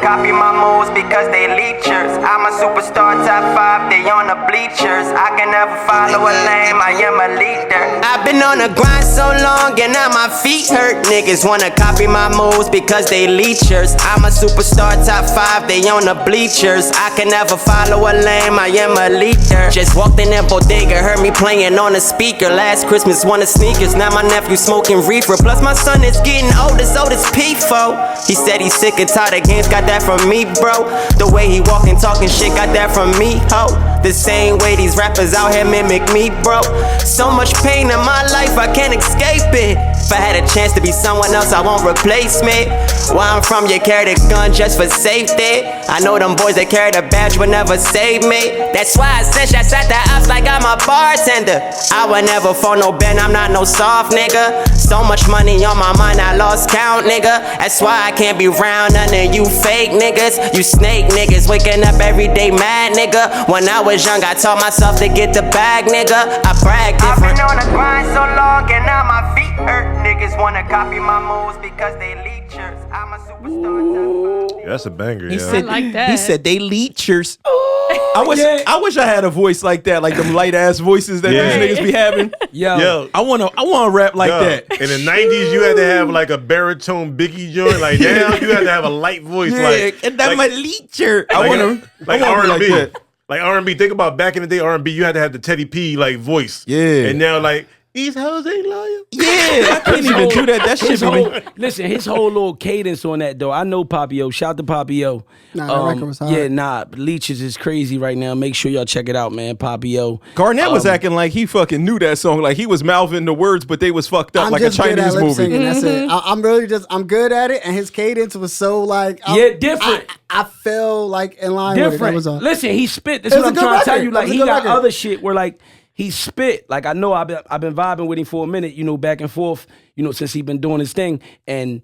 copy my moves because they leechers. I'm a superstar, top 5, they on the bleachers. I can never follow a lane, I am a leader. I've been on the grind so long and now my feet hurt. Niggas wanna copy my moves because they leechers. I'm a superstar, top 5, they on the bleachers. I can never follow a lane, I am a leader. Just walked in that bodega, heard me playing on the speaker. Last Christmas wanted sneakers, now my nephew smoking reefer. Plus my son is getting old as P4. He said he's sick and tired of games, got that from me, bro. The way he walking, talking shit, got that from me, ho. The same way these rappers out here mimic me, bro. So much pain in my life, I can't escape it. If I had a chance to be someone else, I won't replace me. Where I'm from, you carry the gun just for safety. I know them boys that carry the badge would never save me. That's why I sent shots at the ops like I'm a bartender. I would never phone no Ben, I'm not no soft nigga. So much money on my mind, I lost count, nigga. That's why I can't be round none of you fake niggas. You snake niggas, waking up every day mad, nigga. When I was young, I taught myself to get the bag, nigga. I brag different. I've been on the grind so long and now my feet hurt. Niggas wanna copy my moves because they leechers. I'm a superstar. That's a banger. He said, I like that. He said they leechers. I wish I had a voice like that, like them light ass voices that these niggas be having. Yo, I wanna rap like that. In the 90s, you had to have like a baritone Biggie joint. Like now, you had to have a light voice. And that's my leecher. I want to like R&B. Like like R&B. Think about back in the day, R&B. You had to have the Teddy P like voice. Yeah. And now like these hoes ain't loyal. Yeah, I can't even do that. That shit listen, his whole little cadence on that though. I know Papio. Shout out to Papio. Nah, that record was hard. Yeah, nah. Leeches is crazy right now. Make sure y'all check it out, man. Papio. Garnett was acting like he fucking knew that song. Like he was mouthing the words, but they was fucked up I'm like a just good Chinese at lip movie. singing, that's it. I'm good at it, and his cadence was so like different. I fell like in line with it. That was all. Listen, he spit. This is what I'm trying to tell you. Like he got record. other shit where like he spit. Like I know I've been vibing with him for a minute, back and forth, since he been doing his thing. And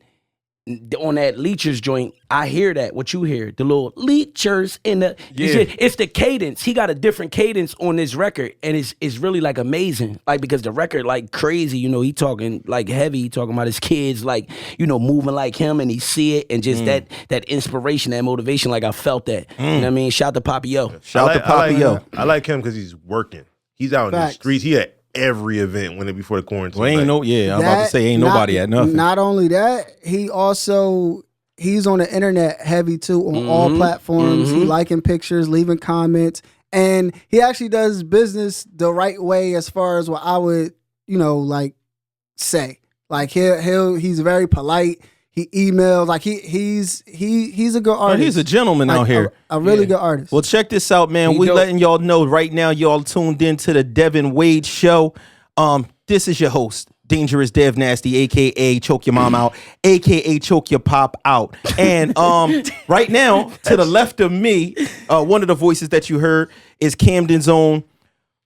on that Leechers joint, I hear that. What you hear, the little Leechers in the it's the cadence. He got a different cadence on this record, and it's really like amazing. Like because the record like crazy, he talking like heavy, he talking about his kids, like moving like him, and he see it, and just that inspiration, that motivation. Like I felt that. You know what I mean? Shout to Papio. Shout out to Papio. I like him because he's working. He's out in the streets. He at every event before the quarantine. Well, I'm about to say ain't nobody at nothing. Not only that, he's on the internet heavy too on all platforms. He liking pictures, leaving comments, and he actually does business the right way as far as what I would, like say. Like he's very polite. He emails like he's a good artist. He's a gentleman out here. A really good artist. Well, check this out, man. We letting y'all know right now. Y'all tuned in to the Devinwade Show. This is your host, Dangerous DevNasty, aka Choke Your Mom Out, aka Choke Your Pop Out. And right now, to the left of me, one of the voices that you heard is Camden's own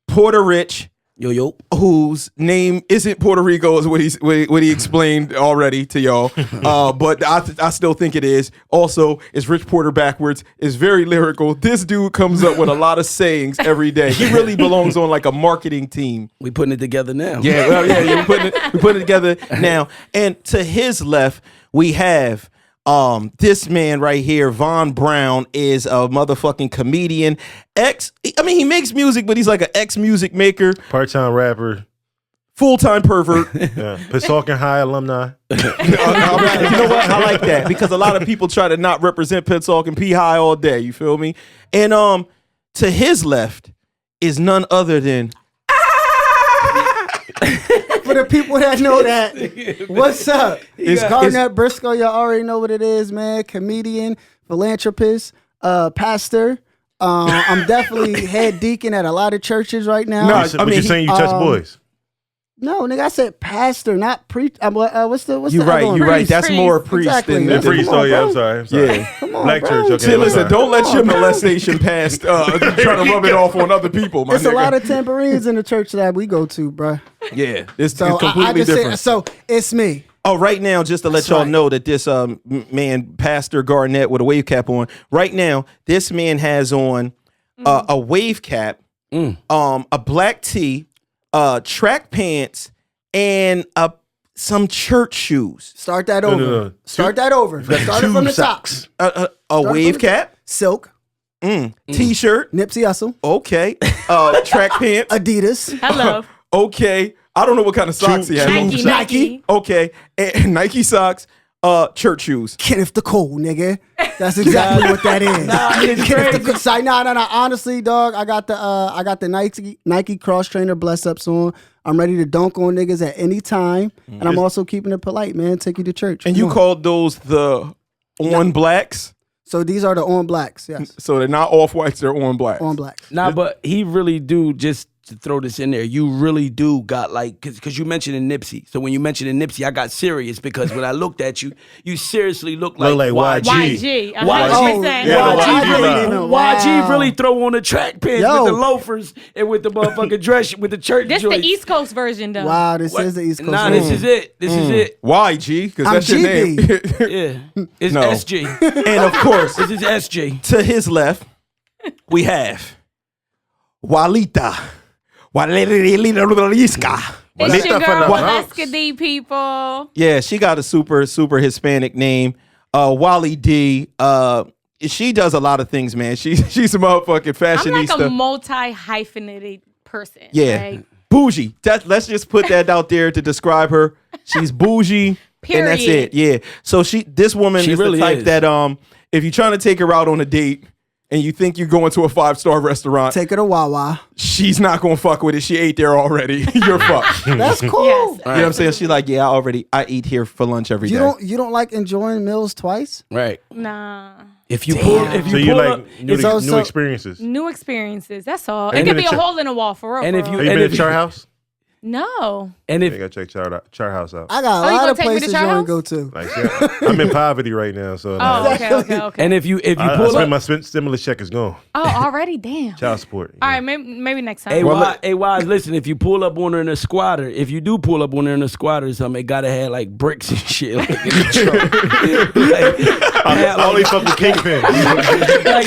Puerto Rich. Yo. Whose name isn't Puerto Rico is what he explained already to y'all. But I still think it is. Also, it's Rich Porter backwards. It's very lyrical. This dude comes up with a lot of sayings every day. He really belongs on like a marketing team. We putting it together now. Yeah, we putting it together now. And to his left, we have this man right here, Von Brown, is a motherfucking comedian. He makes music, but he's like an ex-music maker. Part-time rapper. Full-time pervert. Pissalkin High alumni. You know what? I like that because a lot of people try to not represent Pissalkin P High all day. You feel me? And to his left is none other than... For the people that know that, what's up? It's Garnett Briscoe. Y'all already know what it is, man. Comedian, philanthropist, pastor. I'm definitely head deacon at a lot of churches right now. You're saying you touch boys. No, nigga, I said pastor, not preach. What's the You're right. That's more priest exactly. than priest. I'm sorry. Yeah. Come on, Black bro. church. Okay, listen, don't let your molestation past trying to rub it off on other people, my There's nigga. a lot of tambourines in the church that we go to, bro. Yeah, it's So completely different. So it's me. Oh, right now, just to let y'all know that this man, Pastor Garnett with a wave cap on, right now, this man has on a wave cap, a black tee, track pants, and some church shoes. Start that over. no. Start that over. Start it from the top. A wave cap. Silk. T-shirt. Nipsey Hussle. Okay. Track pants. Adidas. Hello. Okay. I don't know what kind of socks he has. Nike. Okay. And Nike socks. Church shoes. Kenneth the Cole, nigga. That's exactly what that is. It's Kenneth the crazy. No. Honestly, dog, I got the Nike cross trainer bless ups on. I'm ready to dunk on niggas at any time, and I'm also keeping it polite, man. Take you to church. And Come you on. called those the on blacks? So these are the on blacks, yes. So they're not off whites, they're on blacks. On blacks. Nah, but he really do, just to throw this in there, you really do got like, because you mentioned Nipsey. So when you mentioned Nipsey, I got serious because when I looked at you, you seriously look like YG. YG. Oh, YG really throw on the track pants Yo. with the loafers and with the motherfucking dress with the church This the joints. East Coast version, though. Wow, this is the East Coast. Nah, this is it. This is it. Why, G? Because I'm that's your name. GB. Yeah. It's No. SG. And of course, This is SG. to his left, we have Walita. Walita. It's your Walita from girl, the Bronx. Alaska D, people. Yeah, she got a super Hispanic name. Wally D. She does a lot of things, man. She's a motherfucking I'm like fashionista. a multi-hyphenated person. Yeah. Right? Bougie. Let's just put that out there to describe her. She's bougie. And that's Period. it. Yeah. So this woman She is really the type is. that if you're trying to take her out on a date and you think you're going to a 5-star restaurant, Take her to Wawa. she's not gonna fuck with it. She ate there already. You're fucked. That's cool. Yes. You know what I'm saying? She's like, yeah, I eat here for lunch every day. You don't like enjoying meals twice? Right. Nah. If you pull So you pull like up, new, so- new experiences? New experiences. That's all. And It could in be the a hole in the wall for real. and for if you- real. Have you been if to Char House? No. and You if gotta check Char House out. I got a Oh, you lot gonna of take me to places you Char want House? to go to. Like, yeah, I'm in poverty right now, so Oh, okay. and if you I pull spent up, my stimulus check is gone. Oh, already? Damn. Child support. All right, maybe next time. hey, Wise, listen, if you pull up on her in a squatter, if you do pull up on her in a squatter or something, it gotta have like bricks and shit like in the trunk. I only fuck with kingpins.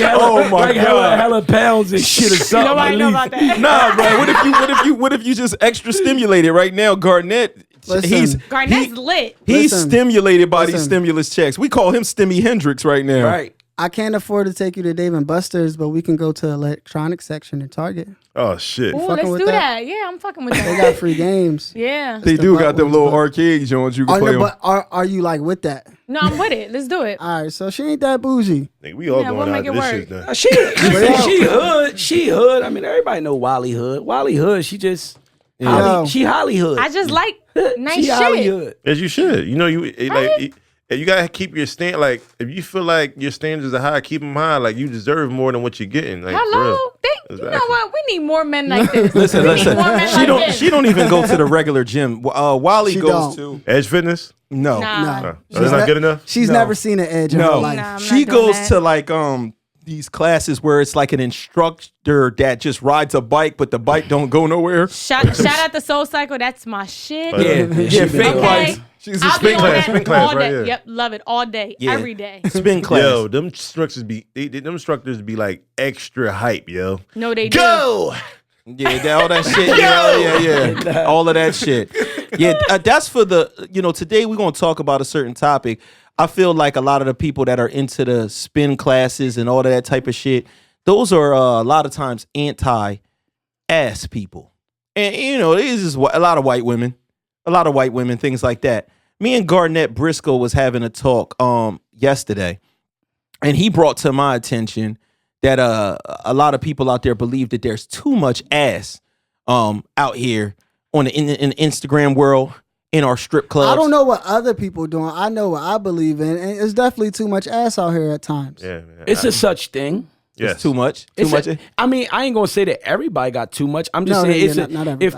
Hella pounds and shit or something. Nobody know about that. Nah, bro. What if you just extra stimulated right now? Garnett, Listen. Garnett's lit. he's Listen. stimulated by these Listen. stimulus checks. We call him Stimmy Hendrix right now. Right. I can't afford to take you to Dave & Buster's, but we can go to the electronics section in Target. Oh shit. Ooh, fucking let's with do that? that. Yeah, I'm fucking with They that. got free games. Yeah. They the do butt got them ones, little but- arcade joints you can Oh, play no, on. but are you like with that? No, I'm with it. Let's do it. All right, so she ain't that bougie. Nigga, we all Yeah, going we'll out make it this work. shit done. She hood. She hood. I mean, everybody know Wally hood. Wally hood. She just Yo. she Holly hood. I just like nice she Holly shit. hood. As you should. You know, Right? you gotta keep your stand. Like, if you feel like your standards are high, keep them high. Like, you deserve more than what you're getting. Like, for Hello? real. You know Exactly. what? We need more men like this. Listen, We need more men She like don't. this. She don't even go to the regular gym. Wally She goes don't. to Edge Fitness. no. Nah. No. Oh, that's not good enough. She's No. never seen an edge in her No, life. Nah, I'm she not doing goes that. to like these classes where it's like an instructor that just rides a bike, but the bike don't go nowhere. Shout out to Soul Cycle. That's my shit. Yeah, fake Okay. bikes. She's a I'll be spin on class. that spin class, all right, day. yeah. Yep, love it all day, Yeah. every day. Spin class. Yo, them instructors be like extra hype, yo. No, they do. Go. Yeah, all that shit. Yeah. All of that shit. Yeah, that's for today we're going to talk about a certain topic. I feel like a lot of the people that are into the spin classes and all of that type of shit, those are a lot of times anti-ass people. And, this is a lot of white women, things like that. Me and Garnett Briscoe was having a talk yesterday, and he brought to my attention that a lot of people out there believe that there's too much ass out here in the Instagram world, in our strip clubs. I don't know what other people doing. I know what I believe in, and it's definitely too much ass out here at times. Yeah, man. It's a such thing. yes. It's too much. I mean, I ain't gonna say that everybody got too much. I'm just No, saying yeah, not everybody. if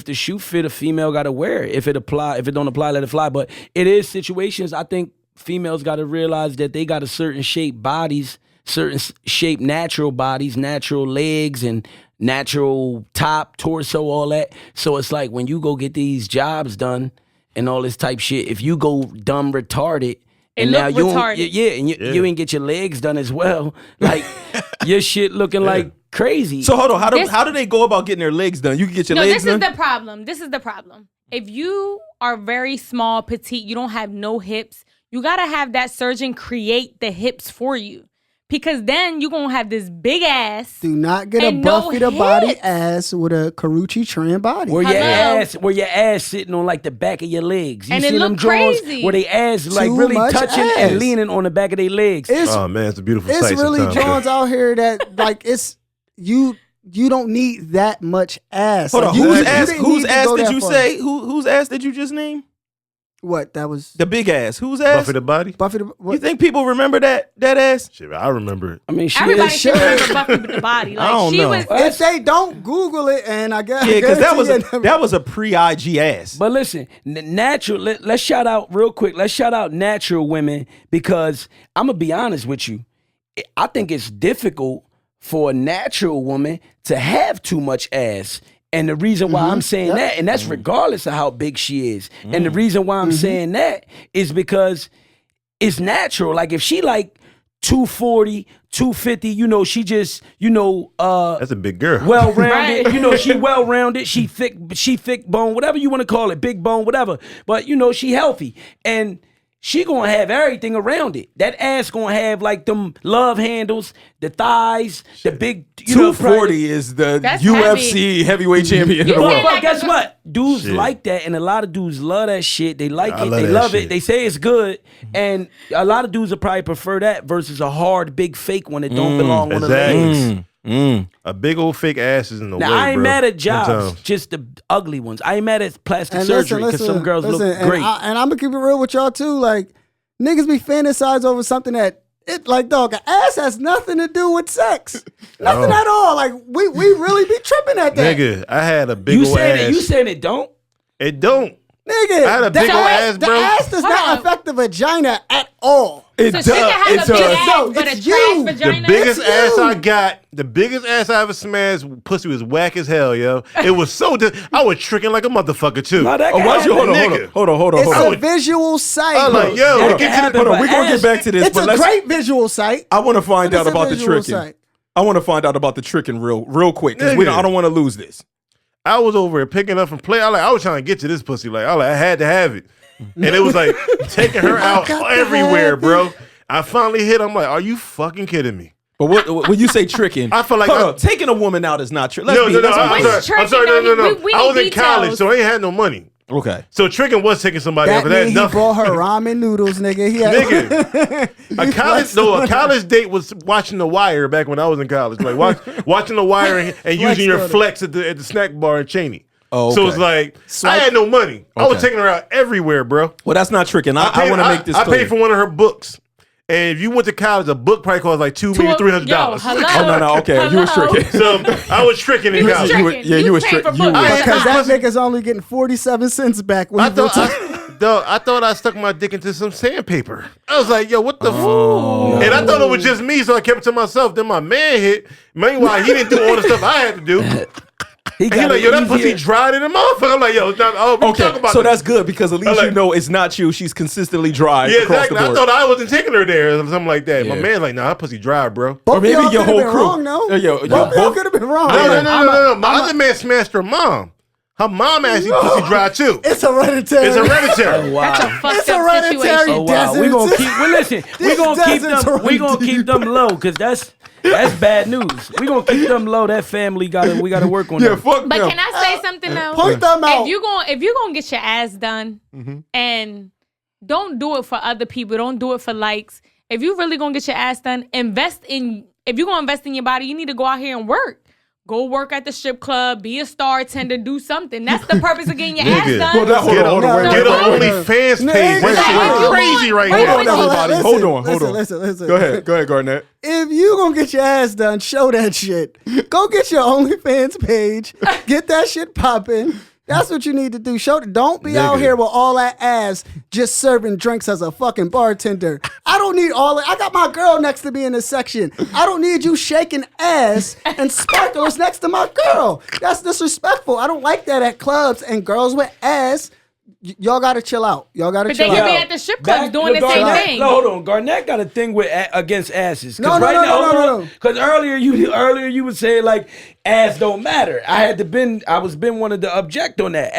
the shoe fit, a female gotta wear it. If it don't apply, let it fly. But it is situations. I think females gotta realize that they got a certain shape bodies, certain shape natural bodies, natural legs, and natural top, torso, all that. So it's like when you go get these jobs done and all this type shit, if you go dumb retarded. And look now you retarded. and you ain't get your legs done as well. Like your shit looking like crazy. So hold on. This- How do they go about getting their legs done? You can get your No, legs this is done. the problem. This is the problem. if you are very small, petite, you don't have no hips, you gotta have that surgeon create the hips for you. Because then you're going to have this big ass. Do not get a Buffy the Body ass with a Karuchi Tran body. Where your ass sitting on like the back of your legs. You and see it them look drawings crazy. where they ass like Too really much touching ass. and leaning on the back of their legs. Oh man, it's a beautiful sight. It's really sometimes, Johns out here that like it's you don't need that much ass. Hold Like, on, you whose didn't ass? need Whose to ass go did that you far. say? Whose ass did you just name? What that was? The big ass. Whose ass? Buffy the Body. Buffy the. You What? think people remember that ass? Shit, I remember it. I mean, she Everybody is. should remember Buffy with the body. Like, I don't she know. was. If they don't Google it, and I guess Yeah, because guarantee that was a pre-IG ass. But listen, natural. Let's shout out real quick. Let's shout out natural women because I'm gonna be honest with you. I think it's difficult for a natural woman to have too much ass. And the reason why I'm saying that, and that's regardless of how big she is. And the reason why I'm saying that is because it's natural. Like if she like 240, 250, you know, she just, you know, That's a big girl. well-rounded, Right. you know, she well-rounded, she thick bone, whatever you want to call it, big bone, whatever. But, you know, she healthy. And she gonna have everything around it. That ass gonna have like them love handles, the thighs, the big, you know, 240 is the That's UFC heavyweight champion You of the said world. But Like guess a- what? Dudes Shit. like that, and a lot of dudes love that shit. They like I it. love They that love shit. it. They say it's good, and a lot of dudes will probably prefer that versus a hard, big fake one that don't belong on the exactly. legs. A big old fake ass is in the Now way, I ain't bro. mad at jobs, Sometimes. just the ugly ones. I ain't mad at plastic And surgery because some girls look great. And I'm gonna keep it real with y'all too. Like niggas be fantasize over something that it like dog. An ass has nothing to do with sex. Nothing at all. Like we really be tripping at that. Nigga, I had a big You old saying ass. it? You saying it don't? It don't. Nigga, I had a big the old ass, ass, the bro. ass does Hold not on. affect the vagina at all. It So she can have It a big does. ass, No, but a it's trash you. vagina. The biggest It's ass you. I got, the biggest ass I ever smashed, pussy was whack as hell, yo. It was so, I was tricking like a motherfucker too. No, that Oh, can watch you. happen. Hold on. It's Hold on. a visual sight. I was like, yo, That get can to happen, the, Hold on. but We're gonna ass- get back to this, it's but a let's. great visual sight. I want to find It's out a about the visual tricking. sight. I want to find out about the tricking real quick because Nigga. I don't want to lose this. I was over here picking up from play. I was trying to get to this pussy. Like, I had to have it. And it was like taking her out got to everywhere, have bro. I finally hit. I'm like, are you fucking kidding me? But when you say tricking, I feel like hold I- on, taking a woman out is not tricking. No, I'm What's sorry. I'm tricking, sorry. No. though? We I was need in college, details. so I ain't had no money. Okay. So tricking was taking somebody out, That but that mean had he nothing. brought her ramen noodles, nigga. He had, Nigga, a college date was watching The Wire back when I was in college. Like watching The Wire and using your on it. flex at the snack bar in Cheney. Oh, So okay. it's like I had no money. I was Okay. taking her out everywhere, bro. Well, that's not tricking. I want to make this I clear. paid for one of her books. And if you went to college, a book probably cost like $200, maybe $300. Yo, hello. Oh, no. Okay. You was Hello. tricking. So I was tricking in You was college. tricking. you was paid trick- for you books. was- because that Pussy. nigga's only getting 47 cents back when I he goes thought to I thought I stuck my dick into some sandpaper. I was like, yo, what the fuck? And I thought it was just me, so I kept it to myself. Then my man hit. Meanwhile, he didn't do all the stuff I had to do. He And he got like, yo, that it pussy easier. dried in the motherfucker. I'm like, yo, it's not, we Okay, talk about so this. that's good because at least like- you know it's not you. She's consistently dry Yeah, across exactly. the I board. thought I wasn't taking her there or something like that. My Yeah. man's like, nah, that pussy dry, bro. Both or maybe y'all your could've whole been crew. wrong, though. Yo, Both y'all both- could have been wrong. No. My other man smashed her mom. Her mom actually pussy dry too. It's hereditary. It's hereditary. Wow. That's a fucked It's up hereditary. situation. Oh wow, we gonna Deserts. keep. Well, listen, we These gonna keep deserts them. are We gonna deep. keep them low because that's bad news. We gonna keep them low. That family we gotta work on Yeah, that. fuck But them. can I say something though? Point them out. If you're gonna get your ass done and don't do it for other people, don't do it for likes. If you really gonna get your ass done, if you're gonna invest in your body, you need to go out here and work. Go work at the strip club, be a star attendant, do something. That's the purpose of getting your ass Nigga. done. Hold on, hold on, wait, Get wait, an wait, OnlyFans Nigga. page. That shit Wait, is crazy right wait, now. wait, everybody. Listen, Hold on. Listen. Go ahead, Garnett. If you gonna get your ass done, show that shit. Go get your OnlyFans page. Get that shit popping. That's what you need to do. Don't be out Nigga. here with all that ass just serving drinks as a fucking bartender. I don't need all that. I got my girl next to me in this section. I don't need you shaking ass and sparklers next to my girl. That's disrespectful. I don't like that at clubs and girls with ass. Y'all gotta chill out. Y'all gotta But they chill can out. be at the strip clubs Back doing to the same Garnett. thing. No, hold on. Garnett got a thing with against asses. No. Because earlier you would say like ass don't matter. I was wanted to object on that.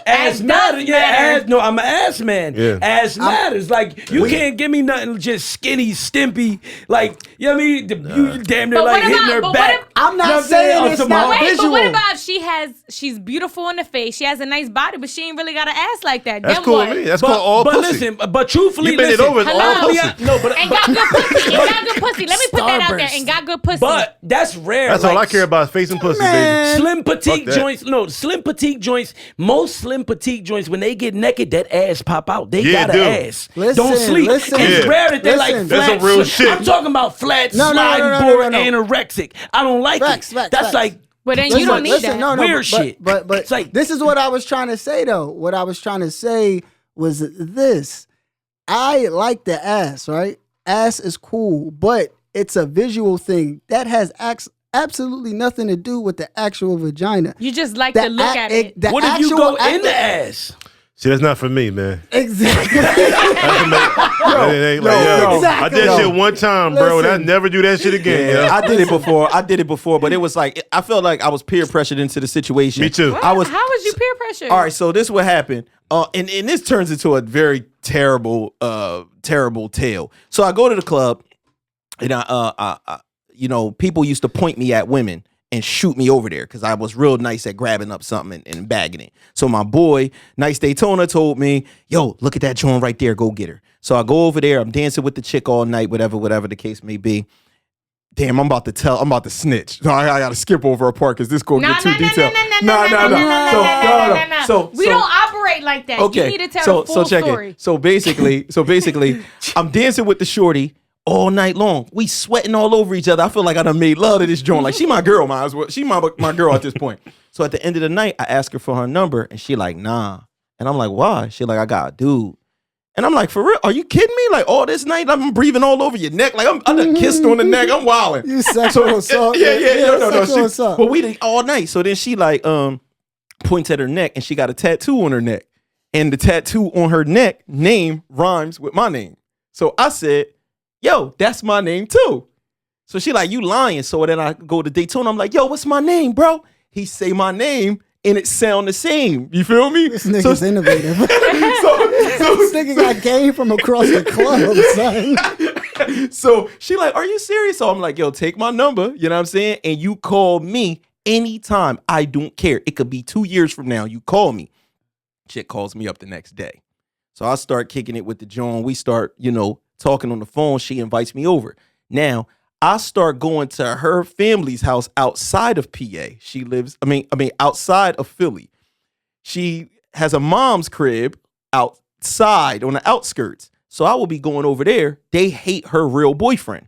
Ass matter. Yeah, ass. No, I'm an ass man. Yeah. Ass matters. Like you can't give me nothing just skinny, stimpy. Like you know what I mean? You damn near But like what hitting about- her but back. what if- I'm not You know what I'm saying it's On some not hard- visual. But what about if she's beautiful in the face, she has a nice body, but she ain't really got an ass like that? That's Then cool what? with me. That's called all but pussy. listen, but truthfully, You bend it listen. over, it's all Hello? pussy. No, but And got good pussy. And got good pussy. Let me put that out there. Starburst. And got good pussy. but that's rare. That's all I care about is face and pussy, baby. Slim petite that. joints, no, slim petite joints. Most slim petite joints, when they get naked, that ass pop out. They Yeah, got it an do. ass. Listen, Don't sleep. listen. It's Yeah. rare that they like Listen. flat. That's some real shit. I'm talking about flat, No, no, sliding no, board, no. anorexic. I don't like Facts, it. facts, That's facts. like. But then you don't need that. No, Weird but, shit. But It's like- this is what I was trying to say though. What I was trying to say was this. I like the ass, right? Ass is cool, but it's a visual thing that has absolutely nothing to do with the actual vagina. You just like to look at it. The What if you actual go in act- the ass? See, that's not for me, man. Exactly. I Exactly. did that shit one time, bro, and I Listen. never do that shit again. Yeah, yo. I did it before, but it was like I felt like I was peer pressured into the situation. Me too. I was. How was you peer pressured? All right, so this what happened, and this turns into a very terrible tale. So I go to the club, and I people used to point me at women and shoot me over there because I was real nice at grabbing up something and bagging it. So my boy, Nice Daytona, told me, yo, look at that joint right there, go get her. So I go over there, I'm dancing with the chick all night, whatever the case may be. Damn, I'm about to snitch. No, I gotta skip over a part because this gonna get too detailed. No. So we don't operate like that. Okay. You need to tell the full check story. it. So basically, I'm dancing with the shorty all night long. We sweating all over each other. I feel like I done made love to this joint. Like she my girl, might as well. She my girl at this point. So at the end of the night, I ask her for her number, and she like, nah. And I'm like, why? She like, I got a dude. And I'm like, for real? Are you kidding me? Like all this night, I'm breathing all over your neck. Like I done kissed on the neck. I'm wilding. You sexual assault. Yeah. No. Sexual assault. But we did all night. So then she like points at her neck, and she got a tattoo on her neck. And the tattoo on her neck name rhymes with my name. So I said, yo, that's my name too. So she like, you lying. So then I go to Daytona. I'm like, yo, what's my name, bro? He say my name and it sound the same. You feel me? This nigga's innovative. This nigga got game from across the club, son. So she like, are you serious? So I'm like, yo, take my number. You know what I'm saying? And you call me anytime. I don't care. It could be 2 years from now. You call me. Chick calls me up the next day. So I start kicking it with the John. We start, talking on the phone. She invites me over. Now, I start going to her family's house outside of PA. She lives, outside of Philly. She has a mom's crib outside on the outskirts. So I will be going over there. They hate her real boyfriend.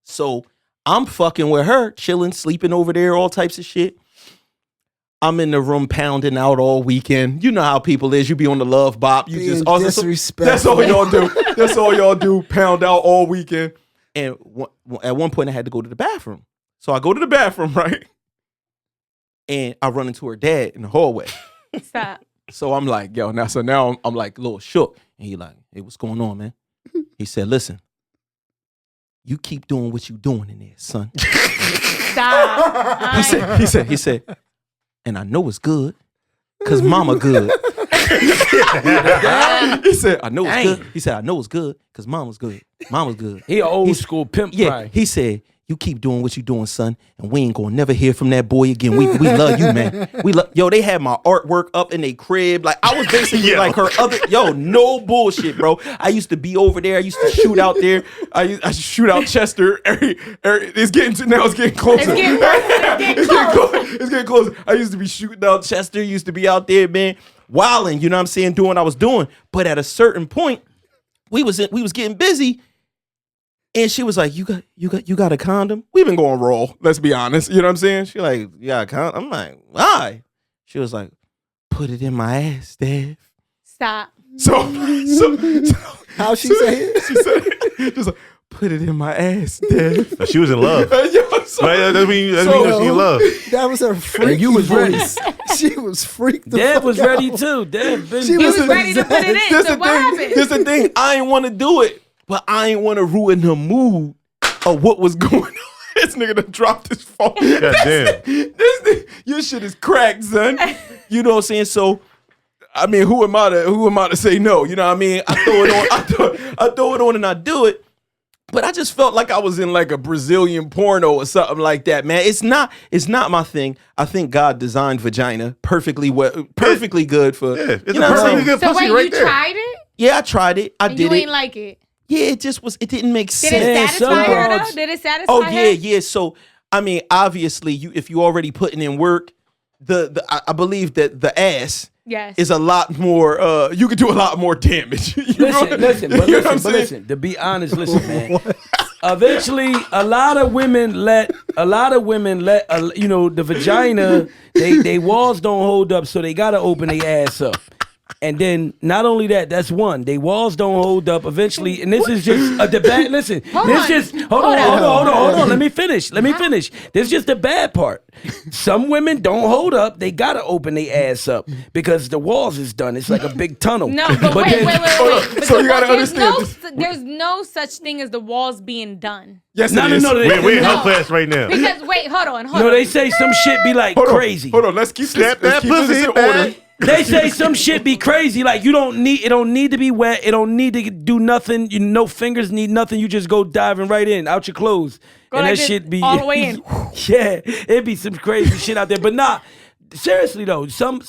So I'm fucking with her, chilling, sleeping over there, all types of shit. I'm in the room pounding out all weekend. You know how people is. You be on the love bop. You Being just disrespectful. That's all y'all do. That's all y'all do. Pound out all weekend. And at one point, I had to go to the bathroom. So I go to the bathroom, right? And I run into her dad in the hallway. Stop. So I'm like, yo, now I'm like a little shook. And he like, hey, what's going on, man? He said, listen, you keep doing what you doing in there, son. Stop. He said, and I know it's good, cause mama good. He said, I know it's good. He said, I know it's good, cause mama's good. Mama's good. He an old school pimp. Yeah, Right. he said, you keep doing what you doing, son, and we ain't gonna never hear from that boy again. We love you, man. Yo, they had my artwork up in their crib. Like I was basically like her other, no bullshit, bro. I used to be over there. I used to shoot out there. I used to shoot out Chester. It's getting closer. It's getting closer. I used to be shooting out Chester. Used to be out there, man, wilding. You know what I'm saying? Doing what I was doing. But at a certain point, we was getting busy. And she was like, you got a condom? We've been going raw, let's be honest. You know what I'm saying? She like, you got a condom? I'm like, why? She was like, put it in my ass, Dad. Stop. So How she say it? she said, just like, put it in my ass, Dad. She was in love. Yo, so- That means she in love. That was her freaky you was ready. voice. She was freaked the Dad fuck was out. ready too. Dad been. She He was was ready to put it in. This So the what happened? This the thing. I ain't want to do it, but I ain't want to ruin the mood of what was going on. This nigga done dropped his phone. Goddamn. This nigga, your shit is cracked, son. You know what I'm saying? So, I mean, who am I to say no? You know what I mean? I throw it on, I throw it on and I do it. But I just felt like I was in like a Brazilian porno or something like that, man. It's not my thing. I think God designed vagina perfectly good for. Yeah, it's you know a perfectly good So pussy wait, right you there. tried it? Yeah, I tried it. I And did you it. ain't like it? Yeah, it didn't make Did sense. it Man, satisfy some her broads- though? Did it satisfy Oh her? yeah. So I mean, obviously, if you already putting in work, I believe that the ass Yes. is a lot more. You could do a lot more damage. Listen. To be honest, listen, man. Eventually, a lot of women let the vagina. They walls don't hold up, so they gotta open their ass up. And then not only that, that's one. They walls don't hold up eventually, and this is just a debate. Listen, hold on. Let me finish. This is just the bad part. Some women don't hold up. They gotta open their ass up because the walls is done. It's like a big tunnel. No, but wait. But So you gotta understand this. There's no such thing as the walls being done. Yes, No. We're in her class right now. Because wait, hold on. No, they say some shit be like crazy. Hold on. Let's keep Snap this, that let's keep this pussy, in man. order. They say some shit be crazy. Like it don't need to be wet. It don't need to do nothing. No fingers need nothing. You just go diving right in, out your clothes. Go and like that this, shit be all the way in. Yeah, it be some crazy shit out there. But nah, seriously though, some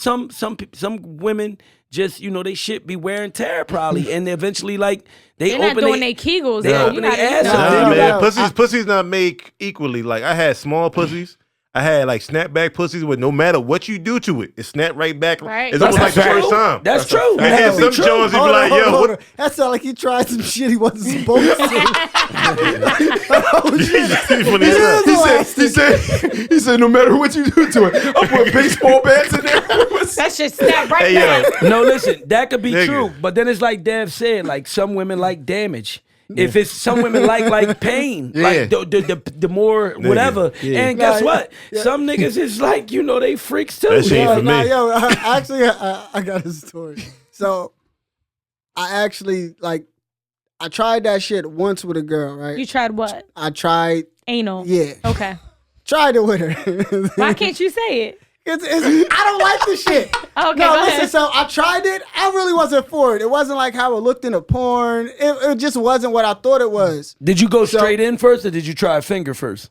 women just, they shit be wear and tear probably. And eventually like They're not doing their Kegels. They though. open You their gotta- ass no. up. Nah, you man. got- Pussy's not made equally. Like I had small pussies. I had like snapback pussies where no matter what you do to it, it snapped right back. Right. It's almost like the first time. That's true. And then some Jones, you be like, yo, Hold what? on. That sound like he tried some shit he wasn't supposed to. He said, no matter what you do to it, I'll put baseball bats in there. That shit snap right Hey, back. yo. No, listen, that could be Nigga. true. But then it's like Dev said, like some women like damage. If it's some women like pain, like the more whatever. Yeah. And guess Nah, what? Some niggas is like, they freaks too. That shit ain't for me. Actually, I got a story. So, I actually I tried that shit once with a girl, right? You tried what? I tried, Anal. yeah, Okay. tried it with her. Why can't you say it? I don't like this shit. Okay, No, go listen, ahead. so I tried it. I really wasn't for it. It wasn't like how it looked in a porn. It just wasn't what I thought it was. Did you go straight in first or did you try a finger first?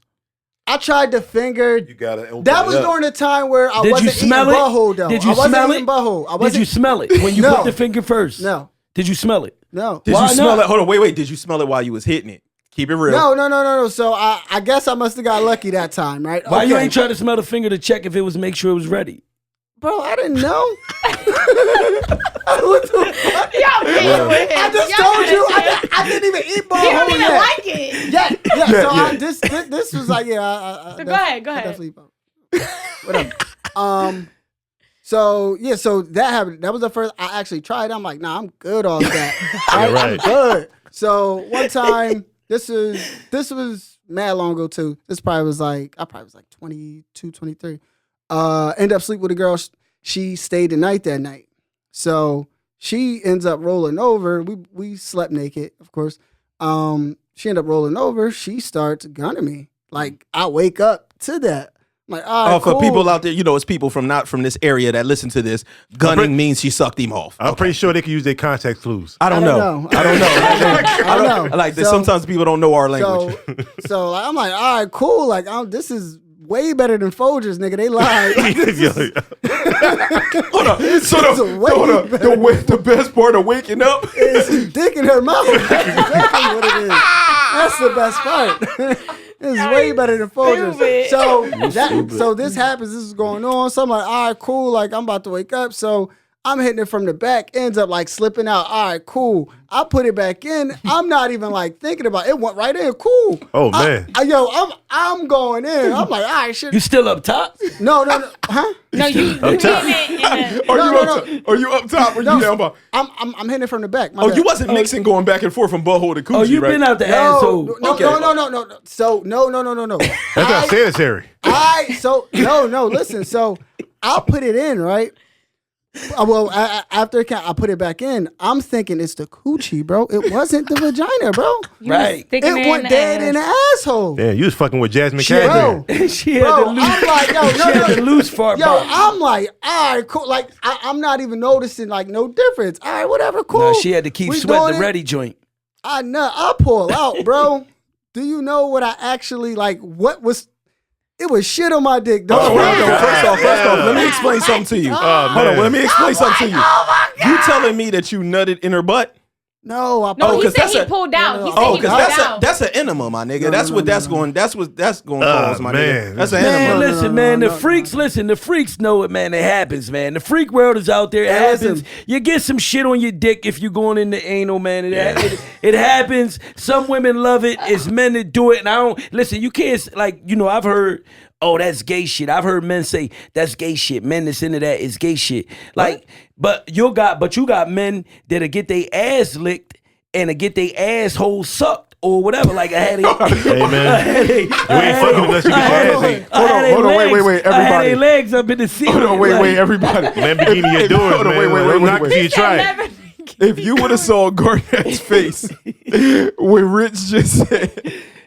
I tried the finger. You gotta open That it was up. during the time where I Did you wasn't eating smell it? butthole, though. Did you I wasn't smell eating it? butthole. I Did wasn't, you smell it when you No. put the finger first? No. Did you smell it? No. Did Why you smell not? it? Hold on, wait. Did you smell it while you was hitting it? Keep it real. No. So I guess I must have got lucky that time, right? Why you Okay. ain't trying to smell the finger to check if it was make sure it was ready? Bro, I didn't know. I just told you I didn't even eat You butthole don't even yet. like it. Yeah. So this was like, I So go ahead. I definitely whatever. So that happened. That was the first I actually tried. I'm like, nah, I'm good off that. Yeah, I'm right. good. So one time, this was mad long ago too. I probably was like 22, 23. End up sleeping with a girl. She stayed the night that night. So she ends up rolling over. We slept naked, of course. She ended up rolling over. She starts gunning me. Like I wake up to that. I'm like, all right, For cool. people out there, it's people from not from this area that listen to this. Gunning means she sucked him off. I'm pretty sure they can use their contact clues. I don't know. I don't know. I like that. So- Sometimes people don't know our language. So like, I'm like, all right, cool. Like, this is way better than Folgers, nigga. They lied. Like, this is- Hold on. The best part of waking up. It's dick in her mouth. That's exactly what it is. That's the best part. It's way better than Folgers. So this happens. This is going on. So I'm like, all right, cool. Like I'm about to wake up. So I'm hitting it from the back. Ends up like slipping out. All right, cool. I put it back in. I'm not even like thinking about it. It went right in. Cool. Oh, man. I'm going in. I'm like, all right, shit. You still up top? No. Huh? No, you top. hitting it in a, Are you up top or you down bottom? I'm hitting it from the back. My Oh, bad. you wasn't mixing going back and forth from butthole to coochie, Oh, you've right? been out the No, asshole. no, Okay. no. So no. That's not sanitary. Listen. So I'll put it in, right? Well, after I put it back in, I'm thinking it's the coochie, bro. It wasn't the vagina, bro. Right. It went dead in the asshole. Damn, you was fucking with Jasmine Bro, Cassidy. She had bro, the loose, I'm like, yo, she had the loose fart Yo, box. I'm like, all right, cool. Like, I'm not even noticing, like, no difference. All right, whatever, cool. No, she had to keep We sweat doing the it. ready joint. I know. I'll pull out, bro. Do you know what I actually, like, what was... It was shit on my dick, dog. First off, let me explain something to you. Hold on, let me explain something to you. Oh my God. You telling me that you nutted in her butt? No, I No, he 'cause said that's he a- pulled out. He said Oh, he because pulled out. that's an enema, my nigga. That's what that's going to cause, my man. nigga. That's an Man, enema. listen, man. The freaks, listen. The freaks know it, man. It happens, man. The freak world is out there. It happens. Listen. You get some shit on your dick if you're going into anal, man. It happens. Some women love it. It's men that do it, and I don't listen. You can't like I've heard. Oh, that's gay shit. I've heard men say that's gay shit. Men that's into that is gay shit. Like, but you got men that'll get their ass licked and to get their asshole sucked or whatever. Like I had a Hey, man. You ain't fucking unless you get your ass ate. Hold on, wait, I had everybody. their legs up in the ceiling. Hold on, wait, everybody. Lamborghini your doors, Hold on, man. wait, Don't knock wait. till you try it. Never- If you would have saw Garnett's face when Rich just said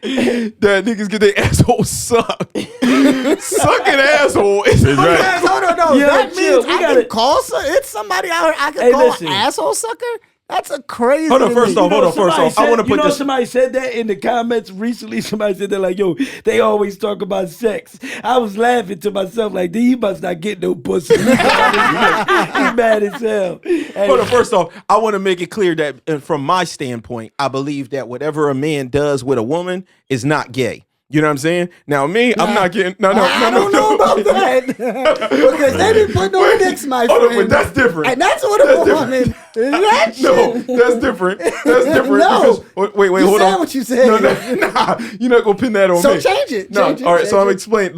that niggas get their asshole sucked. Sucking asshole is right. Hold on, no. Yo, That chill. means We I gotta- can call it's somebody out here I can Hey, call listen. an asshole sucker? That's a crazy. Hold on, to first me. off, hold on, first Somebody off. I want to said- put this. somebody said that in the comments recently. Somebody said that like, yo, they always talk about sex. I was laughing to myself like, he must not get no pussy. He mad as hell. Hey, Hold on, first off, I want to make it clear that from my standpoint, I believe that whatever a man does with a woman is not gay. You know what I'm saying? Now, me, I'm not getting. No. I don't know about that because they didn't put no dicks, my Hold friend. on, but that's different. And that's what a woman. That No, shit. that's different. That's different. No. Because, wait, You hold said on. what you said. No, nah, you're not gonna pin that on So me. change it. No, Change it, all right. So change I'm it. explain.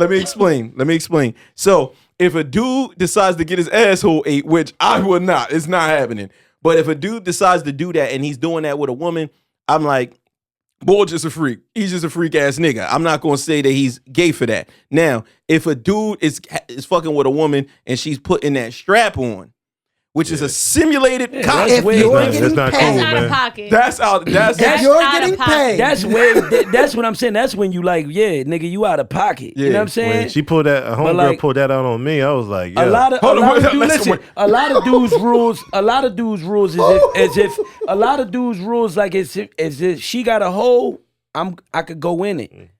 Let me explain. So if a dude decides to get his asshole ate, which I would not, it's not happening. But if a dude decides to do that and he's doing that with a woman, I'm like, boy, just a freak. He's just a freak ass nigga. I'm not gonna say that he's gay for that. Now, if a dude is fucking with a woman and she's putting that strap on, which is a simulated cock, that's way- You're That's getting not paid. cool, That's out of man. pocket. that's out. That's If you're out of getting pocket. paid. that's what I'm saying. That's when you like, yeah, nigga, you out of pocket. You know what I'm saying? When she pulled that, a homegirl like- pulled that out on me. I was like, yeah. A lot of Hold on, wait, dudes, let's- listen. wait. A lot of dudes rules. A lot of dudes rules as if a lot of dudes rules like as if she got a hole, I could go in it.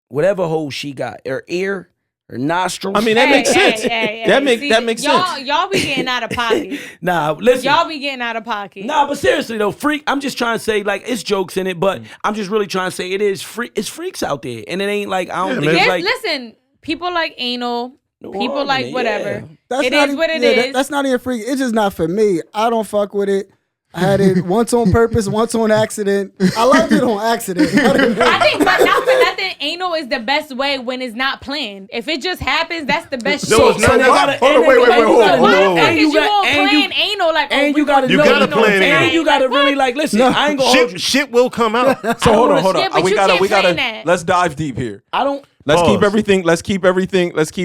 Whatever hole she got, her ear, her nostrils. I mean, that makes sense. Hey, That makes see, sense. Y'all be getting out of pocket. nah, listen. Y'all be getting out of pocket. Nah, but seriously though, freak. I'm just trying to say like it's jokes in it, but Mm. I'm just really trying to say it is free. It's freaks out there, and it ain't like I don't Yeah, think man. it's There's- like. listen, people like anal. People harm in like it, whatever. yeah. It is what it is. That's not even free. It's just not for me. I don't fuck with it. I had it once on purpose, once on accident. I loved it on accident. I think, but not for nothing, anal is the best way when it's not planned. If it just happens, that's the best No, shit. it's not. you gotta- Hold on, wait, and you hold gotta on, Why hold the on. fuck And is you you got- all and playing anal? Like, and you gotta You know, gotta plan and anal. you gotta Like, really what? like listen. I ain't gonna hold you. Shit will come out. So hold on, Yeah, but we you gotta, can't we gotta. plan that. Let's dive deep here. I don't. Let's Pause. keep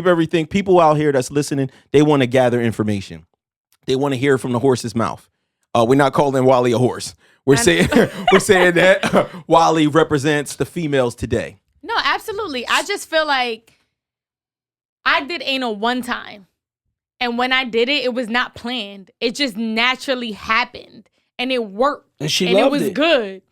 everything. People out here that's listening, they want to gather information. They want to hear it from the horse's mouth. We're not calling Wally a horse. We're saying that Wally represents the females today. No, absolutely. I just feel like I did anal one time. And when I did it, it was not planned. It just naturally happened. And it worked. And she it loved was it. good.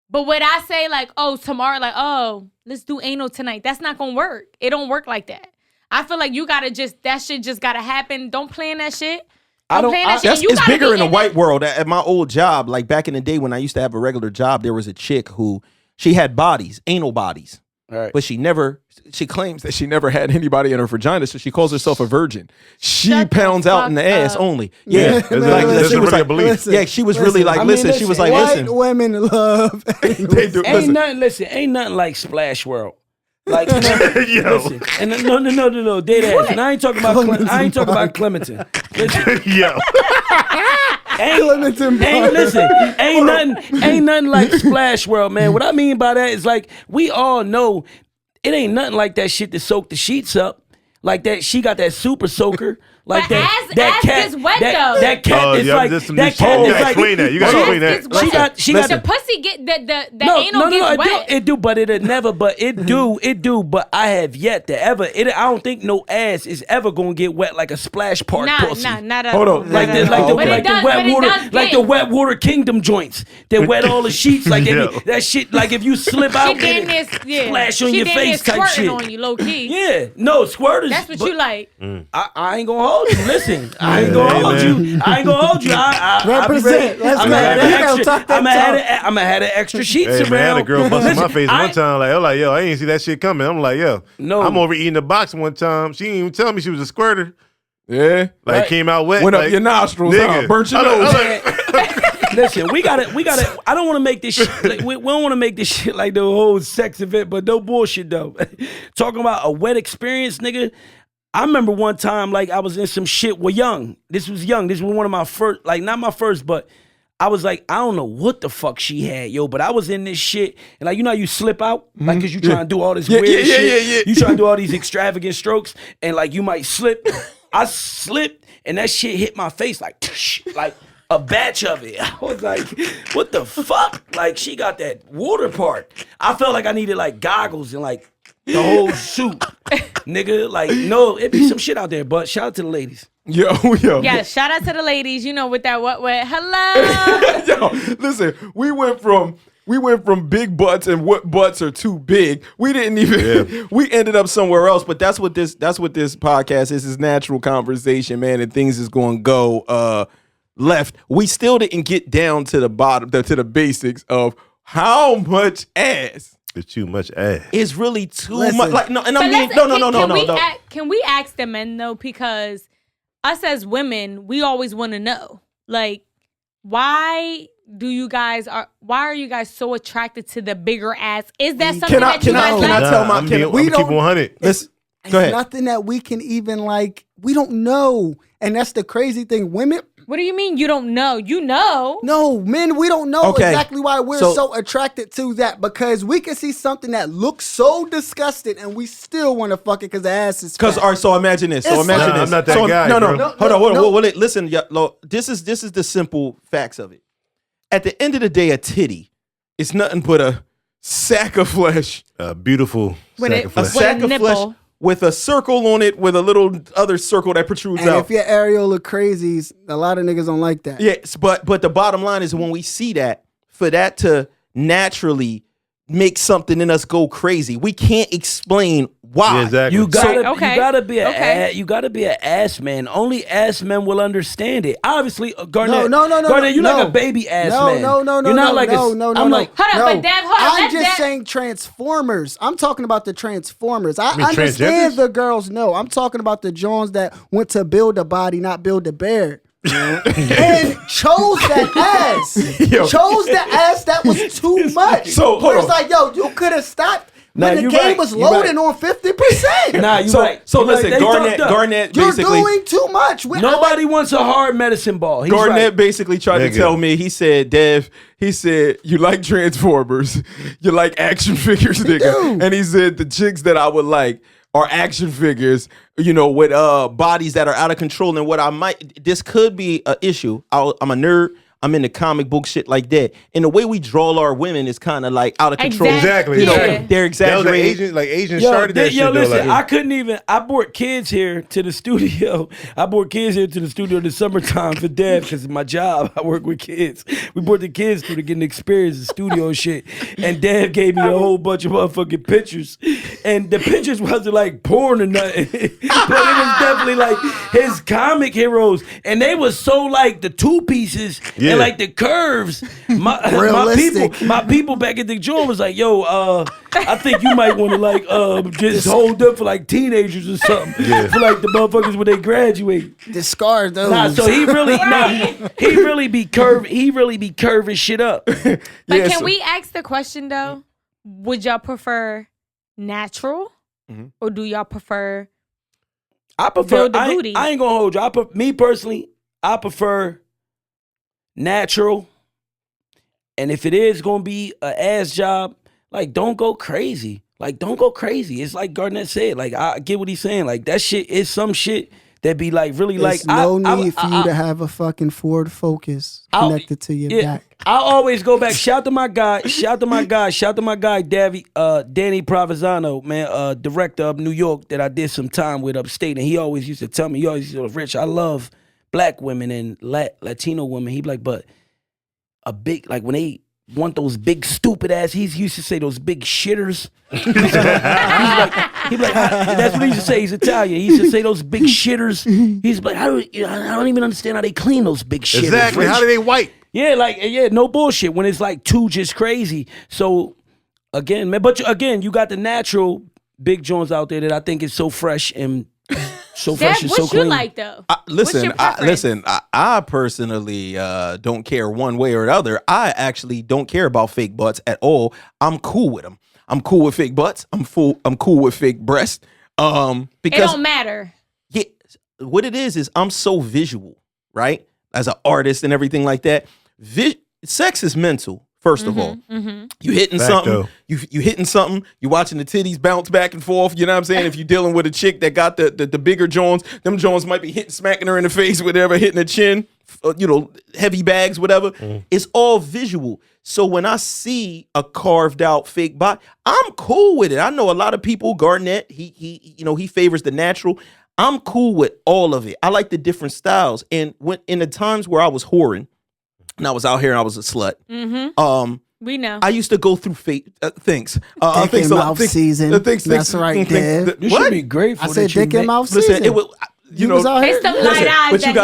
But when I say like, oh, tomorrow, like, oh, let's do anal tonight, that's not gonna work. It don't work like that. I feel like you gotta that shit just gotta happen. Don't plan that shit. Don't plan that shit. That's, You it's gotta bigger be in the in white world. At my old job, like back in the day when I used to have a regular job, there was a chick who she had bodies, anal bodies. Right. But she claims that she never had anybody in her vagina, so she calls herself a virgin. She Shut the pounds out in the fuck ass up. only. Yeah. That's she was really a like, belief. yeah, she was really like, I mean, listen, she was like, White listen. women love. They do, Ain't listen. nothing like Splash World. Like, Yo. listen, and no, dead ass. And I ain't talking about Clementon. Listen, Yo. ain't nothing like Splash World, man. What I mean by that is like we all know it ain't nothing like that shit to soak the sheets up. Like that, she got that super soaker. Like but that cat is wet that, though. that cat is like that cat you is gotta like explain that. You gotta explain that. She got the pussy get the anal gets wet. It do, but it'll never. But it do. But I have yet to ever. I don't think no ass is ever gonna get wet like a splash park pussy. Not Hold on. Like the wet water kingdom joints that wet all the sheets like that shit. Like if you slip out, splash on your face type shit. On you, low key. Yeah, no squirters. That's what you like. I ain't gonna hold you. Listen, I ain't gonna hold you. I ain't gonna hold you. Represent. I'm gonna have the extra sheets Hey, around. man, I had a girl busting my face one time. I'm like, yo, I ain't see that shit coming. I'm like, yo, no. I'm over eating the box one time. She didn't even tell me she was a squirter. Yeah. Like, came out wet. Went like, up your nostrils, nigga. burnt your nose. Listen, we gotta. I don't want to make this shit. Like, we don't want to make this shit like the whole sex event, but no bullshit though. Talking about a wet experience, nigga. I remember one time, like I was in some shit with Young. This was one of my first, like not my first, but I was like, I don't know what the fuck she had, yo. But I was in this shit, and like you know how you slip out, like cause you trying to do all this weird shit. Yeah. You trying to do all these extravagant strokes, and like you might slip. I slipped, and that shit hit my face like a batch of it. I was like, what the fuck? Like she got that water part. I felt like I needed like goggles and like the whole suit, nigga. Like no, it be some shit out there. But shout out to the ladies. Yo. Yeah, shout out to the ladies. You know, with that what hello. Yo, listen, we went from big butts and what butts are too big. We didn't even we ended up somewhere else, but that's what this podcast is natural conversation, man, and things is going to go left. We still didn't get down to the bottom to the basics of how much ass. It's too much ass. It's really too much. Like no, and I mean no. Can we ask the men though? Because us as women, we always want to know, like, why are you guys so attracted to the bigger ass? Is that something that you guys like? I'm keep 100. Listen, go ahead. Nothing that we can even like. We don't know, and that's the crazy thing. Women. What do you mean you don't know? You know. No, men, we don't know exactly why we're so attracted to that, because we can see something that looks so disgusting and we still want to fuck it because the ass is fat. All right, so imagine this. I'm not that guy. Hold on. Listen, this is the simple facts of it. At the end of the day, a titty is nothing but a sack of flesh. A beautiful sack of flesh. A sack of flesh with a circle on it with a little other circle that protrudes out. If your areola crazies, a lot of niggas don't like that. Yes, but the bottom line is when we see that, for that to naturally make something in us go crazy, we can't explain why. Yeah, exactly. You gotta be an ass man. Only ass men will understand it. Obviously, Garnett. No. Garnett, you're like a baby ass man. No. You're not like no. I'm like, hold on, but Dev, hold on. I'm just saying Transformers. I'm talking about the Transformers. I understand the girls. No, I'm talking about the Jones that went to build a body, not build a bear. And chose that ass. Chose the ass that was too much. So hold on. It's like, yo, you could have stopped when the game was loading on 50%. Nah, you right. So listen, Garnett You're basically doing too much. Nobody wants a hard medicine ball. He's Garnett basically tried to tell me, he said, Dev, you like Transformers, you like action figures, nigga. And he said the chicks that I would like are action figures, with bodies that are out of control. And this could be an issue. I'm a nerd. I'm into comic book shit like that. And the way we draw our women is kind of like out of control. Exactly. They're exaggerating. Asians started that shit. Listen, I couldn't even. I brought kids here to the studio. In the summertime for Dev because of my job. I work with kids. We brought the kids to get an experience in studio and shit. And Dev gave me a whole bunch of motherfucking pictures. And the pictures wasn't like porn or nothing. But it was definitely like his comic heroes. And they was so like the two pieces. And like the curves, my people back at the joint was like, yo, I think you might want to like just hold up for like teenagers or something. For like the motherfuckers when they graduate. Discard those. Nah, so he really be curving shit up. But can we ask the question though? Would y'all prefer natural or do y'all prefer build the booty? I ain't gonna hold you. Me personally, I prefer natural, and if it is gonna be an ass job, like don't go crazy. It's like Garnett said. Like I get what he's saying. Like that shit is some shit that be like really There's like no need for you to have a fucking Ford Focus connected to your back. I always go back. Shout to my guy, Danny Provenzano, man, director of New York that I did some time with upstate, and he always used to tell me, Rich, I love black women and Latino women. He be like, but a big, like when they want those big stupid ass, he used to say those big shitters. He'd be like, that's what he used to say. He's Italian. He used to say those big shitters. He's like, I don't even understand how they clean those big shitters. Exactly. Rich. How do they wipe? Yeah, no bullshit. When it's like too just crazy. So again, man, but you got the natural big joints out there that I think is so fresh and so fresh and so clean. What you like though? Listen, I personally don't care one way or the other. I actually don't care about fake butts at all. I'm cool with them. I'm cool with fake butts. I'm cool with fake breasts. Because it don't matter. Yeah, what it is I'm so visual, right? As an artist and everything like that. Sex is mental. First of all, you hitting something, you hitting something, you watching the titties bounce back and forth. You know what I'm saying? If you're dealing with a chick that got the bigger joints, them joints might be smacking her in the face, whatever, hitting her chin, heavy bags, whatever. It's all visual. So when I see a carved out fake body, I'm cool with it. I know a lot of people. Garnett, he favors the natural. I'm cool with all of it. I like the different styles. And when in the times where I was whoring, and I was out here and I was a slut. We know. I used to go through fake things. Dick and mouth season. That's right, Dev. You should be grateful. I said dick and mouth Listen, season. it was. It's some light eyes light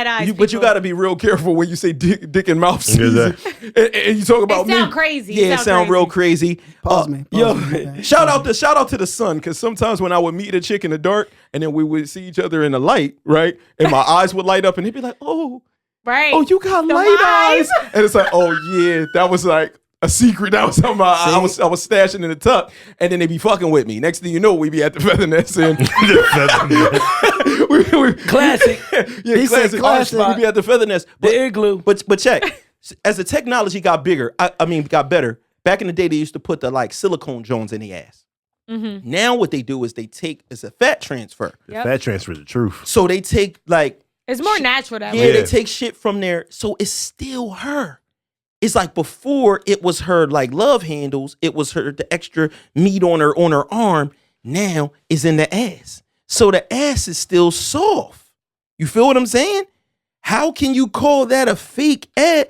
eyes. But you gotta be real careful when you say dick and mouth season. And you talk about it sound crazy. Yeah, it sound real crazy. Pause me. Shout out to the sun, because sometimes when I would meet a chick in the dark and then we would see each other in the light, right? And my eyes would light up and he'd be like, oh, right. Oh, you got light eyes. And it's like, oh yeah, that was like a secret. That was something I was stashing in the tuck, and then they be fucking with me. Next thing you know, we be at the feather nest and classic. Yeah, classic. We be at the feather nest. The igloo. But check. As the technology got bigger, got better. Back in the day, they used to put the like silicone joints in the ass. Now what they do is it's a fat transfer. Fat transfer is the truth. So they take like it's more natural that way. Yeah, they take shit from there, so it's still her. It's like before it was her like love handles, it was her the extra meat on her arm. Now it's in the ass. So the ass is still soft. You feel what I'm saying? How can you call that a fake ass?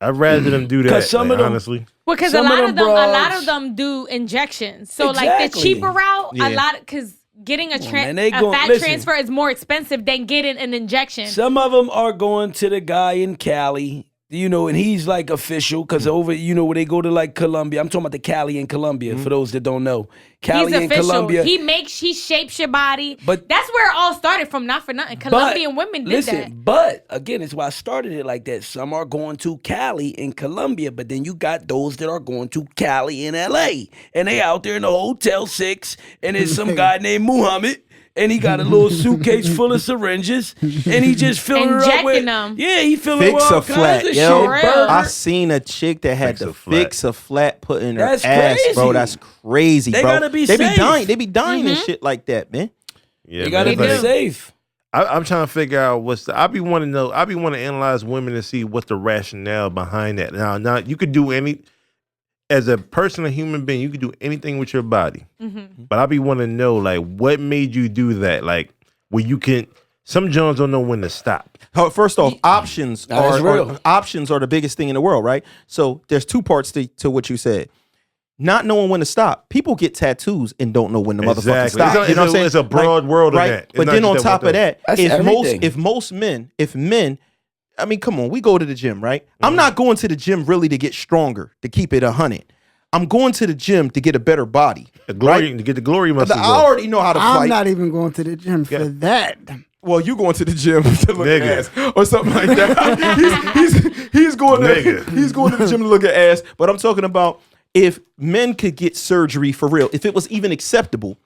I'd rather them do that, honestly. Well, because a lot of them do injections. So like the cheaper route, because getting a fat transfer is more expensive than getting an injection. Some of them are going to the guy in Cali, and he's like official because over, where they go to like Colombia. I'm talking about the Cali in Colombia for those that don't know. Cali in Colombia. He shapes your body. But that's where it all started from, not for nothing. Colombian women did that. But again, it's why I started it like that. Some are going to Cali in Colombia, but then you got those that are going to Cali in LA. And they out there in the Hotel 6, and there's some guy named Muhammad. And he got a little suitcase full of syringes, and he just filling it up with them. Yeah, he filling it fix with all a flat, kinds of yo. shit. I seen a chick that had to fix a flat put in her ass, bro. That's crazy, bro. They gotta be safe. They be dying and shit like that, man. Yeah, they gotta be safe. I'm trying to figure out I be wanting to analyze women and see what's the rationale behind that. Now you could do as a person, a human being, you can do anything with your body. But I be wanting to know, like, what made you do that? Like, where you can, some Jones don't know when to stop. First off, options are the biggest thing in the world, right? So there's two parts to what you said. Not knowing when to stop. People get tattoos and don't know when the motherfucker stop. You know what I'm saying? It's a broad world of that. But then on top of that, if men, I mean, come on, we go to the gym, right? I'm not going to the gym really to get stronger, to keep it 100. I'm going to the gym to get a better body. To get the glory muscles. I already know how to fight. I'm not even going to the gym for that. Well, you going to the gym to look at ass or something like that. he's going to the gym to look at ass. But I'm talking about if men could get surgery for real, if it was even acceptable,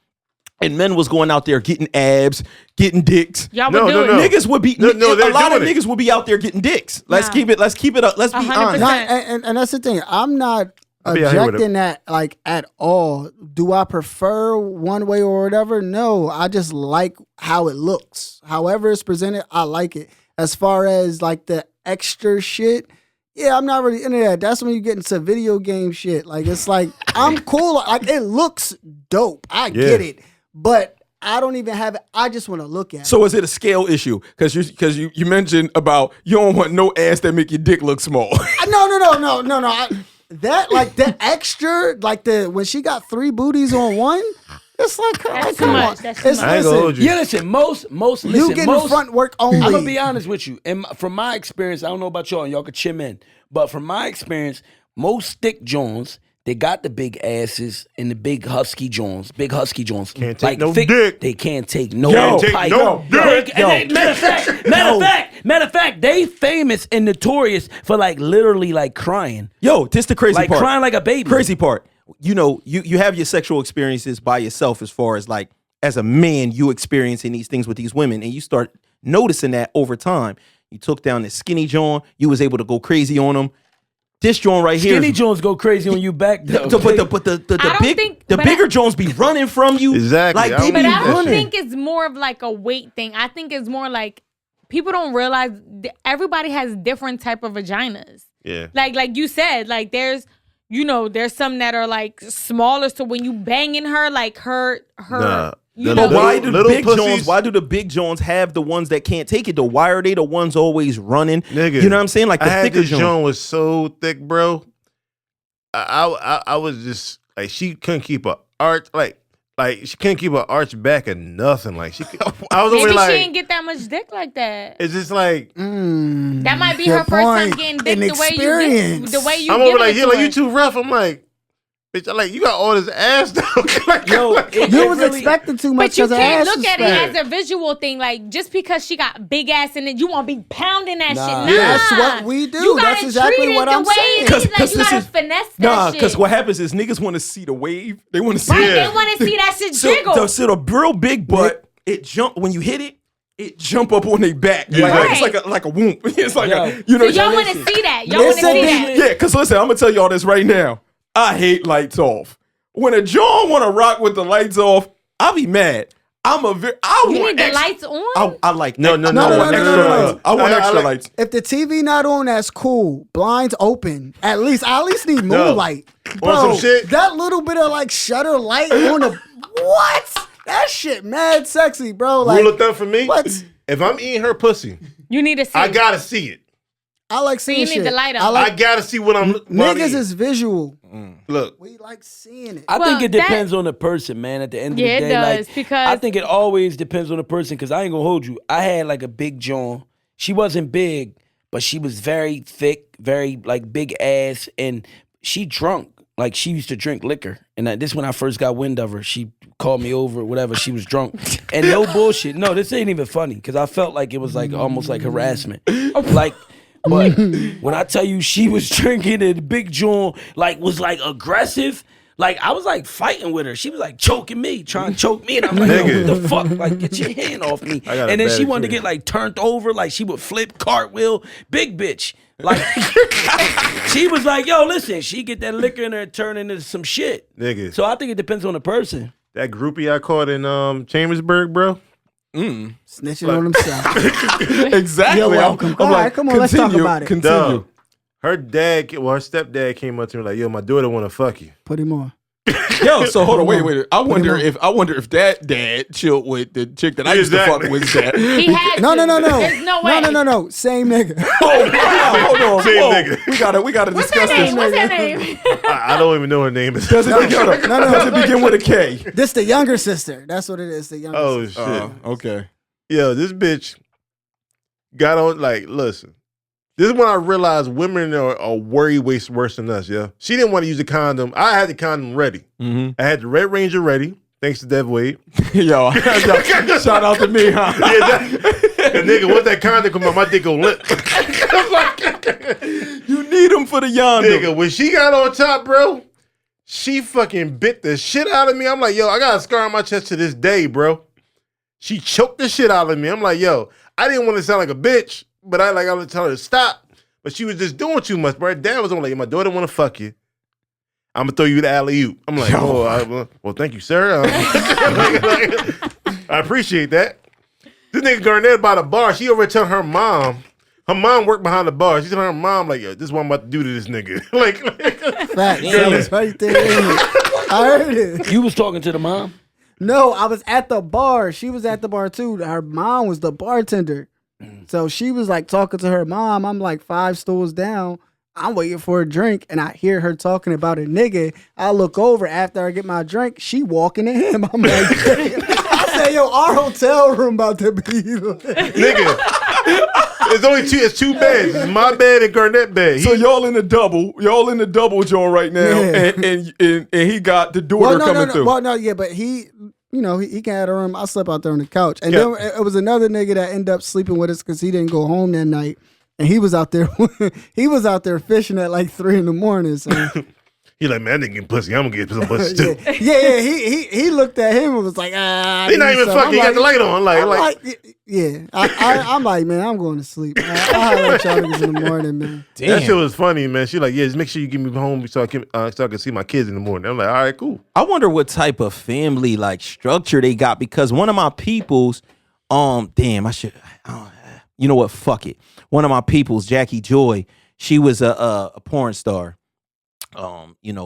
and men was going out there getting abs, getting dicks. Y'all would do it. Niggas would be. A lot of niggas would be out there getting dicks. Let's keep it up. Let's be honest. And that's the thing. I'm not objecting that like at all. Do I prefer one way or whatever? No, I just like how it looks. However it's presented, I like it. As far as like the extra shit, yeah, I'm not really into that. That's when you get into video game shit. Like it's like I'm cool. Like it looks dope. I get it, but I don't even have it. I just want to look at it. So is it a scale issue? Because you mentioned about you don't want no ass that make your dick look small. No. That like the extra, like the when she got 3 booties on one, it's like That's too much. That's too much. I ain't gonna hold you. Yeah, listen, most You getting front work only. I'm gonna be honest with you. And from my experience, I don't know about y'all, and y'all could chime in. But from my experience, most thick Jones, they got the big asses and the big husky Jones. Can't take no dick. They can't take no take no dick. Matter of fact, they famous and notorious for like literally like crying. Yo, this the crazy Like part. crying like a baby. Crazy part. You know, you have your sexual experiences by yourself as far as like, as a man, you experiencing these things with these women, and you start noticing that over time. You took down the skinny John, you was able to go crazy on them. This John right here. Skinny Jones go crazy on you back though. But the bigger Jones be running from you. Exactly. Like they But be I don't running. think it's more of like a weight thing. I think it's more like people don't realize everybody has different type of vaginas. Yeah. Like you said, like there's some that are like smaller, so when you banging her, like her Nah. you The know, But why do little big pussies- Jones? Why do the big Jones have the ones that can't take it? Though, why are they the ones always running? Nigga, You know what I'm saying? Like the I had thicker this Jones. Joan was so thick, bro. I was just like she couldn't keep a arch like she couldn't keep an arch back or nothing. Like she, I was maybe over she like didn't get that much dick like that. it's just like That might be good her first time point. getting dick An the way experience. I'm over like it yeah, to like her. you too rough. I'm like, bitch, I like you got all this ass though. You was expecting too much But you because her can't ass look was at fat. it as a visual thing. Like, just because she got big ass in it, you want to be pounding that shit. Nah. That's what we do. You gotta That's exactly treat it what the I'm way saying. it is. Like, Cause you this gotta is- finesse that Nah, shit. because what happens is niggas want to see the wave. They want to see Right, Yeah. they want to see that shit jiggle. So the real big butt, it jump when you hit it. It jump up on their back. Yeah. Like, Right. it's like a whoop. It's like Yo. a, you know. So y'all want to see that. Y'all want to see that. Yeah, because listen, I'm gonna tell y'all this right now. I hate lights off. When a John want to rock with the lights off, I'll be mad. You need the lights on? I like No. I want extra no. lights. I want extra lights. If the TV not on, that's cool. Blinds open. I at least need moonlight. Bro, some shit? that little bit of like shutter light on the what? That shit mad sexy, bro. Like Rule of thumb for me. what? If I'm eating her pussy, You need to see. I gotta see it. I like seeing you need shit. the light on. I like I gotta see what I'm. what I'm niggas eating. is visual. Look. We like seeing it. I Well, think it that- depends on the person, man. At the end of Yeah, the it day, does, like because- I think it always depends on the person. Because I ain't gonna hold you. I had like a big Joan. She wasn't big, but she was very thick, very like big ass, and she drunk. Like she used to drink liquor, and this when I first got wind of her. She called me over, whatever. She was drunk, and no bullshit. No, this ain't even funny because I felt like it was like almost like harassment. Like, but when I tell you she was drinking and Big John like was like aggressive. Like I was like fighting with her. She was like choking me, trying to choke me, and I'm like, yo, Nigga. what the fuck? Like get your hand off me. I got a And then bad she wanted to experience. get like turned over, like she would flip, cartwheel, big bitch. Like she was like, yo, listen, she get that liquor in her and turn into some shit. Nigga. So I think it depends on the person. That groupie I caught in Chambersburg, bro. Snitching on himself. Exactly. You're welcome. All right, come on, let's talk about it. Continue. Dog. Her stepdad came up to me like, yo, my daughter want to fuck you. Put him on. Yo, so hold on, wait. I wonder if that dad chilled with the chick that I used to fuck Exactly. with. That. He had No. to. There's no way. No. Same nigga. Oh, wow, hold on, Same whoa. nigga. We gotta What's discuss her name? this. What's her name? I don't even know her name. Does it begin with a K? This the younger sister. That's what it is. The younger Oh, sister. shit. Okay. Yo, this bitch got on, like, listen. This is when I realized women are way worse than us, yeah. She didn't want to use a condom. I had the condom ready. Mm-hmm. I had the Red Ranger ready, thanks to Devinwade. Yo, shout out to me, huh? The nigga, once that condom come out, my dick gon' lit. You need them for the yonder. Nigga, when she got on top, bro, she fucking bit the shit out of me. I'm like, yo, I got a scar on my chest to this day, bro. She choked the shit out of me. I'm like, yo, I didn't want to sound like a bitch, but I was telling her to stop. But she was just doing too much, bro. Her dad was on like, my daughter want to fuck you. I'm gonna throw you the alley oop. I'm like, well, thank you, sir. I appreciate that. This nigga Garnett by the bar. She over telling her mom. Her mom worked behind the bar. She's telling her mom like, yo, this is what I'm about to do to this nigga. Fact. That was right there. I heard it. You was talking to the mom? No, I was at the bar. She was at the bar too. Her mom was the bartender. So she was like talking to her mom. I'm like 5 stools down. I'm waiting for a drink and I hear her talking about a nigga. I look over after I get my drink. She walking to him. I'm like, I said, yo, our hotel room about to be. Nigga. It's 2 beds. It's my bed and Garnett bed. So y'all in the double joint right now, and he got the daughter coming through. Well, no, yeah, but he can't have a room. I slept out there on the couch, and then it was another nigga that ended up sleeping with us because he didn't go home that night, and he was out there. He was out there fishing at like 3 a.m. So. He's like, man, I didn't get pussy. I'm gonna get some pussy too. Yeah. He looked at him and was like, He not even fucking. He got the light on. I'm like, man, I'm going to sleep. I'll let y'all niggas in the morning, man. Damn. That shit was funny, man. She like, yeah, just make sure you get me home so I can see my kids in the morning. I'm like, all right, cool. I wonder what type of family like structure they got because one of my peoples, you know what? Fuck it. One of my peoples, Jackie Joy, she was a porn star.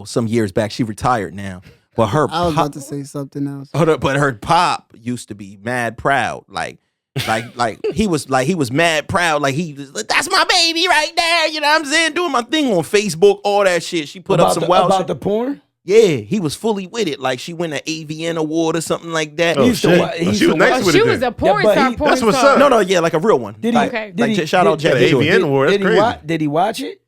Some years back, she retired now. But I was about to say something else. But her pop used to be mad proud, like he was mad proud, like that's my baby right there. You know what I'm saying? Doing my thing on Facebook, all that shit. She put up some wild about shit. The porn. Yeah, he was fully with it. Like she won an AVN award or something like that. Oh, shit. She was nice with it. She was a porn star. That's what's up. No, like a real one. Did he? Shout out Jackie Joy. AVN award. That's crazy. Did he watch it?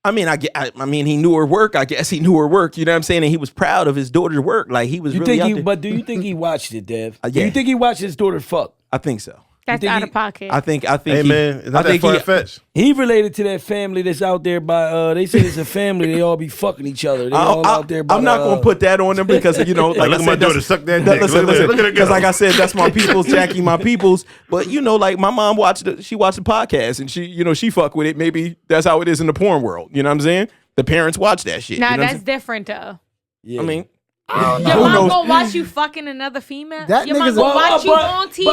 I mean, he knew her work. I guess he knew her work. You know what I'm saying? And he was proud of his daughter's work. Like he was really out there. But do you think he watched it, Dev? Yeah. Do you think he watched his daughter fuck? I think so. That's out of pocket. I think. Hey man, it's not that far-fetched. He related to that family that's out there by. They say it's a family. They all be fucking each other. They all out there. I'm not gonna put that on them because like look at my daughter suck that dick. Listen, because like I said, that's my people's, Jackie, my people's. But like my mom watched the podcast and she fuck with it. Maybe that's how it is in the porn world. You know what I'm saying? The parents watch that shit. Nah, that's different though. Yeah. I mean. Your mom gonna watch you fucking another female? That Your mom nigga's gonna watch you on TV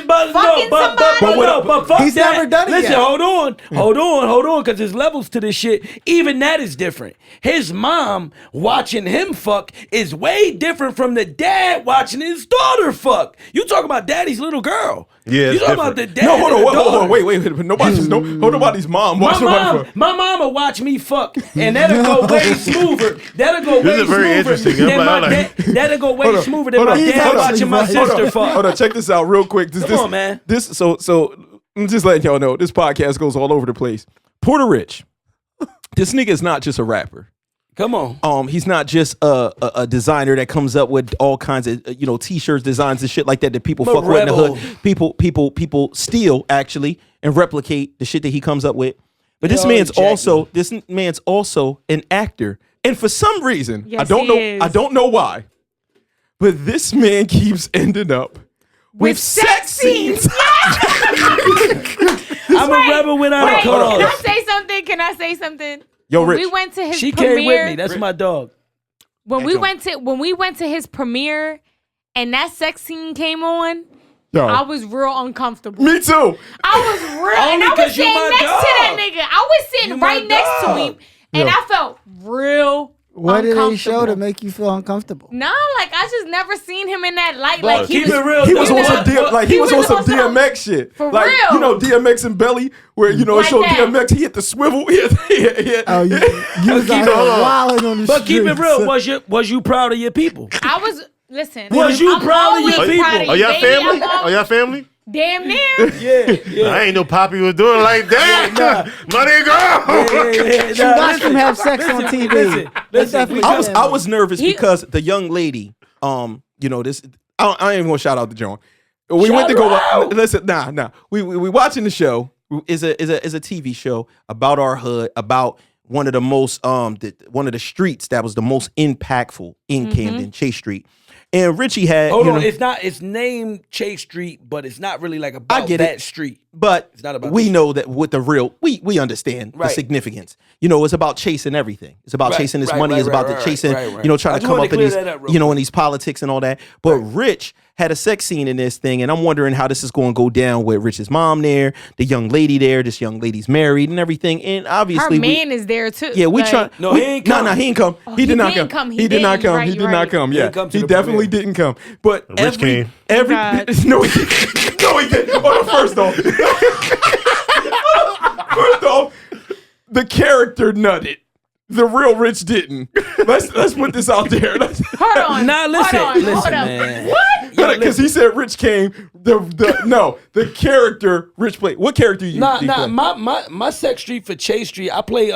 fucking somebody? But fuck He's that. never done it Listen, yet. hold on, because there's levels to this shit. Even that is different. His mom watching him fuck is way different from the dad watching his daughter fuck. You talking about daddy's little girl. Yeah, you talking about the dad. No, hold on, wait. Nobody's mom. My mama watch me fuck, and that'll go way smoother. That'll go way smoother than my dad watching my sister fuck. Hold on, check this out real quick. Come on, man. So I'm just letting y'all know this podcast goes all over the place. Porter Rich, this nigga is not just a rapper. Come on. He's not just a designer that comes up with all kinds of t-shirts, designs and shit like that people fuck with in the hood. People steal actually and replicate the shit that he comes up with. But this man's also an actor. And for some reason, yes, I don't know why, but this man keeps ending up with sex scenes. I'm a rebel without a cause. Can I say something? Yo, when Rich. we went to his She premiere, came with me. That's my dog. When we went to his premiere and that sex scene came on, Yo. I was real uncomfortable. Me too. I was real, and I was sitting next to that nigga. I was sitting right next to him, and I felt real. What did they show to make you feel uncomfortable? Nah, like I just never seen him in that light. But Like keep it real. He was on some DMX shit. For like, real. DMX and Belly, where it Like showed that. DMX, he hit the swivel. Oh, you was out here wilding on the But keep it streets. real. Was you proud of your people? I was. Listen. Was you I'm proud of always your people? proud of Are you, y'all baby. family? I'm Are y'all family? Damn near. Yeah. I ain't know Poppy was doing like that. Money girl. You watched him have sex on TV. Listen. I was nervous because the young lady, this. I ain't even gonna shout out the joint. We went to go. Listen, nah. We watching the show. Is a TV show about our hood, about one of the most one of the streets that was the most impactful in Camden, Chase Street. And Richie had. Hold on, it's named Chase Street, but it's not really like about that street. But it's not about we know that with the real, we understand the significance. It's about chasing everything. It's about chasing this money. It's about chasing, trying to come up in these, in these politics and all that. But Rich had a sex scene in this thing, and I'm wondering how this is going to go down with Rich's mom there, the young lady there. This young lady's married and everything, and obviously her man is there too. Yeah, we try. No, he ain't come. No, he ain't come. Oh, he did not come. He did not come. He did not come. Yeah, he definitely didn't come. But Rich came. No, he didn't. No, he didn't. Oh, first off, the character nutted. The real Rich didn't. Let's put this out there. Hold on. Nah, listen, Hold on. man. What? Because he said Rich came. The character Rich played. What character you? Nah, play? my sex street for Chase Street. I play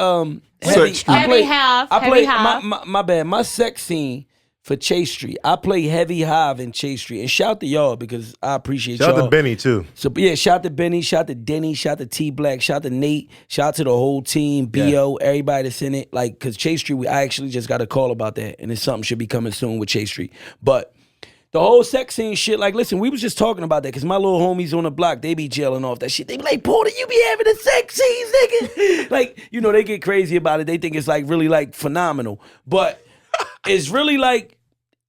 Sex Street. Heavy half. I play half. my bad. My sex scene for Chase Street. I play Heavy Hive in Chase Street. And shout to y'all because I appreciate y'all. Shout out to Benny too. So yeah, shout to Benny, shout to Denny, shout to T Black, shout to Nate, shout to the whole team, BO, everybody that's in it. Like, cause Chase Street, I actually just got a call about that, and it's something should be coming soon with Chase Street. But the whole sex scene shit, like, listen, we was just talking about that, cause my little homies on the block, they be jailing off that shit. They be like, Porter, you be having a sex scene, nigga. Like, they get crazy about it. They think it's like really like phenomenal, but it's really like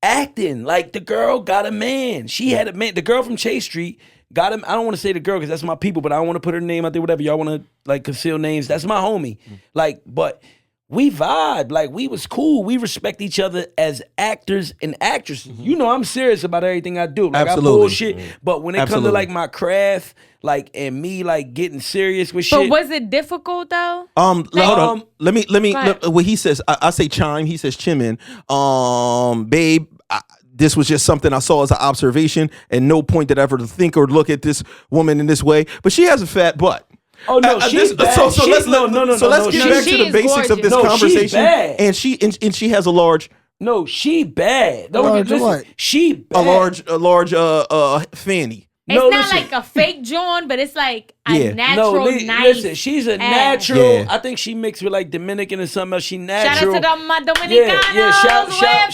acting. Like, the girl got a man. She had a man. The girl from Chase Street got him. I don't want to say the girl because that's my people, but I don't want to put her name out there, whatever. Y'all want to like conceal names. That's my homie. Like, but we vibe. Like, we was cool. We respect each other as actors and actresses. I'm serious about everything I do. Like, Absolutely. I bullshit. But when it comes to like my craft, like, and me like getting serious with shit. But was it difficult though? Hold on. Let me. What he says, I say chime. He says chimin. Babe, this was just something I saw as an observation, and no point did I ever think or look at this woman in this way. But she has a fat butt. Oh no, she's bad. So let's get back to the basics gorgeous. of this No, she's conversation. bad. And she has a large. No, she bad. Large what? She bad. A large fanny. It's No, not listen. like a fake John, but it's like a Yeah. natural, nice. Listen, she's a ass. natural. Yeah. I think she mixed with like Dominican or something else. She Shout natural. out to my Dominicanos.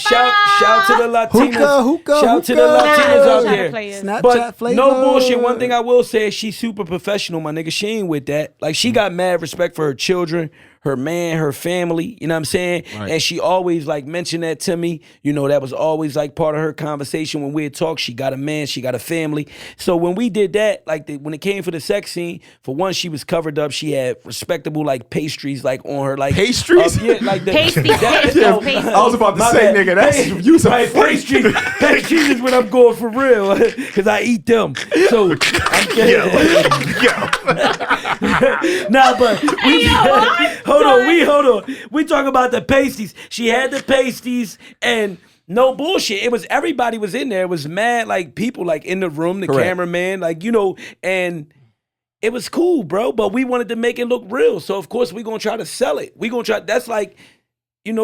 Shout to the Latinas. Hookah, shout to the hookah. Latinas out Nah, there. players. Snapchat But flavor. no bullshit. One thing I will say is she's super professional, my nigga. She ain't with that. Like, she got mad respect for her children, her man, her family. You know what I'm saying? Right. And she always like mentioned that to me. That was always like part of her conversation when we'd talk. She got a man, she got a family. So when we did that, like when it came for the sex scene, for one, she was covered up. She had respectable like pastries like on her, like Pastries? yeah, like the Pasty. no, I was about to my say, bad. nigga, that's you some Right, pastries. Pastries is what I'm going for real, because I eat them. So I'm nah, but hold on. We talk about the pasties. She had the pasties and no bullshit. It was everybody was in there. It was mad like people like in the room, the Correct. cameraman, like and it was cool, bro. But we wanted to make it look real. So of course we gonna try to sell it. We gonna try. That's like, it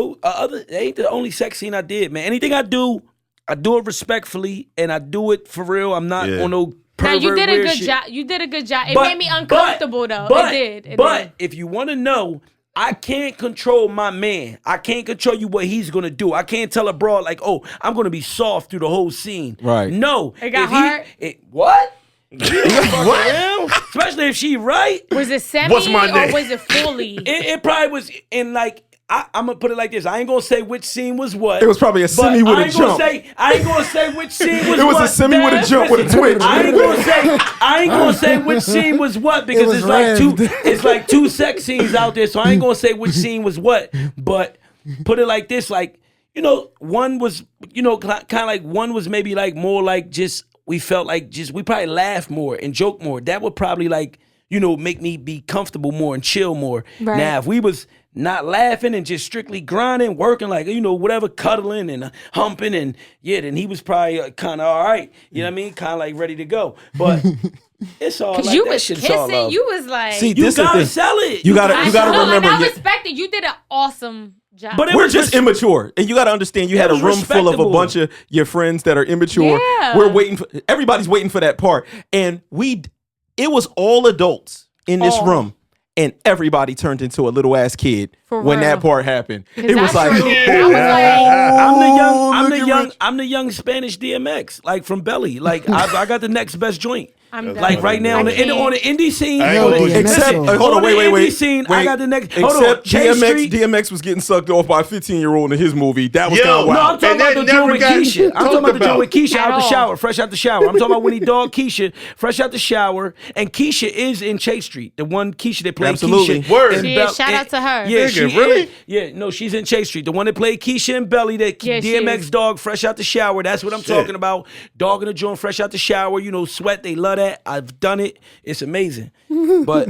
ain't the only sex scene I did, man. Anything I do it respectfully and I do it for real. I'm not on no Now you did a weird good shit. job. You did a good job. It But- made me uncomfortable though. But, It did. But if you want to know, I can't control my man. I can't control you what he's gonna do. I can't tell a broad like, oh, I'm gonna be soft through the whole scene. Right. No. It got If he- hard? What? What? Especially if she right. Was it semi What's my or name? was it fully? It probably was in like. I'm gonna put it like this. I ain't gonna say which scene was what. It was probably a but semi with I a ain't gonna jump. I ain't gonna say which scene was what. It was a semi with a jump with a twitch. I ain't gonna say which scene was what because was it's like rammed. it's like two sex scenes out there. So I ain't gonna say which scene was what. But put it like this, like, one was, kind of like one was maybe like more like just we felt like just we probably laughed more and joke more. That would probably like, make me be comfortable more and chill more. Right. Now if we was not laughing and just strictly grinding, working like, whatever, cuddling and humping and then he was probably kind of all right. You know what I mean? Kind of like ready to go. But it's all like you that was shit's all kissing. love. You was like, See, You this is the gotta thing. sell it. You gotta no, remember. and I respect it. You did an awesome job. But it We're was just immature, and you got to understand. You It had a was room full of a respectable. bunch of your friends that are immature. Yeah. We're waiting for everybody's waiting for that part, and it was all adults in this room, and everybody turned into a little ass kid For when real. that part happened. It I was like, sure did. I was like, I'm the young Spanish DMX, like from Belly. Like I got the next best joint. I'm done. Like right now on the indie scene, I ain't Yo, gonna DMX. except on hold on, the wait. indie scene, I got the next. Hold on, Except J Street. DMX was getting sucked off by a 15-year-old in his movie. That was Yo, kind of No, I'm wild. talking And about the that joint never with got Keisha. I'm talking talked about the joint with Keisha At out the all. shower, fresh out the shower. I'm talking about when he dogged Keisha, fresh out the shower. And Keisha is in Chase Street. The one Keisha that played Absolutely. Keisha. Word. in She is. Shout out to her. Yeah, Nigga, she really? is. Yeah, no, she's in Chase Street. The one that played Keisha and Belly that Yeah, she DMX is. dog fresh out the shower. That's what I'm Shit. talking about. Dogging the joint fresh out the shower. You know, sweat. They love that. I've done it. It's amazing. But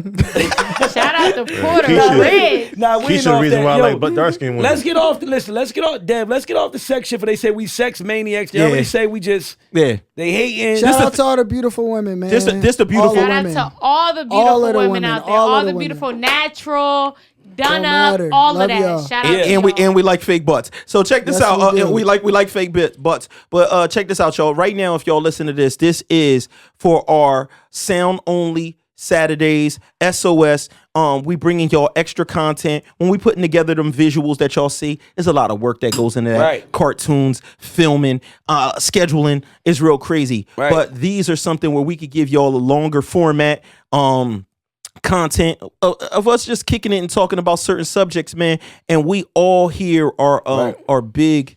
shout out to Porter Keisha. Red. nah, we Keisha ain't the off reason that. why I Yo, like but dark skin women. let's get off the listen. Let's get off, Dev. Let's get off the section for they say we sex maniacs. They Yeah. already say we just yeah. they hating. Shout out to all the beautiful women, man. This the beautiful All Shout the out women. to all the beautiful All of the women women, out there. all All of the the beautiful natural, done Don't up, matter. all Love of that. y'all. Shout out Yeah. to And we like fake butts. So check this Yes, out. we do. And we like fake butts. But check this out, y'all. Right now, if y'all listen to this, this is for our sound only Saturdays, S.O.S. We bringing y'all extra content. When we putting together them visuals that y'all see, there's a lot of work that goes into that. Right. Cartoons, filming, scheduling is real crazy. Right. But these are something where we could give y'all a longer format. Content of us just kicking it and talking about certain subjects, man. And we all here are big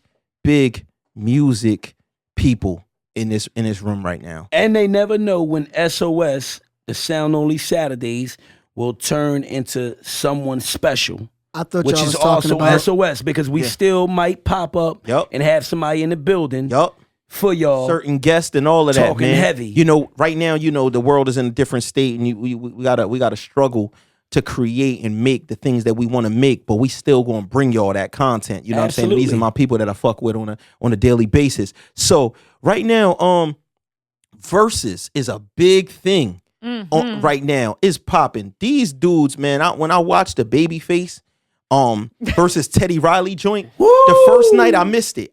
music people in this room right now. And they never know when S.O.S. the sound only Saturdays will turn into someone special. I thought Which y'all is was talking also about. S.O.S. because we still might pop up Yup. and have somebody in the building Yup. for y'all. Certain guests and all of that, Talking man. heavy. You know, right now, you know, the world is in a different state, and we gotta struggle to create and make the things that we want to make, but we still gonna bring y'all that content. You know what I'm saying? These are Absolutely. my people that I fuck with on a daily basis. So right now, versus is a big thing. Right now is popping. These dudes, man. When I watched the Babyface versus Teddy Riley joint, the first night I missed it.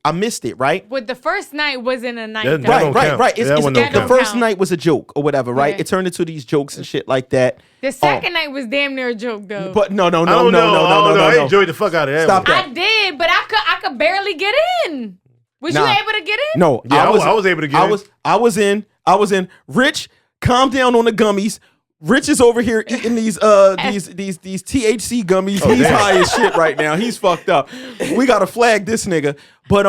Right. But the first night wasn't a night. That though. don't count. Right. That one don't The count. first count. night was a joke or whatever, right? Yeah. It turned into these jokes and shit like that. The second night was damn near a joke though. But no. I don't know. I enjoyed the fuck out of that. Stop one. that. I did, but I could barely get in. Was Nah. you able to get in? No, Yeah, I was able to get in. I was in. Rich, calm down on the gummies. Rich is over here eating these THC gummies. He's damn. high as shit right now. He's fucked up. We gotta flag this nigga. But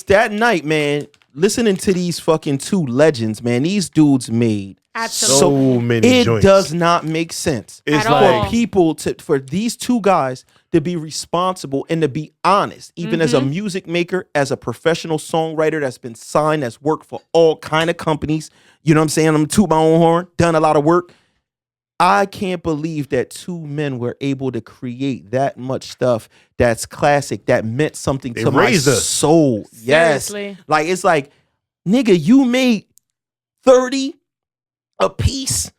that night, man, listening to these fucking two legends, man, these dudes made Absolutely. So many it joints. does not make sense It's At like all. for people for these two guys to be responsible and to be honest, even as a music maker, as a professional songwriter that's been signed, that's worked for all kind of companies. You know what I'm saying? I'm toot my own horn, done a lot of work. I can't believe that two men were able to create that much stuff that's classic, that meant something They to my raised us. soul. Yes. Seriously. Like, it's like, nigga, you made 30 a piece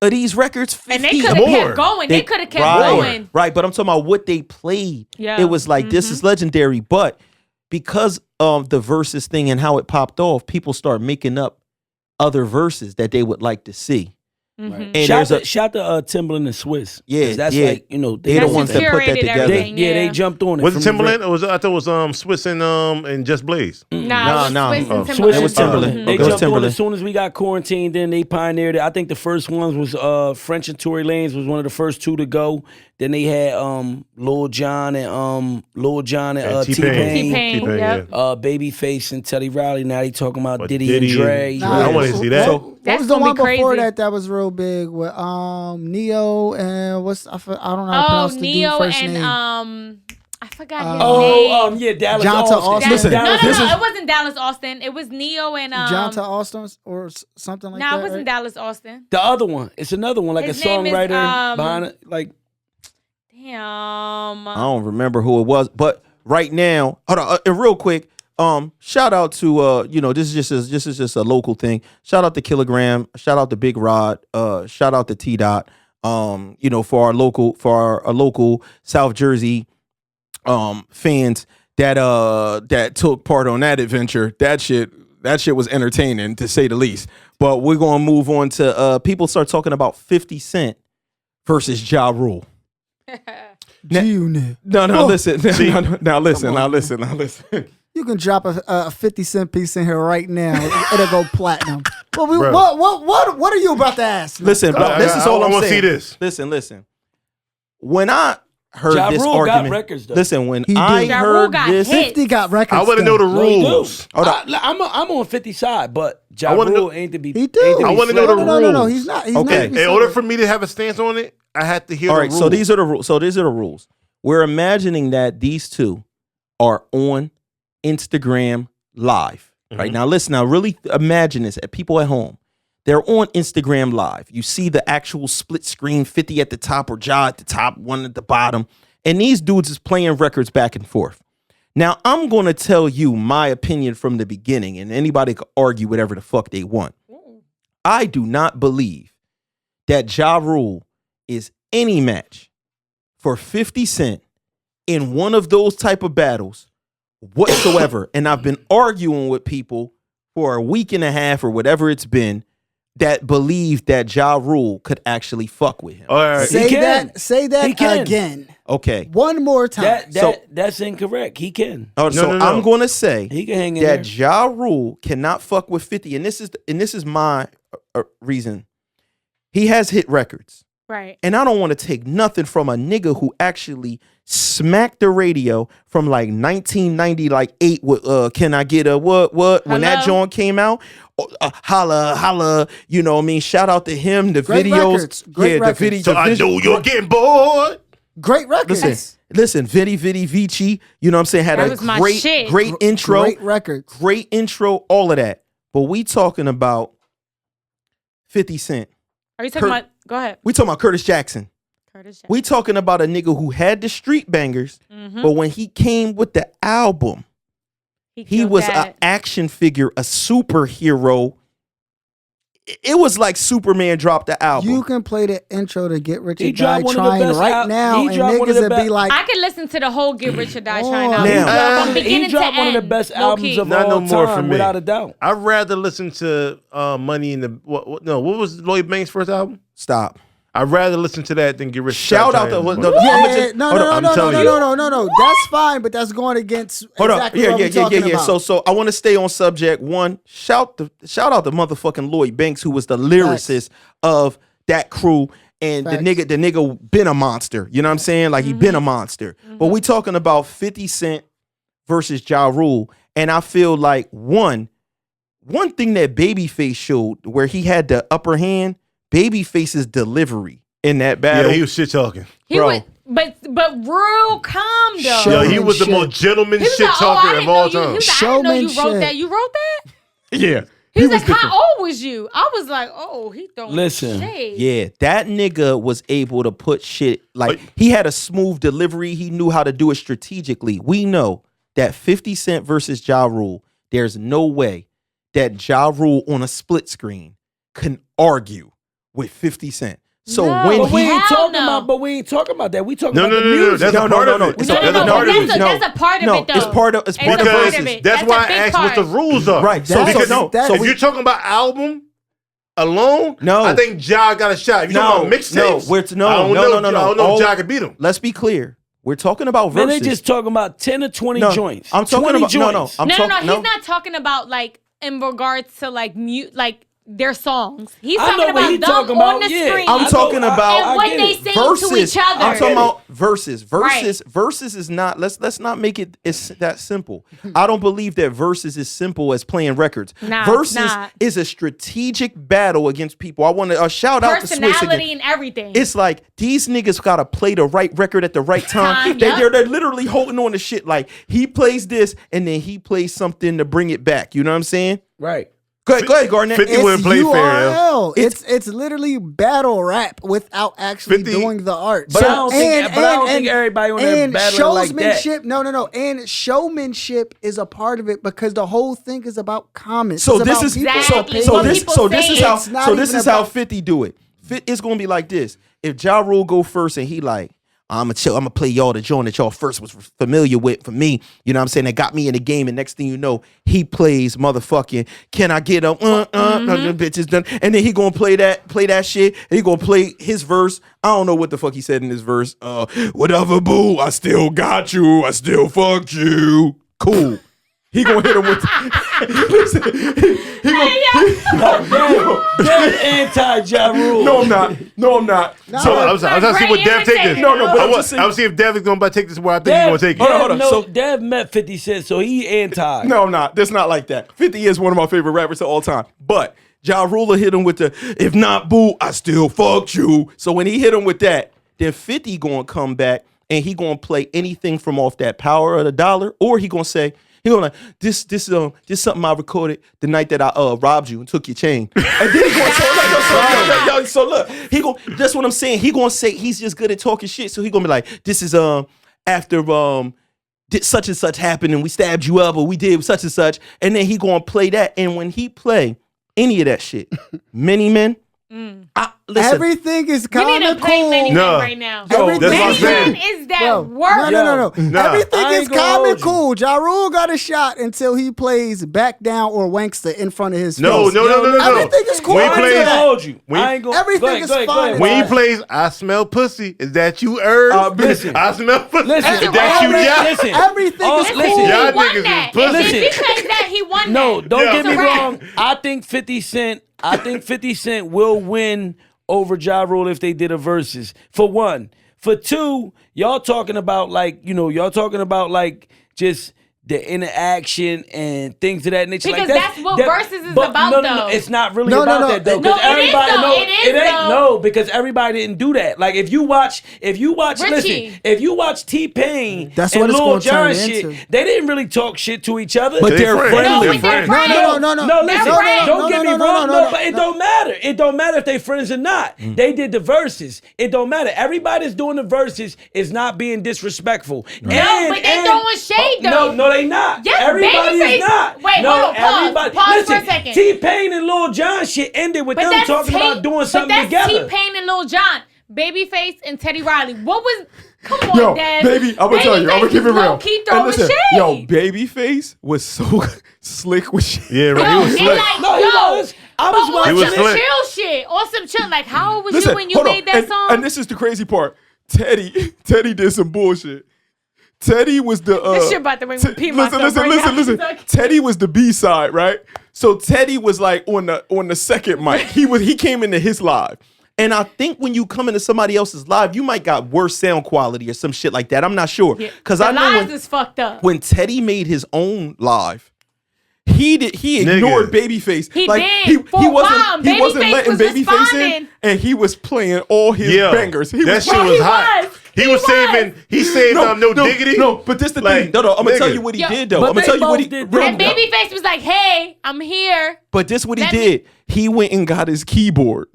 of these records, 50 And they could have more. kept going. They could have kept right, going. Right, but I'm talking about what they played. Yeah. It was like, this is legendary. But because of the verses thing and how it popped off, people start making up other verses that they would like to see. Mhm. And Shout there's to Timbaland and Swiss. Yeah, 'Cause that's yeah. like, you know, They're the That's ones that put that curated together. everything, they jumped on it. Was from it the Timberland? Or I thought it was Swiss and Just Blaze. Nah, it was Nah. Swiss and Oh. Swiss Timberland. and was Timberland. They Okay. It was jumped on Timberland. as soon as we got quarantined. Then they pioneered it. I think the first ones was French and Tory Lanez was one of the first two to go. Then they had Lil Jon and And T-Pain. T-Pain, yep. Babyface and Teddy Riley. Now they talking about But Diddy Diddy and Dre. and- I wanna see that. What That's was the gonna one be before crazy. that was real big with Neo and I don't know how to Oh, pronounce the dude's Neo first and name. I forgot his name. Yeah, Dallas Jonta Austin. Austin. Listen, No, Dallas- it wasn't Dallas Austin. It was Neo and Jonta Austin or something like No, that. it wasn't right? Dallas Austin. The other one. It's another one, like His a name is, songwriter behind it. Like, Damn. I don't remember who it was, but right now, hold on, and real quick, shout out to this is just a local thing. Shout out to Kilogram, shout out to Big Rod, shout out to T Dot. For our local South Jersey fans that took part on that adventure. That shit was entertaining to say the least. But we're gonna move on to people start talking about 50 Cent versus Ja Rule. G-Unit. No, listen. Now listen. You can drop a 50-cent piece in here right now. It'll go platinum. Well, what are you about to ask? Listen, bro, this is all I'm saying. I want to see this. Listen. When I heard Ja this Rule argument, got records, though. listen, when He I did. Ja heard Rule got this, hits. 50 got records. I want to know the No, he do. rules. I'm on 50 side, but Ja I wanna Rule know- ain't to be. He do. ain't to I be wanna know slept the on. No, rules. he's not. He's Okay. not. In order for me to have a stance on it, I had to hear all the right, rules. so these are the rules. So these are the rules. We're imagining that these two are on Instagram Live. Right now, listen. Now, really imagine this. People at home, they're on Instagram Live. You see the actual split screen, 50 at the top or Ja at the top, one at the bottom, and these dudes is playing records back and forth. Now, I'm going to tell you my opinion from the beginning, and anybody can argue whatever the fuck they want. I do not believe that Ja Rule is any match for 50 Cent in one of those type of battles whatsoever. And I've been arguing with people for a week and a half or whatever it's been that believe that Ja Rule could actually fuck with him. All right. Say He can. that. Say He that can. again. Okay. One more time. That's incorrect. He can. So no. I'm going to say He can hang in that there. Ja Rule cannot fuck with 50, and this is my reason. He has hit records. Right. And I don't want to take nothing from a nigga who actually smacked the radio from like 1990, like 8 with Can I Get a What? When that Hello? joint came out, holla, you know what I mean? Shout out to him, the Great videos. records. Great the records. video. So I know you're getting bored. Great records. Listen, Vidi Vici, you know what I'm saying, had That a was my great shit. intro. Great records. Great intro, all of that. But we talking about 50 Cent. Are you talking Kurt- about? Go ahead. We talking about Curtis Jackson. Curtis Jackson. We talking about a nigga who had the street bangers, but when he came with the album, he killed was that. an action figure, a superhero. It was like Superman dropped the album. You can play the intro to Get Rich He or Die dropped one of the Trying best right al- now, he and dropped one of niggas the would be best- like, I could listen to the whole Get Rich or Die Trying Now. Now. from beginning He dropped to one of the end, best low albums key. of Not all no more time, for me. without a doubt. I'd rather listen to Money in the what was Lloyd Banks' first album? Stop. I'd rather listen to that than Get Rich. Shout out to the no, yeah, I'ma just- no, hold on, no, I'm no, no, telling no, you. no, no, no. That's fine, but that's going against Hold exactly on. what we're talking about. So I want to stay on subject. One, shout out to motherfucking Lloyd Banks, who was the lyricist of that crew. And Facts. the nigga been a monster. You know what I'm saying? Like he been a monster. But we talking about 50 Cent versus Ja Rule. And I feel like one thing that Babyface showed where he had the upper hand, Babyface's delivery in that battle. Yeah, he was shit talking. He Bro. was, but real calm though. Show- Yo, he was the Showmanship. most gentleman He was shit like, talker I of didn't all know you. time. He was like, I didn't know you wrote Showmanship. that. You wrote that? Yeah. He was like, how old was you? I was like, oh, he throwing Listen. shade. Yeah, that nigga was able to put shit like he had a smooth delivery. He knew how to do it strategically. We know that 50 Cent versus Ja Rule, there's no way that Ja Rule on a split screen can argue with 50 Cent. So No. when But we he ain't Hell talking no. about. But we ain't talking about that. We talking No, about no, the no, no. music. That's a part of it. It's No, a- no, no, no, no, that's a part of no, it though. it's part of It's verses. part of it. That's a why I big asked part. what the rules are. Right. So because no, that- so if we- you're talking about album alone, No. I think Ja got a shot. If you're talking about mixtapes, I don't know if Ja could beat him. Let's be clear. We're talking about Man, verses. they just talking about 10 or 20 No, joints. I'm talking 20 about joints. I'm No, talking he's not talking about like in regards to like mute like their songs. He's I know talking what about he them talking on about, the yeah. screen. I'm talking about and what get they it. sing verses. to each other. I'm talking about verses. Right. Verses is not. Let's not make it that simple. I don't believe that verses is simple as playing records. Nah, verses it's not. is a strategic battle against people. I want to shout out to Swiss personality again. and everything. It's like these niggas gotta play the right record at the right time. Yup. They're literally holding on to shit. Like he plays this and then he plays something to bring it back. You know what I'm saying? Right. Go ahead, Garnett. 50 It's wouldn't play fair. yo. URL. It's literally battle rap without actually 50 doing the art. But I don't think everybody on there and battling like that. showmanship. No. And showmanship is a part of it because the whole thing is about comments. So It's this about is people Exactly. so What this people so this say. is how It's not so this even is how about- 50 do it. It's gonna be like this. If Ja Rule go first and he like, I'm gonna play y'all the joint that y'all first was familiar with for me. You know what I'm saying? That got me in the game. And next thing you know, he plays motherfucking Can I Get a bitches done? And then he gonna play that shit. And he gonna play his verse. I don't know what the fuck he said in his verse. Whatever, boo, I still got you. I still fucked you. Cool. He gonna hit him with. Listen, he That's anti-Ja Rule. No, I'm not. So I was trying to see what Dev take this. No, but I was see if Dev is going to take this where I think he's going to take it. Hold on. No, Dev met 50 Cent, so he anti. No, I'm not. That's not like that. 50 is one of my favorite rappers of all time. But Ja Rule hit him with the, if not, boo, I still fucked you. So when he hit him with that, then 50 gonna come back and he gonna play anything from off that Power of the Dollar, or he gonna say, he gonna like, this something I recorded the night that I robbed you and took your chain. And then he gonna so look, he gonna, that's what I'm saying. He gonna say he's just good at talking shit. So he gonna be like, this is after did such and such happened and we stabbed you up or we did such and such, and then he gonna play that. And when he play any of that shit, Many Men, listen, everything is You kind need to of play cool. Many No. Men right now. Yo, that's what I'm saying. Many Men is that Bro, work. No. Nah. Everything I is ain't gonna calm hold and you. cool. Ja Rule got a shot until he plays Back Down or Wankster in front of his No. face. Everything is cool. When he after plays, that. hold you. When- I ain't gonna, Everything go ahead, is go ahead, go fine. ahead. when he plays I Smell Pussy, is that you, Herb? Listen. I Smell Pussy. Listen. Is that you, Listen. y'all? Listen. Everything is Listen. cool. Y'all He won niggas is that. pussy. If he plays that, he won No, that. don't Yeah. get me It's a wrap. wrong. I think 50 Cent will win over Ja Rule if they did a versus. For one. For two, y'all talking about like just the interaction and things of that nature. Because like that's what versus is about, no, though. it's not really No, about no. that though. No, 'Cause it is, everybody though. know It is, it ain't though. because everybody didn't do that. Like if you watch, Richie. listen, if you watch T-Pain That's and what it's Lil gonna turn Jon shit, into. they didn't really talk shit to each other. But They they're friends. friends. No, They're but they're friends. friends. No. No, listen. They're friends. Don't get me wrong. no. But it don't matter. It don't matter if they friends or not. They did the verses. It don't matter. Everybody's doing the verses is not being disrespectful. No, but they throwing shade, though. No, they not. Yes, Everybody is Babyface- not. Wait, no, hold on, pause. everybody. Pause for a listen, second. T-Pain and Lil Jon shit ended with them talking about doing something but that's together. T-Pain and Lil Jon, Babyface and Teddy Riley. What was? Come on, Yo, Dad. baby, I'm gonna tell you. I'm gonna keep it real. Keep And throwing listen, shade. yo, Babyface was so slick with shit. Yeah, right. Yo, He was and slick. like, No, he was. I was but watching He was on slick. some chill shit. On some chill. Like, how old was Listen, you when you hold on. made that song? And this is the crazy part. Teddy did some bullshit. Teddy was the This shit about to make me pee myself right now. listen. Teddy was the B-side, right? So Teddy was like on the second mic. He came into his live. And I think when you come into somebody else's live, you might got worse sound quality or some shit like that. I'm not sure. Because I the know lives is fucked up. when Teddy made his own live, he ignored Babyface. He like, did. He For a while, wasn't Babyface letting was Babyface in, responding. and he was playing all his Yeah, bangers. He that was shit Bro, was hot. He Saved No Diggity. No, but this the Like, thing. No, I'm gonna tell nigga. you what he Yo, did though. but I'm gonna they tell you what both he did real- And Babyface was like, "Hey, I'm here," But this what he Let me- did. He went and got his keyboard,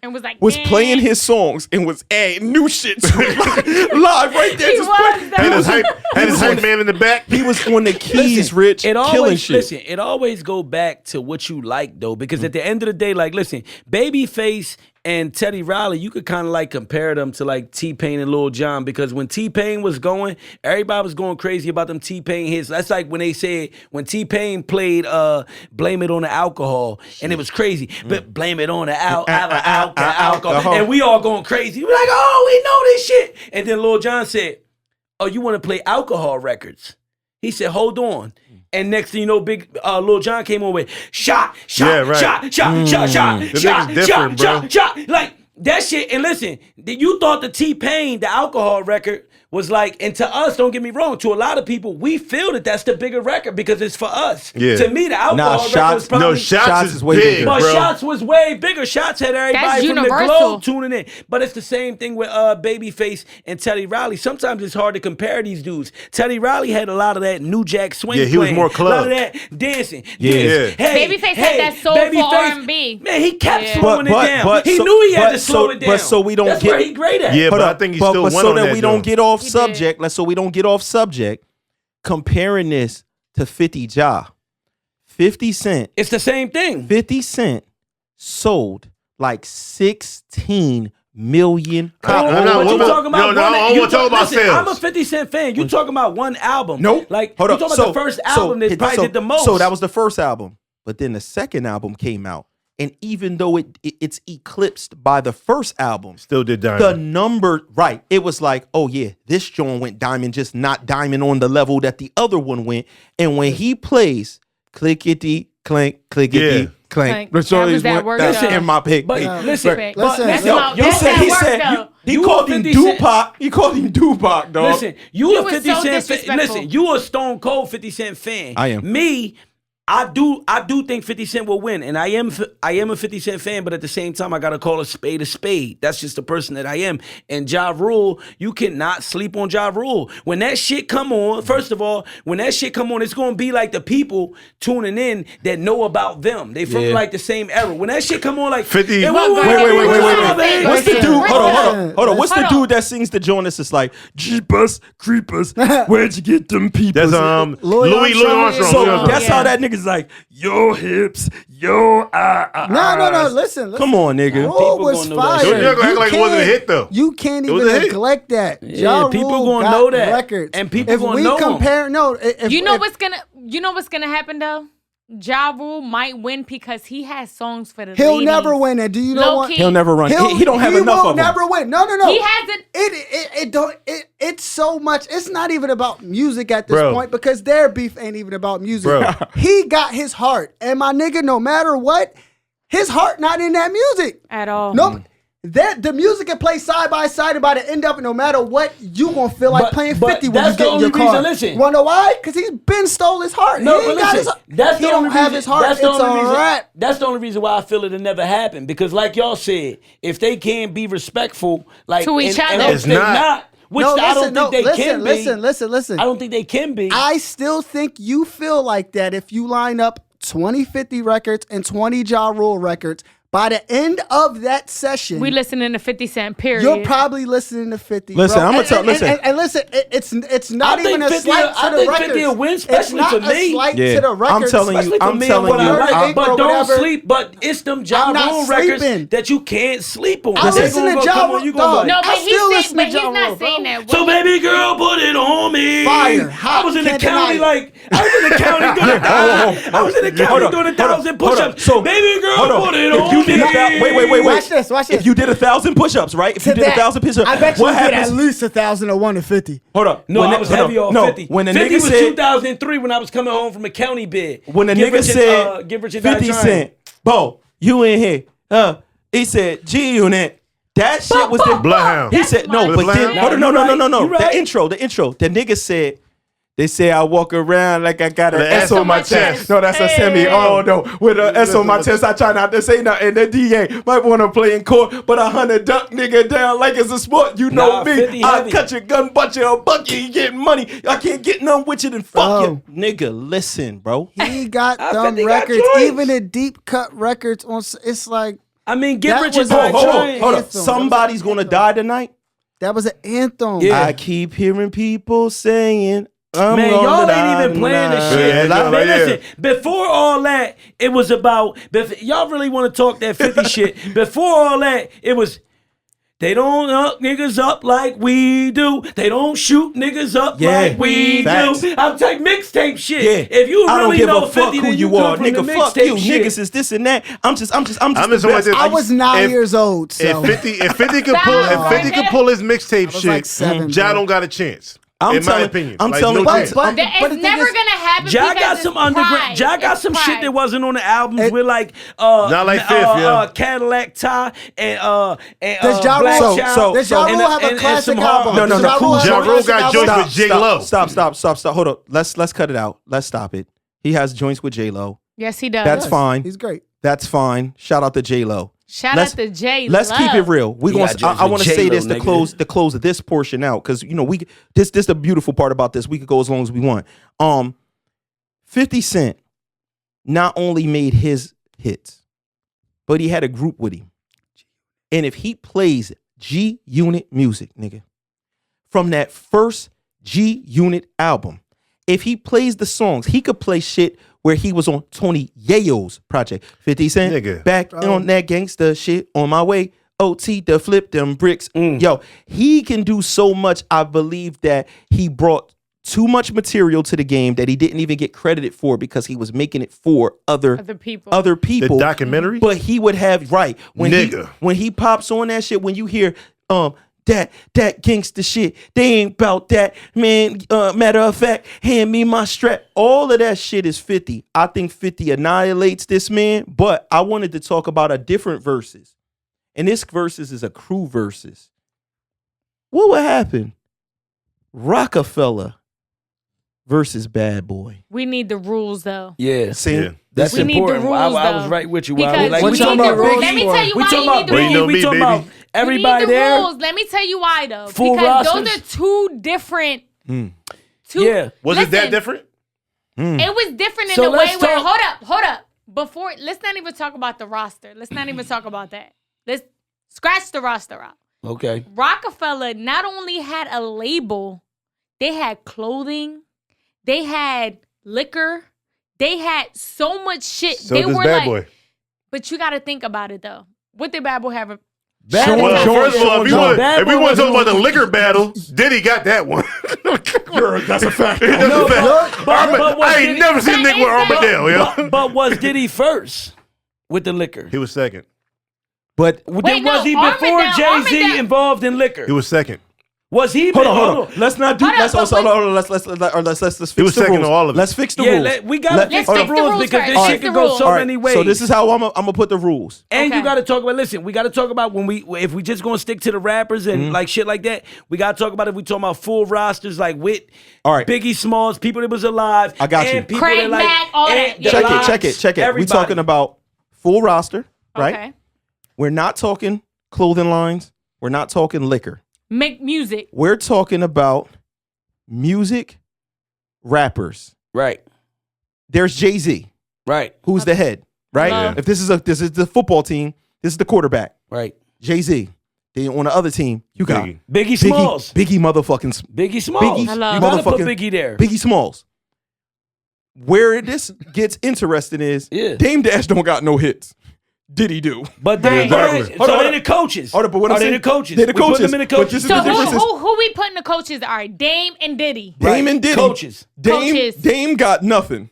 and was like, was "Eh." playing his songs, and was adding new shit to it live right there. He just was, play- though. Had his hype man in the back. He was on the keys, Listen, Rich, it killing always, shit. Listen, it always go back to what you like though, because at the end of the day, like, listen, Babyface and Teddy Riley, you could kind of like compare them to like T-Pain and Lil Jon, because when T-Pain was going, everybody was going crazy about them T-Pain hits. That's like when they said, when T-Pain played Blame It on the Alcohol, and it was crazy, but blame it on the alcohol, and we all going crazy. We're like, oh, we know this shit. And then Lil Jon said, oh, you want to play alcohol records? He said, hold on. And next thing you know, big Lil Jon came on with shot. Yeah, right. The nigga's different, bro. shot. Like that shit. And listen, you thought the T-Pain, the alcohol record, was like, and to us, don't get me wrong, to a lot of people, we feel that that's the bigger record because it's for us. Yeah. To me, the alcohol record Shots- was probably... No, Shots is way bigger, But bro. Shots was way bigger. Shots had That's everybody from the universal. globe tuning in. But it's the same thing with Babyface and Teddy Riley. Sometimes it's hard to compare these dudes. Teddy Riley had a lot of that New Jack Swing Yeah, he was playing, more a lot club. of that dancing. Yeah. Hey, Babyface had that soulful R&B. Man, he kept Yeah. slowing it down. He so- knew he had but to slow so- it down. but so we don't That's get- where he great at. Yeah, Hold but up, I think he still won so on that that we don't joint. get off He subject. So we don't get off subject. Comparing this to 50 Ja, 50 Cent. It's the same thing. 50 Cent sold like 16 million I'm copies. not- What you talking about? No, I want to talk about listen, sales. I'm a 50 Cent fan. You talking about one album? Nope. Like Hold you up. talking about the first album that probably did the most. So that was the first album, but then the second album came out, and even though it's eclipsed by the first album, Still did diamond. the number right, it was like, oh yeah, this joint went diamond, just not diamond on the level that the other one went. And when he plays clickety clank, clickety Yeah. clank, That was that work, that's though. in my pick. But listen, Listen, but that's yo, my- yo, that's said that he work, said though. He you called a him 50 Cent- Tupac. He called him Tupac, dog. Listen, you He a was 50 so Cent fan. disrespectful. Listen, you a Stone Cold 50 Cent fan. I am. Me, I do think 50 Cent will win, and I am a 50 Cent fan, but at the same time, I gotta call a spade a spade. That's just the person that I am. And Ja Rule, you cannot sleep on Ja Rule. When that shit come on, first of all, when that shit come on, it's gonna be like the people tuning in that know about them. They from like the same era. When that shit come on, like 50 Hey, Wait. What's the Listen, dude? Hold listen. on. What's the Hold dude on. that sings the joint that's just like Jeepers Creepers? Where'd you get them people? That's Louis Armstrong. So Louis Armstrong. that's how that nigga's like your hips, your No. Listen. Come on, nigga. Rule was gonna know that fire. shit. Don't you act like it wasn't a can't- hit, though. You can't It was even a hit. neglect that. Yeah, Ja people Rule gonna got know that. records, And people if gonna we know 'em. compare, no, if, You know if- what's gonna happen though? Ja Rule might win because he has songs for the He'll ladies. never win it. Do you know Low what? key. He'll never run. He don't have he enough won't of them. never win. No. He hasn't. It's so much. It's not even about music at this Bro. point because their beef ain't even about music. Bro. He got his heart, and my nigga, no matter what, his heart not in that music At all. Nope. That the music can play side by side, and by the end of it, no matter what, you gonna feel like But- playing but 50 when you that's the get in your only car. reason, listen. Wanna know why? Because he's been stole his heart. No, he but ain't got listen, his. that's he the don't only have reason, his heart. That's the It's only a reason. wrap. That's the only reason why I feel it'll never happen. Because, like y'all said, if they can't be respectful, like To each other. and It's they not. which No, I listen, don't think they can be. listen. I don't think they can be. I still think you feel like that if you line up 20 50 records and 20 Ja Rule records. By the end of that session, We listening to 50 Cent, period. you're probably listening to 50. Listen, bro. I'm gonna tell- listen. And listen, it's not I think even a 50 slight I to the think records. 50 will win, it's especially not for a me. slight Yeah. to the I'm records. telling you, Especially for I'm me telling and what you, I like. I- But or don't whatever. sleep. But it's them Ja I'm not Rule records sleeping. that you can't sleep on. I They listen gonna to go, Ja come on, Rule, you gonna dog. like- No, I but still he's listen saying, to but Ja he's not Rule, saying bro. that. So baby girl, put it on me. Fire. I was in the Can't county deny like I was in the county doing I was in the county doing 1,000 push-ups. So baby girl, hold on. put it If on you did me. wait. Watch this. If you did 1,000 push-ups, right? If you did 1,000 push-ups, I bet you what get happens? at least 1,001 to 50. Hold up. No, I was heavy on 50. When the 50 nigga was said 2003 when I was coming home from a county bid. when the Give nigga Richard, said give Richard 50 that Cent, Bo, you in here? He said G Unit. That shit was the Bloodhound. He said no, That's but my then shit. hold on, You right. no. You right. The intro. The nigga said. They say I walk around like I got an The S on my chest. No, that's a semi. Oh no, with an S on my chest, I try not to say nothing. The DA might want to play in court, but 100 duck nigga down like it's a sport. You know Nah, me. 50 I heavy. cut your gun, butt you a bucket, you getting money. I can't get none with you, then fuck Oh. you, nigga. Listen, bro. He got I them bet they got records, joints. even the deep cut records on. It's like I mean, give That Richard was that hold on, joint. Hold up. Anthem. Somebody's gonna die tonight. that was an anthem. Yeah. I keep hearing people saying, I'm Man, gonna y'all die ain't even playing this tonight. shit. Yeah, Man, yeah. listen, before all that, it was about, y'all really want to talk that 50 shit. Before all that, it was, they don't hook niggas up like we do. They don't shoot niggas up Yeah, like we facts. do. I'm taking mixtape shit. Yeah, If you I don't really give know a fuck 50, who then you come are, from nigga. the Fuck mixtape you, shit. niggas is this and that. I'm just I'm the just best. like I was 9 years old. So If 50 could pull, Stop if 50 right could there. pull his mixtape was shit, like 7, Ja bro. don't got a chance. I'm in my telling- opinion, I'm Like, telling no you- chance. but That the it's thing never is- gonna happen. Ja because got it's some underground. pride. Ja got It's some shit pride. that wasn't on the albums It- with like Not like Fifth, yeah. Cadillac Tie and Does Ja Black Rule- Child. does Ja and- Rule have a and classic some hard- album? No, Does Ja Rule have Ja a Rule classic got album? joints with J Lo. Stop. Hold up. Let's cut it out. Let's stop it. He has joints with J Lo. Yes, he does. That's fine. He's great. That's fine. Shout out to J Lo. Shout Let's- out to J. Let's keep it real. We He gonna. got joints I with want to say J-Lo, this to nigga. close this portion out because this the beautiful part about this. We could go as long as we want. 50 Cent not only made his hits, but he had a group with him. And if he plays G Unit music, nigga, from that first G Unit album, if he plays the songs, he could play shit where he was on Tony Yayo's project. 50 Cent, Nigga. back on that gangster shit, on my way FLOT to flip them bricks. Yo, he can do so much. I believe that he brought too much material to the game that he didn't even get credited for because he was making it for other people. The documentary? But he would have when he pops on that shit, when you hear that gangsta shit, they ain't about that, man. Matter of fact, hand me my strap. All of that shit is 50. I think 50 annihilates this man, but I wanted to talk about a different versus. And this versus is a crew versus. What would happen? Rockefeller versus Bad Boy. We need the rules though. Yeah. See? Yeah. That's We need the important. rules, I was though. right with you. Because Like, we we need talking the about rules. Biggie. Let me tell you We why talking you about need the Biggie. rules. We talking about You need everybody the there. rules. Let me tell you why though. Full because rosters. those are two different. Yeah. Was it that different? It was different in So the way let's where. talk- Hold up. Before, let's not even talk about the roster. Let's not even talk about that. Let's scratch the roster out. Okay. Rockefeller not only had a label, they had clothing, they had liquor, they had so much shit. So they does were Bad like, Boy. but you got to think about it though. What did Bad Boy have? Bad Boy- Well, first of all, if we want to talk about the was- liquor battle, Diddy got that one. That's a fact. No, but was I ain't Diddy- never seen a nigga with Armadale, yo. But was Diddy first with the liquor? He was second. But Then no, was he before Armadale- Jay-Z involved in liquor? He was second. Was he? hold on. Let's not do. Hold Let's on, also but hold on. Let's fix He was the second rules. to all of it. Let's fix the Yeah, rules. we got to fix the fix the rules rules because first. this Fix shit the can go rules. so All right, many ways. so this is how I'm gonna put the rules. And Okay. you got to talk about. Listen, we got to talk about if we just gonna stick to the rappers and like shit like that. We got to talk about if we talking about full rosters like with All right. Biggie Smalls, people that was alive. I got and you. People Craig that like, Mack, all and that. the Yeah. Check it. We Everybody. talking about full roster, right? Okay. We're not talking clothing lines. We're not talking liquor. Make music. We're talking about music, rappers. right, There's Jay-Z, right, who's the head, right? Yeah. If this is the football team, this is the quarterback. right. Jay-Z. Then on the other team, you got Biggie. Biggie Smalls, Biggie motherfucking Biggie Smalls. Biggie Hello. You gotta put motherfucking Biggie there. Biggie Smalls. Where this gets interesting is Yeah. Dame Dash don't got no hits. Diddy do. But then, Exactly. so they're the coaches. Hold on, but what I'm Are they saying- the coaches? they're the We put coaches, them in the but coaches. this is So the difference is- who we putting the coaches are? Dame and Diddy. Dame and Diddy. Coaches. Coaches. Dame got nothing.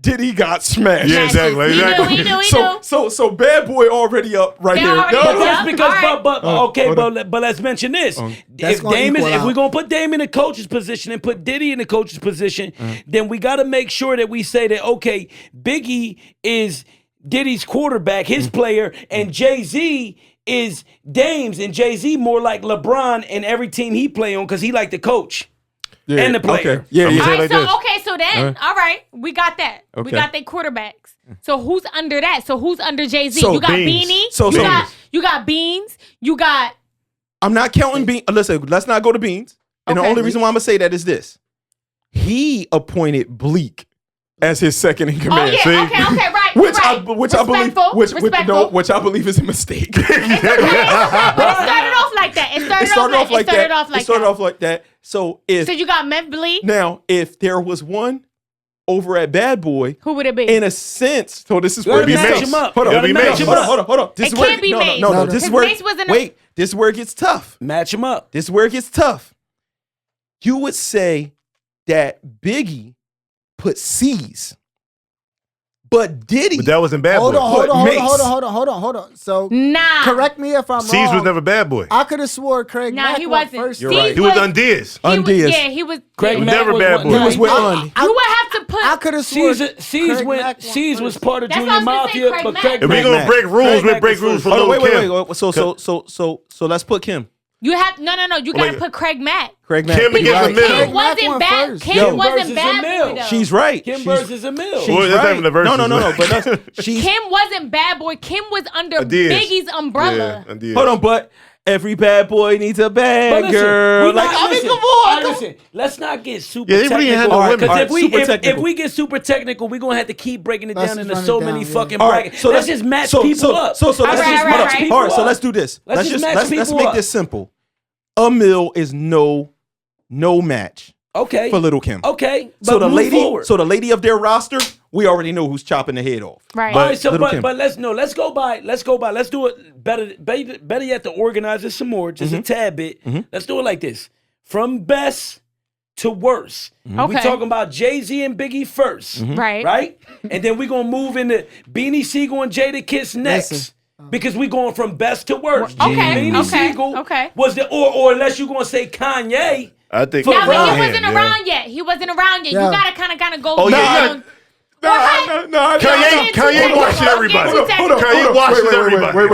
Diddy got smashed. Yeah, exactly. We knew. So Bad Boy already up right They there. already No, up. But that's Yeah, because, all right. but okay, hold on. but let's mention this. That's If gonna Dame is, equal if out. we're gonna put Dame in the coach's position and put Diddy in the coach's position, then we got to make sure that we say that okay, Biggie is Diddy's quarterback, his player, and Jay-Z is Dame's, and Jay-Z more like LeBron and every team he play on because he like the coach Yeah, and the player. Okay. Yeah, I'm yeah. gonna say All right, like so this. then, all right, we got that. We Okay. got their quarterbacks. So who's under that? So who's under Jay-Z? So You got Beans. Beanie. So- you got Beans. You got I'm not counting Beans. Listen, let's not go to Beans. And the Okay. only reason why I'm gonna say that is this: he appointed Bleak as his second in command. okay, right. Which right. I believe, Respectful. which I believe is a mistake. It started off like that. It started off like that. So if So you got Memphis Bleak. now, if there was one over at Bad Boy, Who would it be? in a sense, so this is You where gotta it match gets him tough. up. Hold You on, gotta match him hold up. on. This It is where can't be Mace. no. No, This is because where Mace wasn't a- wait. This is where it gets tough. Match him up. This is where it gets tough. You would say that Biggie put C's, but Diddy. But that wasn't Bad Hold Boy. on. So Nah. correct me if I'm C's wrong. was never Bad Boy. I could have swore Craig Nah, Mack he went wasn't. first. You're right. He was Undiz. Undiz. Yeah, he was. Craig yeah. Mack Never was Bad one- Boy. He was with Un. You would have to put. I could have sworn C's Craig went. Mack went C's was first. part of That's Junior what I was gonna say, Mafia, Craig but Mack. Craig If we Mack. gonna break rules, Craig we Mack break was rules for first. Lil' Wait. Kim. So let's put Kim. You have no. You gotta Wait. put Craig Mack. Craig Mack. Kim against the Because middle. Kim Craig Mack wasn't went bad. first. Kim Yo. wasn't Versus bad Emil. boy though. She's right. Kim She's- versus Emil. she's Well, that's right. having the verses, No. man. But that's she's. Kim wasn't bad boy. Kim was under Adiz. Biggie's umbrella. Yeah, Undiz. Hold on, but every bad boy needs a But bad listen, girl. we Like, not- I mean, listen, come all on. right, listen, let's not get super Yeah, they really technical. had no women. Because All right, if we super if technical. we get super technical, we're gonna have to keep breaking it Let's down just into run it so down, many yeah. fucking All brackets. right, so let's just match people up. So let's All right, just all right, all right. all right. So let's do this. Let's just match let's people make up. this simple. Emil is no match Okay. for Little Kim. Okay. So but the move lady, forward. so the lady of their roster we already know who's chopping the head off. Right. All right, so Little Kim. but let's go by. Let's do it better yet to organize it some more, just a tad bit. Let's do it like this: from best to worst. We Okay. talking about Jay-Z and Biggie first, right? And then we gonna move into Beanie Siegel and Jada Kiss next. Listen. Because we going from best to worst. Okay, Beanie okay, Siegel okay. was the or unless you gonna say Kanye. I think. Yeah, but Right. he wasn't around yet. He wasn't around yet. Yeah. You gotta kind of go Oh, yeah, down. No. Kanye watching everybody. Kanye watches everybody. Wait.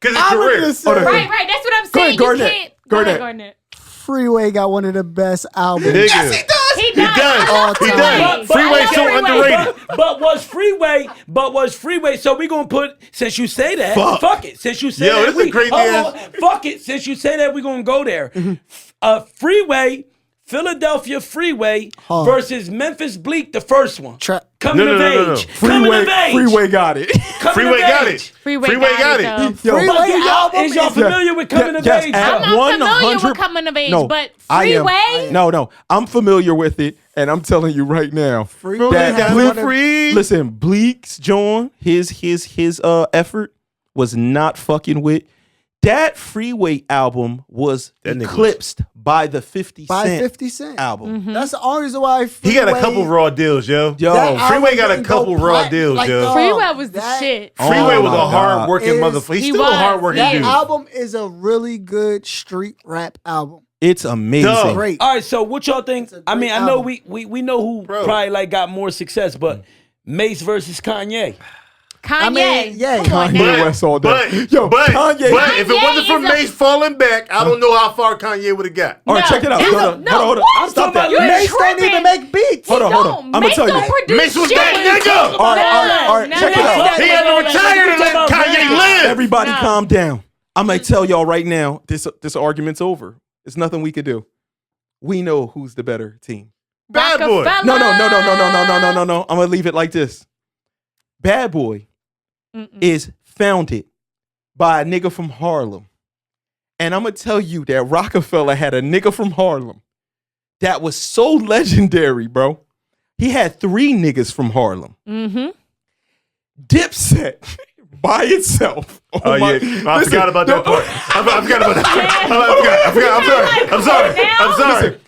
Because it's I'm career. gonna say Right. That's what I'm Go ahead, saying. You Garnett. can't. Garnett. Garnett. Freeway got one of the best albums. Nigga. He does. does. I love He Freeway. does. But I Freeway's love so Freeway. underrated. But was Freeway, so we gonna put, since you say that, fuck it. Since you say Yo, that, this is a crazy ass- fuck it. Since you say that, we gonna go there. Freeway, Philadelphia Freeway versus Memphis Bleak, the first one. Coming of age. Coming of age. Freeway got it. Freeway got it. Freeway got it. though. Freeway album Is y'all familiar with Coming of Yes, Age? at I'm not familiar 100 with Coming of Age, No, but I am. Freeway. No, I'm familiar with it, and I'm telling you right now. Freeway that has Bleak- one of- Listen, Bleak's John, his effort was not fucking with. That Freeway album was That nigga eclipsed by the 50 by Cent 50 Cent. album. That's the only reason why He got a Freeway- couple raw deals, yo. Yo, that Freeway album got a didn't couple go raw plat- deals, like, yo. dog, Freeway was the that- shit. Freeway was my a God. hard-working Is- motherfucker. He's He still a was. hard-working That dude. album is a really good street rap album. It's amazing. Dog. Great. All right, so what y'all think? a I mean, great I know album. we know who probably like got more success, but Mace versus Kanye. Kanye. I mean, yeah, Come on Kanye now. West all day. But Yo, but Kanye. if it wasn't for is a- Mace falling back, I don't know how far Kanye would have got. All right, check it out. No, Hold on. no, Hold on. what? Stop that. You're Mace don't tripping. even make beats. Hold on. No, I'ma Mace tell you. don't produce Mace was shit. that nigga. All right, check it out. He had to retire to let Kanye live. Everybody No. calm down. I'm going to tell y'all right now, this argument's over. There's nothing we could do. We know who's the better team. Bad Boy. Rockefeller. No. I'm going to leave it like this. Bad Boy is founded by a nigga from Harlem. And I'm going to tell you that Rockefeller had a nigga from Harlem that was so legendary, bro. He had 3 niggas from Harlem. Dipset by itself. Oh yeah, I forgot about that part. I forgot about that.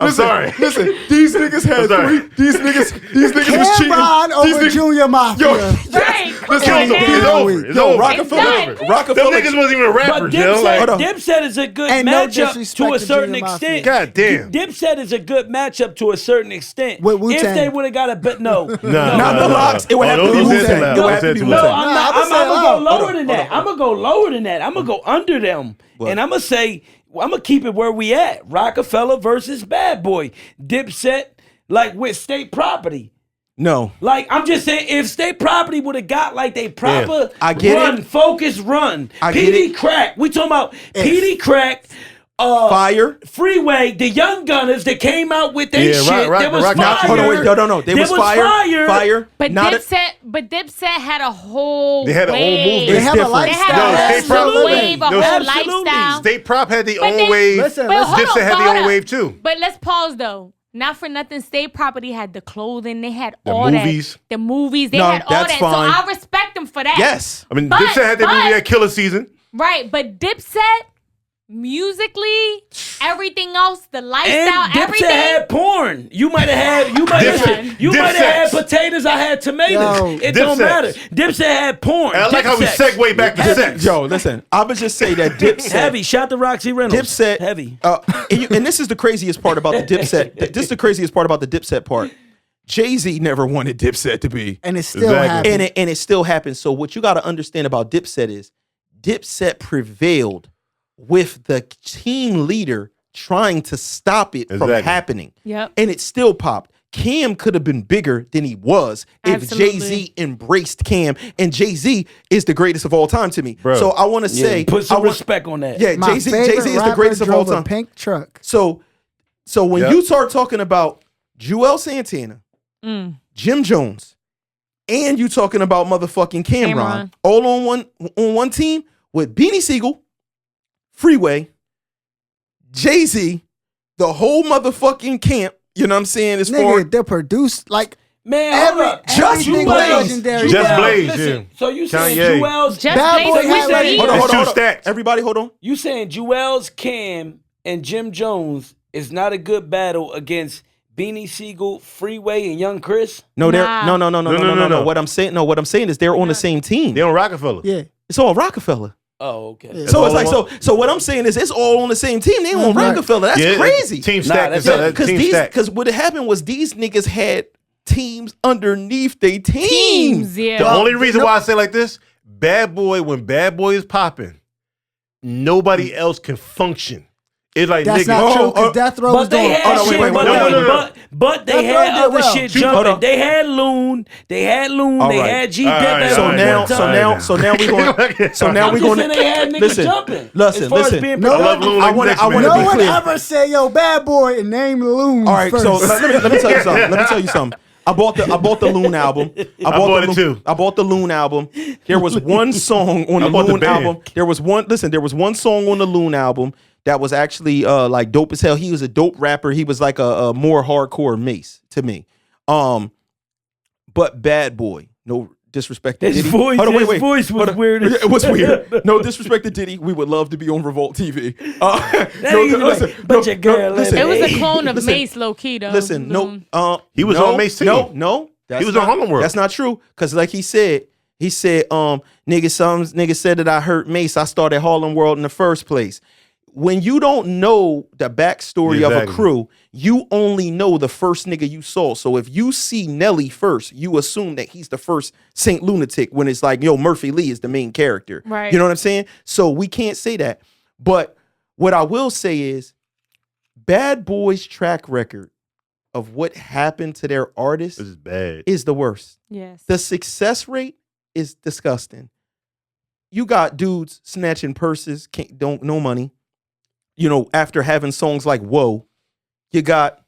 I'm sorry. Listen, these niggas had sorry. These niggas was cheating. Cameron These over niggas, Junior Mafia. Right. Come It's on over. now. It's Yo, over. Rockefeller. Them Rockefeller. niggas wasn't even rappers, But yo. Like, Dipset is a good Ain't no matchup disrespect to a to certain Junior Mafia. extent. God damn. Dipset is a good matchup to a certain extent. With Wu-Tang. If they would have got a bit, no. Not the locks. It would have to be Those Wu-Tang. said It too would have to loud. be Those No, said too Wu-Tang. I'm I'ma say gonna go loud. lower than that. I'm gonna go lower than that. I'm gonna go under them, and I'm gonna say I'm gonna keep it where we at. Rockefeller versus Bad Boy. Dipset, like with State Property. No. Like I'm just saying, if State Property would have got like they proper I get run, it. focus, run. I get PD it. Crack. We talking about PD Crack. Fire. Freeway, the Young Gunners that came out with their Yeah, shit. Rock- there was Rock- fire. Hold on, wait. No. There was fire. Fire. But Not a- Dipset had a whole They had a whole wave. movement. They have a different. They lifestyle. had a No, whole State Property- wave, a No, whole absolutely. lifestyle. State Prop had their But own they- wave. Listen, But hold Dipset on, had hold their own up. wave too. But let's pause though. Not for nothing, State Property had the clothing. They had The all movies. that. The movies. They No, had all that's that. fine. So I respect them for that. Yes. I mean, But- Dipset had their but- movie at Killer Season. Right, but Dipset, musically, everything else, the lifestyle, And Dipset everything. had porn. You might have had Dipset. potatoes. I had tomatoes. Yo, It don't Dipset. matter. Dipset had porn. I like how we Dipset. segue back to sex. Yo, listen. I would just say that Dipset. Heavy. Shout to Roxy Reynolds. Dipset. Heavy. And this is the craziest part about the Dipset. This is the craziest part about the Dipset part. Jay-Z never wanted Dipset to be. And it still Exactly. happened. And it still happens. So what you got to understand about Dipset is Dipset prevailed with the team leader trying to stop it from Exactly. happening. Yep. And it still popped. Cam could have been bigger than he was if Absolutely. Jay-Z embraced Cam. And Jay-Z is the greatest of all time to me. Bro. So I want to say, Put some I want- respect on that. Yeah, My Jay-Z favorite is the rapper greatest of all drove a time. pink truck. So when Yep. you start talking about Joel Santana, Jim Jones, and you talking about motherfucking Cameron, Cameron. all on one team with Beanie Siegel, Freeway, Jay-Z, the whole motherfucking camp, you know what I'm saying? As far Nigga, they produced like Man, hold up. Everything was legendary. Just Blaze, Listen, yeah. so you saying Kanye. Jewel's Just Bad Blaze Boy and had Wizzy. like- Hold on, It's hold on. two stacks. Everybody, hold on. You saying Jewel's Cam and Jim Jones is not a good battle against Beanie Siegel, Freeway, and Young Chris? No, they're Nah. no. What I'm saying is they're on the same team. They on Rockefeller. Yeah. It's all Rockefeller. Oh, okay. Yeah. So it's all like so what I'm saying is it's all on the same team. They on Right. Rockefeller. That's Yeah, crazy. Team Nah, stack. that's- That's Because team stack. because what happened was these niggas had teams underneath they teams. Yeah. The only reason why I say like this, Bad Boy, when Bad Boy is popping, nobody else can function. It's like That's nigga. not true, because Death Row was But they doing had no, shit, wait, but, no. but they That's had right, they other well. shit Hold jumping. on. They had Loon, they All right. had G All Dip right, at all So one right, now, point in so time. now, so now we going. So now I'm we just going. saying they had niggas Listen, jumping. listen, as far listen. As being No I love productive. Loon I like wanna- next I wanna man. No be one clear. ever said, yo, Bad Boy, and name Loon All right, first. so let me tell you something. Let me tell you something. I bought the Loon album. I bought the it too. I bought the Loon album. There was one song on the I bought the Loon band. album. There was one song on the Loon album that was actually like dope as hell. He was a dope rapper. He was like a more hardcore Mace to me. But Bad Boy, no disrespect to His Diddy. voice- Hold on, his voice was Hold on. weird as It was weird. No disrespect to Diddy. We would love to be on Revolt TV. But your girl, listen, It was a Hey. clone of Listen, Mace, low key though. Listen, He was no, on Mace team. No, that's He was not, on Harlem World. That's not true. Cause like he said, niggas said that I hurt Mace. I started Harlem World in the first place. When you don't know the backstory of a Exactly. crew, you only know the first nigga you saw. So if you see Nelly first, you assume that he's the first Saint Lunatic when it's like, yo, Murphy Lee is the main character. Right. You know what I'm saying? So we can't say that. But what I will say is Bad Boy's track record of what happened to their artists This is bad. is the worst. Yes. The success rate is disgusting. You got dudes snatching purses, don't no money. You know, after having songs like Whoa, you got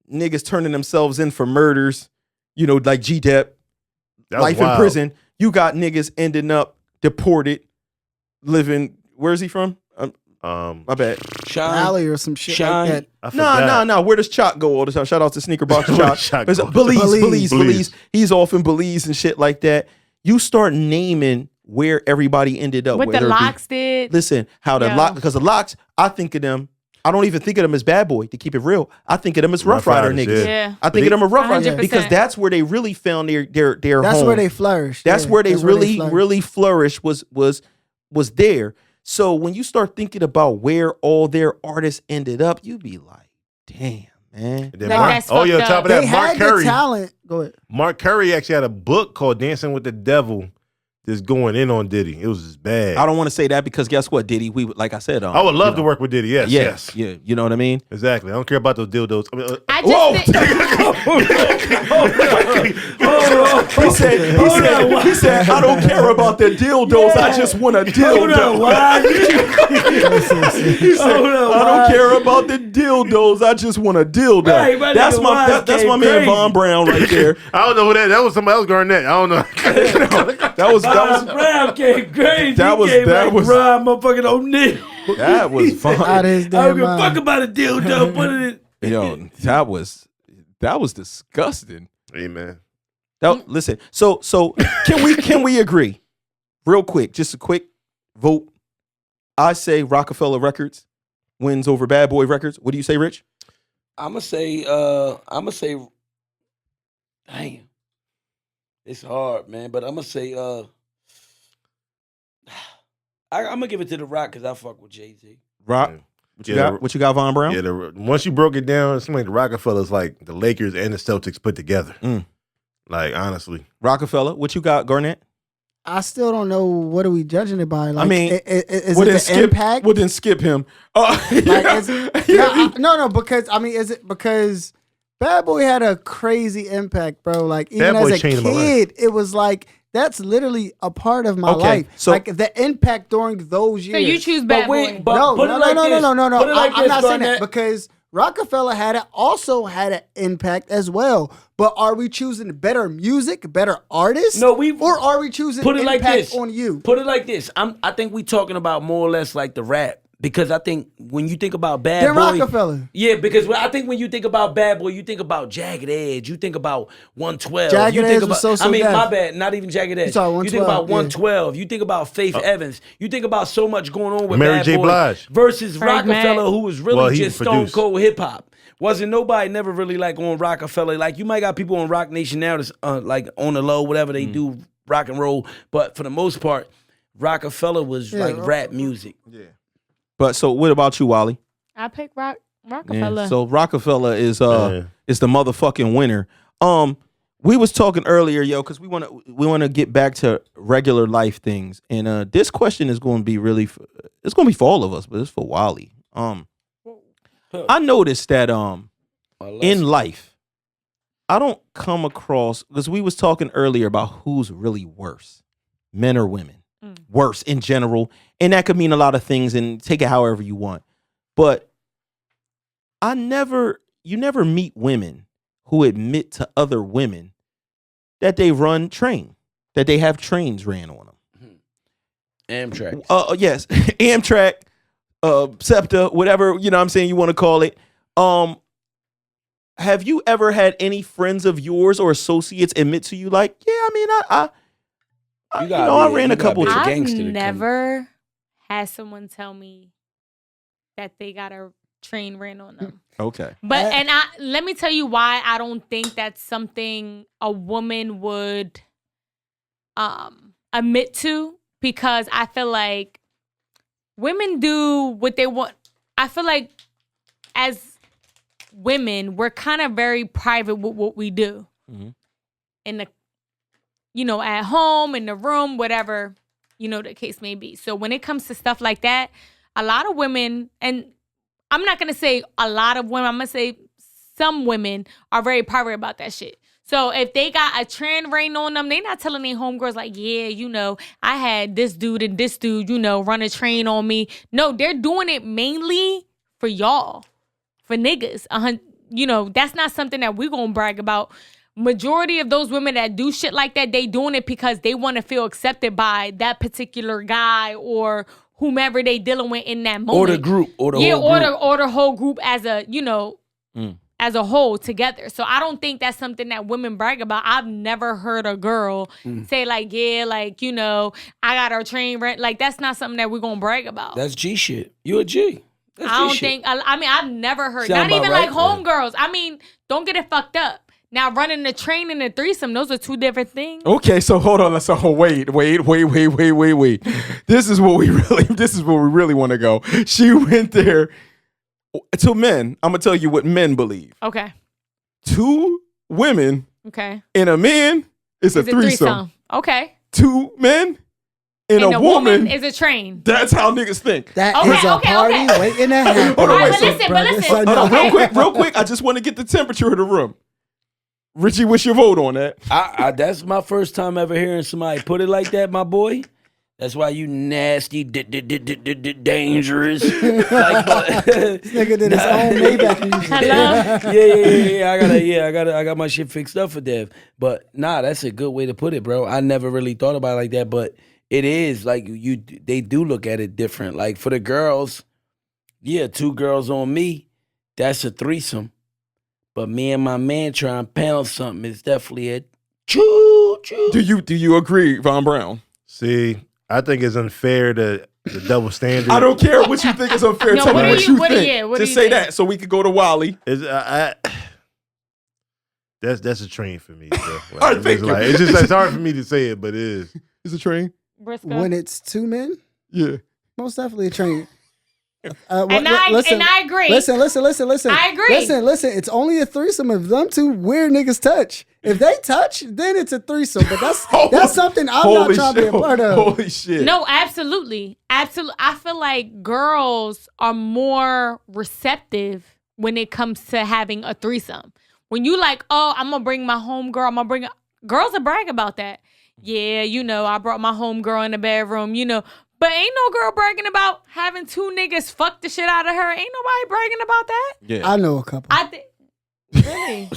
niggas turning themselves in for murders, you know, like G-Dep, That was life in wild. prison. You got niggas ending up deported, living, where's he from? My bad. Shine. Alley or some shit Shine. like that. I forgot. Nah. Where does Chalk go all the time? Shout out to Sneaker Box Where Chalk. does Chalk It's go? Belize. Belize. He's off in Belize and shit like that. You start naming where everybody ended up. What the whether it be- Locks did. Listen, how the Yeah. Lock, because the Locks, I think of them. I don't even think of them as Bad Boy, to keep it real. I think of them as Rough Rider Riders, niggas. Yeah. I think of them as Rough Rider 100%. because that's where they really found their That's home. where they flourished. That's yeah. where they That's really flourished was there. So when you start thinking about where all their artists ended up, you be like, damn, man. And then Like, Mark, that's oh yeah, fucked top up. of that, They Mark had the Curry. talent. Go ahead. Mark Curry actually had a book called Dancing with the Devil that's going in on Diddy. It was just bad. I don't want to say that because guess what, Diddy? We like I said, I would love you to know, work with Diddy. Yes, Yeah, yes. yeah. You know what I mean? Exactly. I don't care about those dildos. I mean, I just think, He said, I don't care about the dildos. I just want a Hold up, dildo. why? He said, I don't care about the dildos. I just want a dildo. Right, my that's nigga my Wise that's came my man crazy. Von Brown right there. I don't know who that. That was somebody else. Garnett. I don't know. That was Brown came crazy. That was- He came that like was- Brian motherfucking O'Neal. that was fun. Out of his I damn don't give a fuck mind. about a dildo. Put it in. Yo, that was disgusting. Hey man. Listen, so can we agree? Real quick, just a quick vote. I say Rockefeller Records wins over Bad Boy Records. What do you say, Rich? I'ma say, damn. It's hard, man, but I'ma say, I'm gonna give it to The Rock because I fuck with Jay-Z. Rock. What you Yeah, got? What you got, Von Brown? Yeah, once you broke it down, it seemed like the Rockefellers like the Lakers and the Celtics put together. Like honestly, Rockefeller. What you got, Garnett? I still don't know what are we judging it by. Like, mean, is Well, it then the skip. impact? Well, then skip him. Like, no, because I mean, is it because Bad Boy had a crazy impact, bro? Like even Bad Boy as a changed my life. kid, it was like that's literally a part of my Okay, life. so- like the impact during those years. so you choose But Bad wait, Boy. but no, put it no, like no, this. no, no, no, Put no. it like I'm this, not saying that Garnett. because Rockefeller also had an impact as well. But are we choosing better music, better artists? No, or are we choosing Put it like impact this. on you? Put it like this. I think we talking about more or less like the rap Because I think when you think about Bad Then Boy, Rockefeller. yeah, because I think when you think about Bad Boy, you think about Jagged Edge, you think about 112. Jagged you Edge think was about, So-So I mean, Def. my bad, not even Jagged Edge. talking You think about 112, 112. You think about Faith Evans. You think about so much going on with Mary Bad J. Boy Blige. versus Frank Rockefeller, Mack. who was really Well, he just stone produced. cold hip hop. Wasn't nobody never really like on Rockefeller. Like you might got people on Rock Nation now that's like on the low, whatever they do, rock and roll. But for the most part, Rockefeller was like rap music. Yeah. But so what about you, Wally? I pick Rockefeller. Yeah. So Rockefeller is the motherfucking winner. We was talking earlier, yo, because we want to get back to regular life things, and this question is going to be it's going to be for all of us, but it's for Wally. I noticed that in life, I don't come across, because we was talking earlier about who's really worse, men or women, worse in general, and that could mean a lot of things, and take it however you want. But you never meet women who admit to other women that they run train, that they have trains ran on them. Amtrak. Yes, Amtrak, SEPTA, whatever, you know what I'm saying you want to call it. Have you ever had any friends of yours or associates admit to you like, yeah, I mean, I ran a couple of I've never had someone tell me that they got a train ran on them. Okay. But let me tell you why I don't think that's something a woman would admit to, because I feel like women do what they want. I feel like as women, we're kind of very private with what we do. Mm-hmm. In the, at home, in the room, whatever, the case may be. So when it comes to stuff like that, a lot of women, and I'm not going to say a lot of women, I'm going to say some women are very private about that shit. So if they got a train ran on them, they not telling their homegirls like, yeah, I had this dude and this dude, run a train on me. No, they're doing it mainly for y'all, for niggas. That's not something that we're going to brag about. Majority of those women that do shit like that, they doing it because they want to feel accepted by that particular guy or whomever they dealing with in that moment. Or the group. Or the whole group. Or the whole group as a, as a whole together. So I don't think that's something that women brag about. I've never heard a girl say like, I got our train rent. Like, that's not something that we're going to brag about. That's G shit. You a G. That's I don't G think, I've never heard, Sound not even right, like homegirls. Don't get it fucked up. Now, running the train and the threesome, those are two different things. Okay, so hold on. So wait. This is what we really want to go. She went there to men. I'm gonna tell you what men believe. Okay. 2 women. Okay. And a man is a threesome. Okay. 2 men and a woman is a train. That's how niggas think. That is a party waiting to happen. Hold on, wait, but listen. Hold on, real quick. I just want to get the temperature of the room. Richie, what's your vote on that? That's my first time ever hearing somebody put it like that, my boy. That's why you nasty, dangerous. Nigga did his own Maybach music. Hello? I got my shit fixed up for Dev. But nah, that's a good way to put it, bro. I never really thought about it like that, but it is like they do look at it different. Like for the girls, 2 girls on me, that's a threesome. But me and my man trying to pound something is definitely a choo-choo. Do you agree, Von Brown? See, I think it's unfair the double standard. I don't care what you think is unfair. No, Tell me what you what think. do Just you say think? that so we could go to Wally. That's a train for me. Bro. Like, All right, thank you. It's hard for me to say it, but it is. It's a train. Briscoe. When it's 2 men, Yeah. most definitely a train. And I agree. Listen. I agree. Listen. It's only a threesome if them 2 weird niggas touch. If they touch, then it's a threesome. But that's something I'm not trying to be a part of. Holy shit. No, absolutely. I feel like girls are more receptive when it comes to having a threesome. When you like, oh, I'm going to bring my homegirl, girls will brag about that. Yeah, I brought my homegirl in the bedroom, But ain't no girl bragging about having 2 niggas fuck the shit out of her. Ain't nobody bragging about that. Yeah. I know a couple. Really?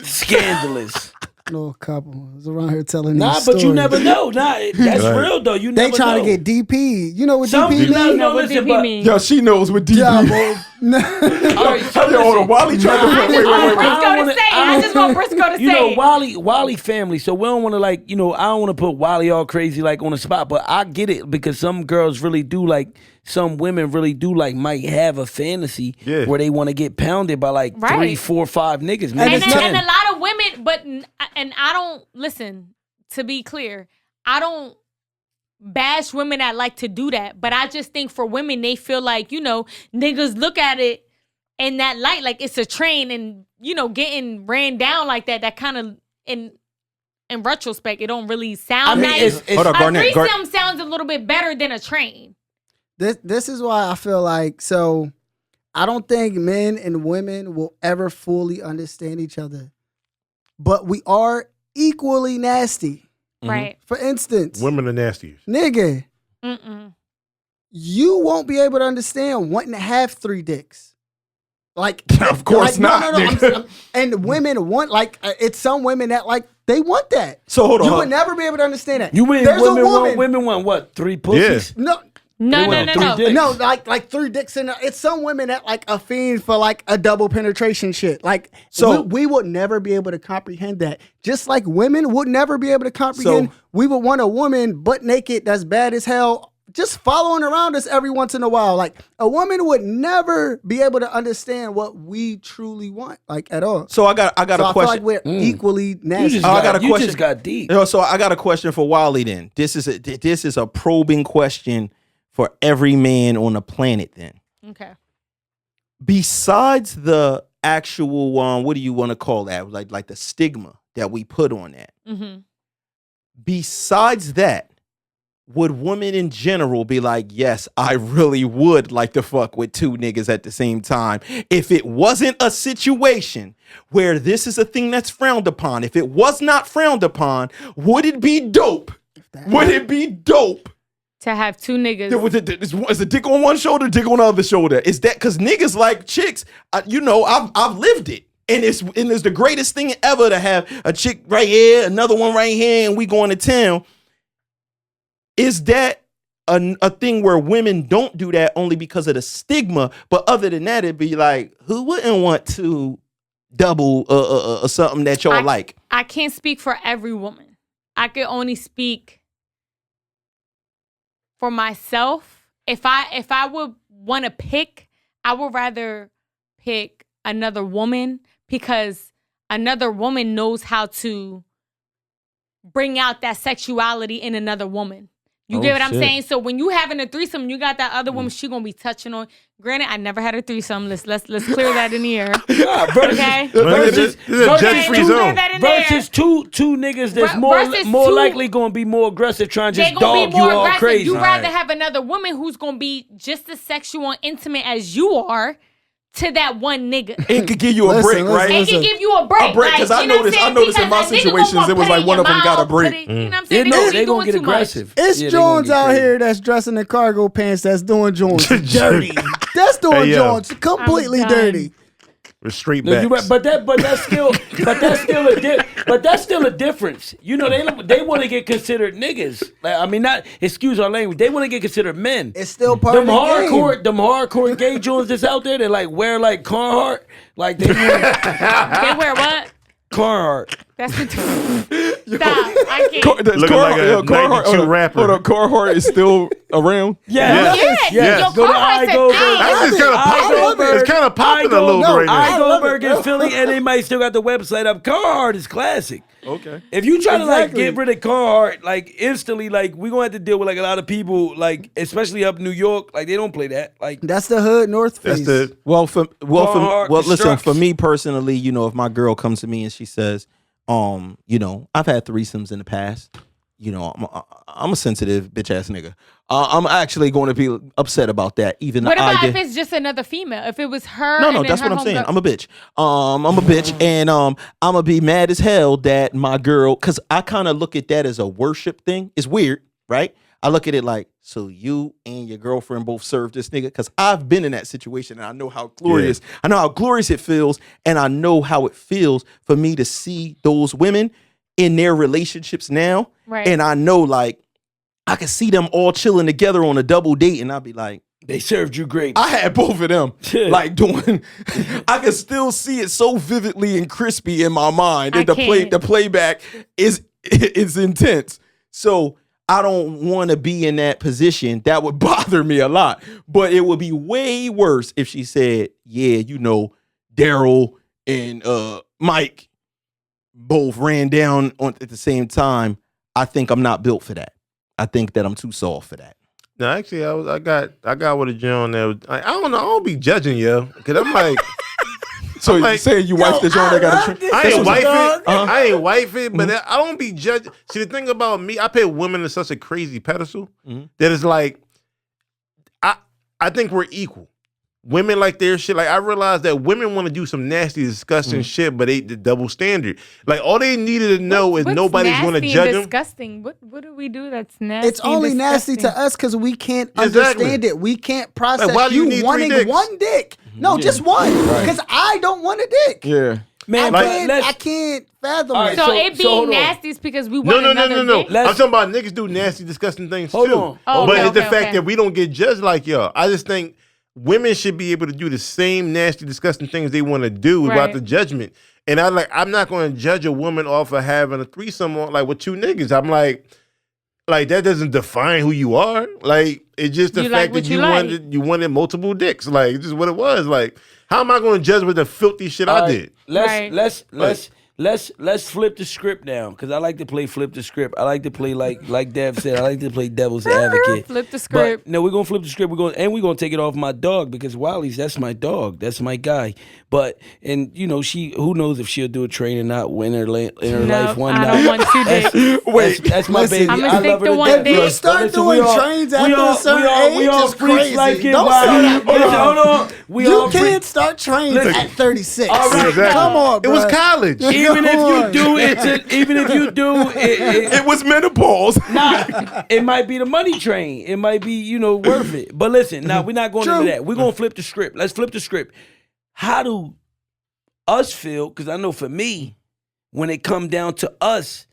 Scandalous. know a couple. I was around here telling Nah, these but you stories. never know. Nah, that's Right. real though. You They never trying know. to get DP. You know what Some DP people mean? know what listen, DP but mean. Yo, she knows what DP. Double. all right, so Yo, hold on. listen. Wally trying to I just want wait. Briscoe to say it. I just want Briscoe to You say know, it. Wally family. So we don't want to like, I don't want to put Wally all crazy like on the spot, but I get it because some girls really do like, some women really do like, might have a fantasy Yeah. where they want to get pounded by like Right. 3, 4, 5 niggas. Maybe And, 10. and a lot of women, and I don't, listen, to be clear, I don't bash women that like to do that, but I just think for women, they feel like, niggas look at it in that light, like it's a train and, getting ran down like that kind of, in retrospect, it don't really sound nice. Hold on, A Garnett. threesome sounds a little bit better than a train. This is why I feel like, so I don't think men and women will ever fully understand each other, but we are equally nasty. Right. For instance, Women are nasty. nigga, Mm-mm. you won't be able to understand wanting to have 3 dicks. Like, Of course not, No. nigga. And women want, like, it's some women that, like, they want that. So hold on. You would never be able to understand that. You mean There's a women want what? 3 pussies? No, No. dicks. no, like 3 dicks in. It's some women that like a fiend for like a double penetration shit. Like, So- we would never be able to comprehend that. Just like women would never be able to comprehend. So- We would want a woman butt naked that's bad as hell, just following around us every once in a while. Like, a woman would never be able to understand what we truly want, like, at all. So I got So a I feel question. like we're equally nasty. I got a you question. just got deep. So I got a question for Wally. Then this is a probing question for every man on the planet. Then, Okay. besides the actual what do you want to call that? Like the stigma that we put on that. Mm-hmm. Besides that, would women in general be like, yes, I really would like to fuck with 2 niggas at the same time if it wasn't a situation where this is a thing that's frowned upon? If it was not frowned upon, would it be dope? Would it be dope? To have 2 niggas. Is a dick on one shoulder, dick on the other shoulder? Is that because niggas like chicks? I've lived it. And it's the greatest thing ever to have a chick right here, another one right here, and we going to town. Is that a thing where women don't do that only because of the stigma? But other than that, it'd be like, who wouldn't want to double something that y'all like? I can't speak for every woman. I can only speak for myself. If I would want to pick, I would rather pick another woman because another woman knows how to bring out that sexuality in another woman. You get what I'm saying? So when you having a threesome, you got that other woman, she gonna be touching on. Granted, I never had a threesome. Let's clear that in the air. Okay. This is a judge-free zone. Versus two niggas that's Versus more two- likely gonna be more aggressive, trying to They're just gonna dog be you more all aggressive. crazy. You rather have another woman who's gonna be just as sexual and intimate as you are to that one nigga. It could give you a break, right? It can give you a break. A break, 'cause I noticed in my situations, it was like one of them got a break. You know what I'm They saying? know They they gonna doing get too much. aggressive. It's Yeah, they gonna Jones get out crazy. here that's dressing in cargo pants that's doing joints dirty. That's doing Hey, yo. joints completely I'm done. dirty. With straight No, you're backs. right, but that's still a difference. You know, they want to get considered niggas. Like, I mean, not excuse our language. They want to get considered men. It's still part them of the game. them hardcore gay joints that's out there. They like wear like Carhartt, like they wear They wear what? Carhartt. That's the Stop. I can't. Looking like a 92 rapper. Hold on, Carhartt is still around. Yeah. Yes. Go to I Goldberg. That's just kind of popular. It's kind of popular a little bit right now. I Goldberg in Philly, and they might still got the website up. Carhartt is classic. Okay. If you try to like Exactly. get rid of Carhartt, like instantly, like we gonna have to deal with like a lot of people, like especially up New York, like they don't play that. Like That's the hood North Face. That's the Carhartt listen, Constructs. for me personally, if my girl comes to me and she says, I've had threesomes in the past. I'm a sensitive bitch ass nigga. I'm actually going to be upset about that. Even What the about idea. if it's just another female? If it was her? No, and then that's her what I'm saying. homegirl- I'm a bitch. I'm a bitch, and I'm gonna be mad as hell that my girl, because I kind of look at that as a worship thing. It's weird, right? I look at it like, so you and your girlfriend both serve this nigga, because I've been in that situation and I know how glorious. I know how glorious it feels, and I know how it feels for me to see those women in their relationships now. Right. And I know, like, I can see them all chilling together on a double date, and I'll be like, They served you grapes. I had both of them. Like doing, I can still see it so vividly and crispy in my mind. And the playback is intense. So I don't want to be in that position. That would bother me a lot. But it would be way worse if she said, yeah, you know, Daryl and Mike both ran down at the same time. I think I'm not built for that. I think that I'm too soft for that. No, actually, I got with a John there. I don't know. I don't be judging you because I'm like. So you saying you wife the John that got a I ain't wife it. I ain't wife it, but I don't be judging. See, the thing about me, I put women in such a crazy pedestal that it's like, I think we're equal. Women like their shit. Like I realize that women want to do some nasty, disgusting shit, but they the double standard. Like all they needed to know is nobody's going to judge them. Disgusting. What do we do that's nasty? It's only nasty to us because we can't understand it. We can't process Like, why do you need wanting one dick. No, just one. Because I don't want a dick. Yeah. Man, I can't fathom it. So it being nasty is because we want another dick? I'm talking about niggas do nasty, disgusting things Hold too. on. Oh, but okay, it's the okay, fact that we don't get judged like y'all. I just think women should be able to do the same nasty, disgusting things they want to do without the judgment. And I'm not going to judge a woman off of having a threesome like with two niggas. I'm like that doesn't define who you are. Like it's just the fact that you wanted multiple dicks. Like it's just what it was. Like how am I going to judge with the filthy shit I did? Let's flip the script down because I like to play flip the script. I like to play like Dev said. I like to play devil's advocate. Flip the script. But, no, we're gonna flip the script. We're gonna take it off my dog because Wiley's that's my dog. That's my guy. But you know who knows if she'll do a train or not in her life one night. I don't want two dicks. Wait, that's my baby. I'm I love her to one death. dick. You start doing trains after a certain age, we all it's freaks crazy. like it. Don't say that, bro. Hold on. You can't start trains at 36. All right, Exactly. Come on, It bro. was college. Even if you do, It was menopause. it might be the money train. It might be, worth it. But listen, now we're not going into that. We're going to flip the script. Let's flip the script. How do us feel? Because I know for me, when it come down to us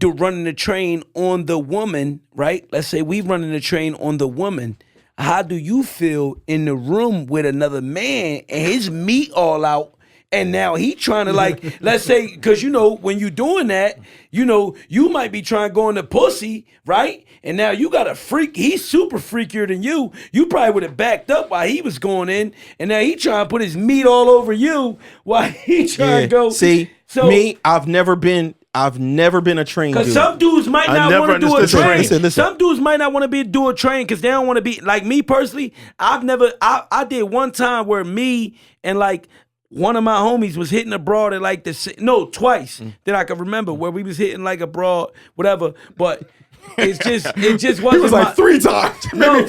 running the train on the woman, right? Let's say we running the train on the woman. How do you feel in the room with another man and his meat all out? And now he trying to let's say, because when you doing that, you might be trying to go into pussy, right? And now you got a freak. He's super freakier than you. You probably would have backed up while he was going in. And now he trying to put his meat all over you while he trying to go. See, me, I've never been a train dude. Because some dudes might not want to do a train. Listen. Some dudes might not want to do a train because they don't want to be like me personally. I did one time where me and one of my homies was hitting a broad at twice that I can remember where we was hitting like a broad, whatever. But it just wasn't. It was like 3 times. No,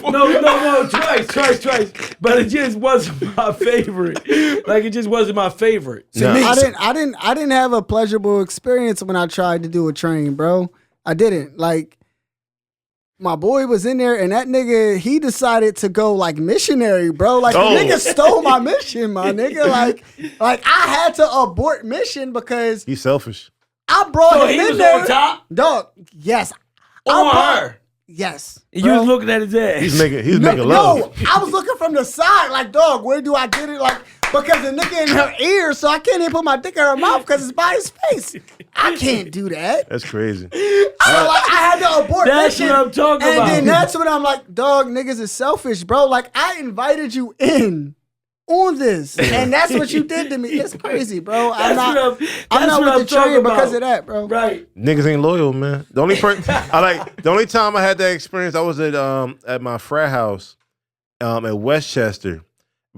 twice. But it just wasn't my favorite. It just wasn't my favorite. No. I didn't have a pleasurable experience when I tried to do a train, bro. I didn't. My boy was in there, and that nigga, he decided to go missionary, bro. The nigga stole my mission, my nigga. I had to abort mission because He's selfish. I brought him he in was there. on top? Dog, yes. On her. Yes. You bro. was looking at his ass. He's making love. No, I was looking from the side, dog, where do I get it? Because the nigga in her ear, so I can't even put my dick in her mouth because it's by his face. I can't do that. That's crazy. I had to abort That's mission. what I'm talking and about. then that's when I'm like, dog, niggas is selfish, bro. I invited you in on this, and that's what you did to me. It's crazy, bro. I'm not with the train because of that, bro. Right. Niggas ain't loyal, man. The only the only time I had that experience, I was at my frat house at Westchester.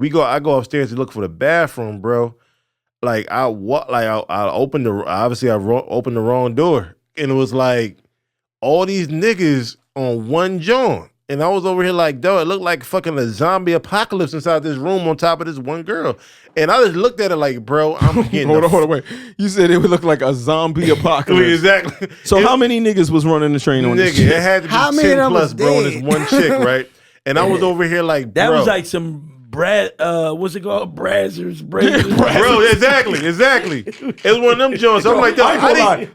I go upstairs to look for the bathroom, bro. I opened I opened the wrong door, and it was all these niggas on one joint. And I was over here dog, it looked like fucking a zombie apocalypse inside this room on top of this one girl. And I just looked at it bro, I'm getting Hold on, wait. You said it would look like a zombie apocalypse. Exactly. So how many niggas was running the train on this shit? It had to be How many 10 of them plus, was bro, on this dead? one chick, right? And I was over here bro. That was some what's it called? Brazzers. Bro, exactly. It was one of them joints. I'm like, I ain't gonna lie.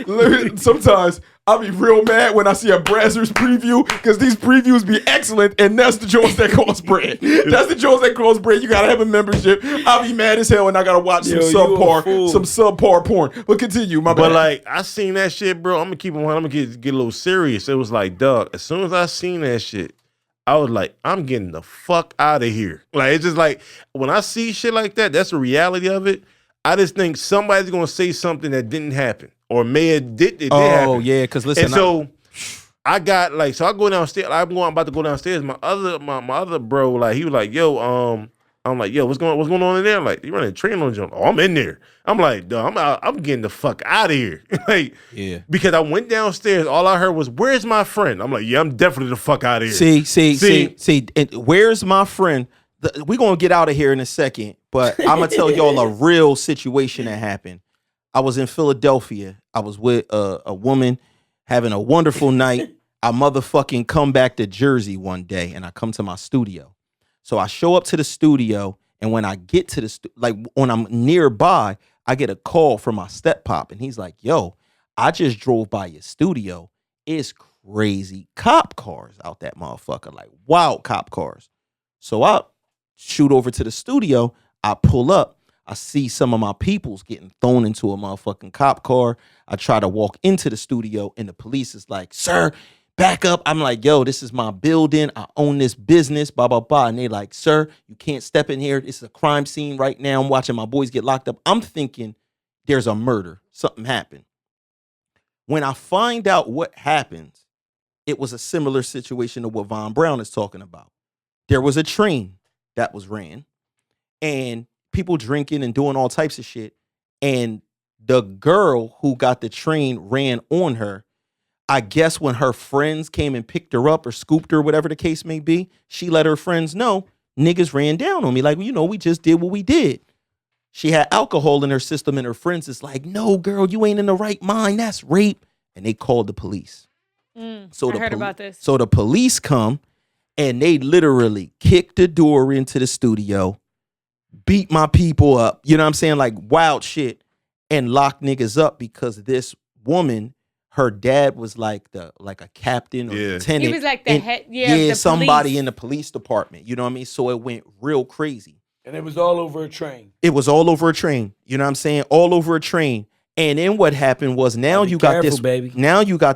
Listen, sometimes I'll be real mad when I see a Brazzers preview because these previews be excellent, and that's the joints that cost bread. That's the joints that cost bread. You gotta have a membership. I'll be mad as hell and I gotta watch some subpar porn. But continue, my bad. But like, I seen that shit, bro. I'm gonna keep it on. I'm gonna get a little serious. It was like, dog, as soon as I seen that shit, I was like, I'm getting the fuck out of here. Like, it's just like, when I see shit like that, that's the reality of it. I just think somebody's gonna say something that didn't happen. Or may it did happen. Oh, yeah, because listen. And so I got like, so I go downstairs. I'm about to go downstairs. My other bro, like, he was like, yo, I'm like, yo, what's going on in there? Like, you running a train on jump. Oh, I'm in there. I'm like, dog, I'm getting the fuck out of here. Like, yeah. Because I went downstairs, all I heard was, where's my friend? I'm like, yeah, I'm definitely the fuck out of here. See, and where's my friend? We're gonna get out of here in a second, but I'm gonna tell y'all a real situation that happened. I was in Philadelphia. I was with a woman having a wonderful night. I motherfucking come back to Jersey one day, and I come to my studio. So I show up to the studio, and when I get to when I'm nearby, I get a call from my step pop, and he's like, yo, I just drove by your studio. It's crazy cop cars out that motherfucker, like wild cop cars. So I shoot over to the studio. I pull up. I see some of my peoples getting thrown into a motherfucking cop car. I try to walk into the studio, and the police is like, sir, back up. I'm like, yo, this is my building. I own this business, blah, blah, blah. And they like, sir, you can't step in here. This is a crime scene right now. I'm watching my boys get locked up. I'm thinking there's a murder. Something happened. When I find out what happens, it was a similar situation to what Von Brown is talking about. There was a train that was ran, and people drinking and doing all types of shit. And the girl who got the train ran on her. I guess when her friends came and picked her up or scooped her, whatever the case may be, she let her friends know, niggas ran down on me. Like, you know, we just did what we did. She had alcohol in her system, and her friends is like, no, girl, you ain't in the right mind. That's rape. And they called the police. I heard about this. So the police come, and they literally kicked the door into the studio, beat my people up, you know what I'm saying? Like wild shit, and locked niggas up because this woman, her dad was like a captain or lieutenant. He was like the head, the somebody police. in the police department. You know what I mean? So it went real crazy. And it was all over a train. It was all over a train. You know what I'm saying? All over a train. And then what happened was now you got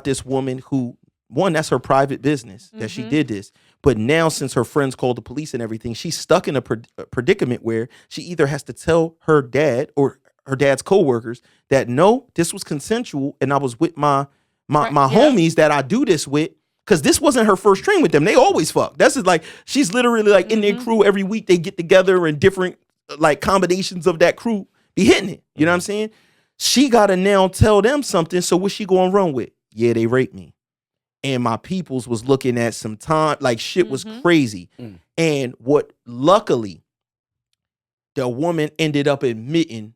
this woman who, one, that's her private business that she did this. But now, since her friends called the police and everything, she's stuck in a predicament where she either has to tell her dad or her dad's coworkers that no, this was consensual, and I was with my homies that I do this with, because this wasn't her first train with them. They always fuck. That's just like, she's literally like in their crew every week. They get together and different like combinations of that crew be hitting it. You know what I'm saying? She gotta now tell them something. So what's she gonna run with? Yeah, they raped me. And my peoples was looking at some time, like shit was crazy. And what luckily the woman ended up admitting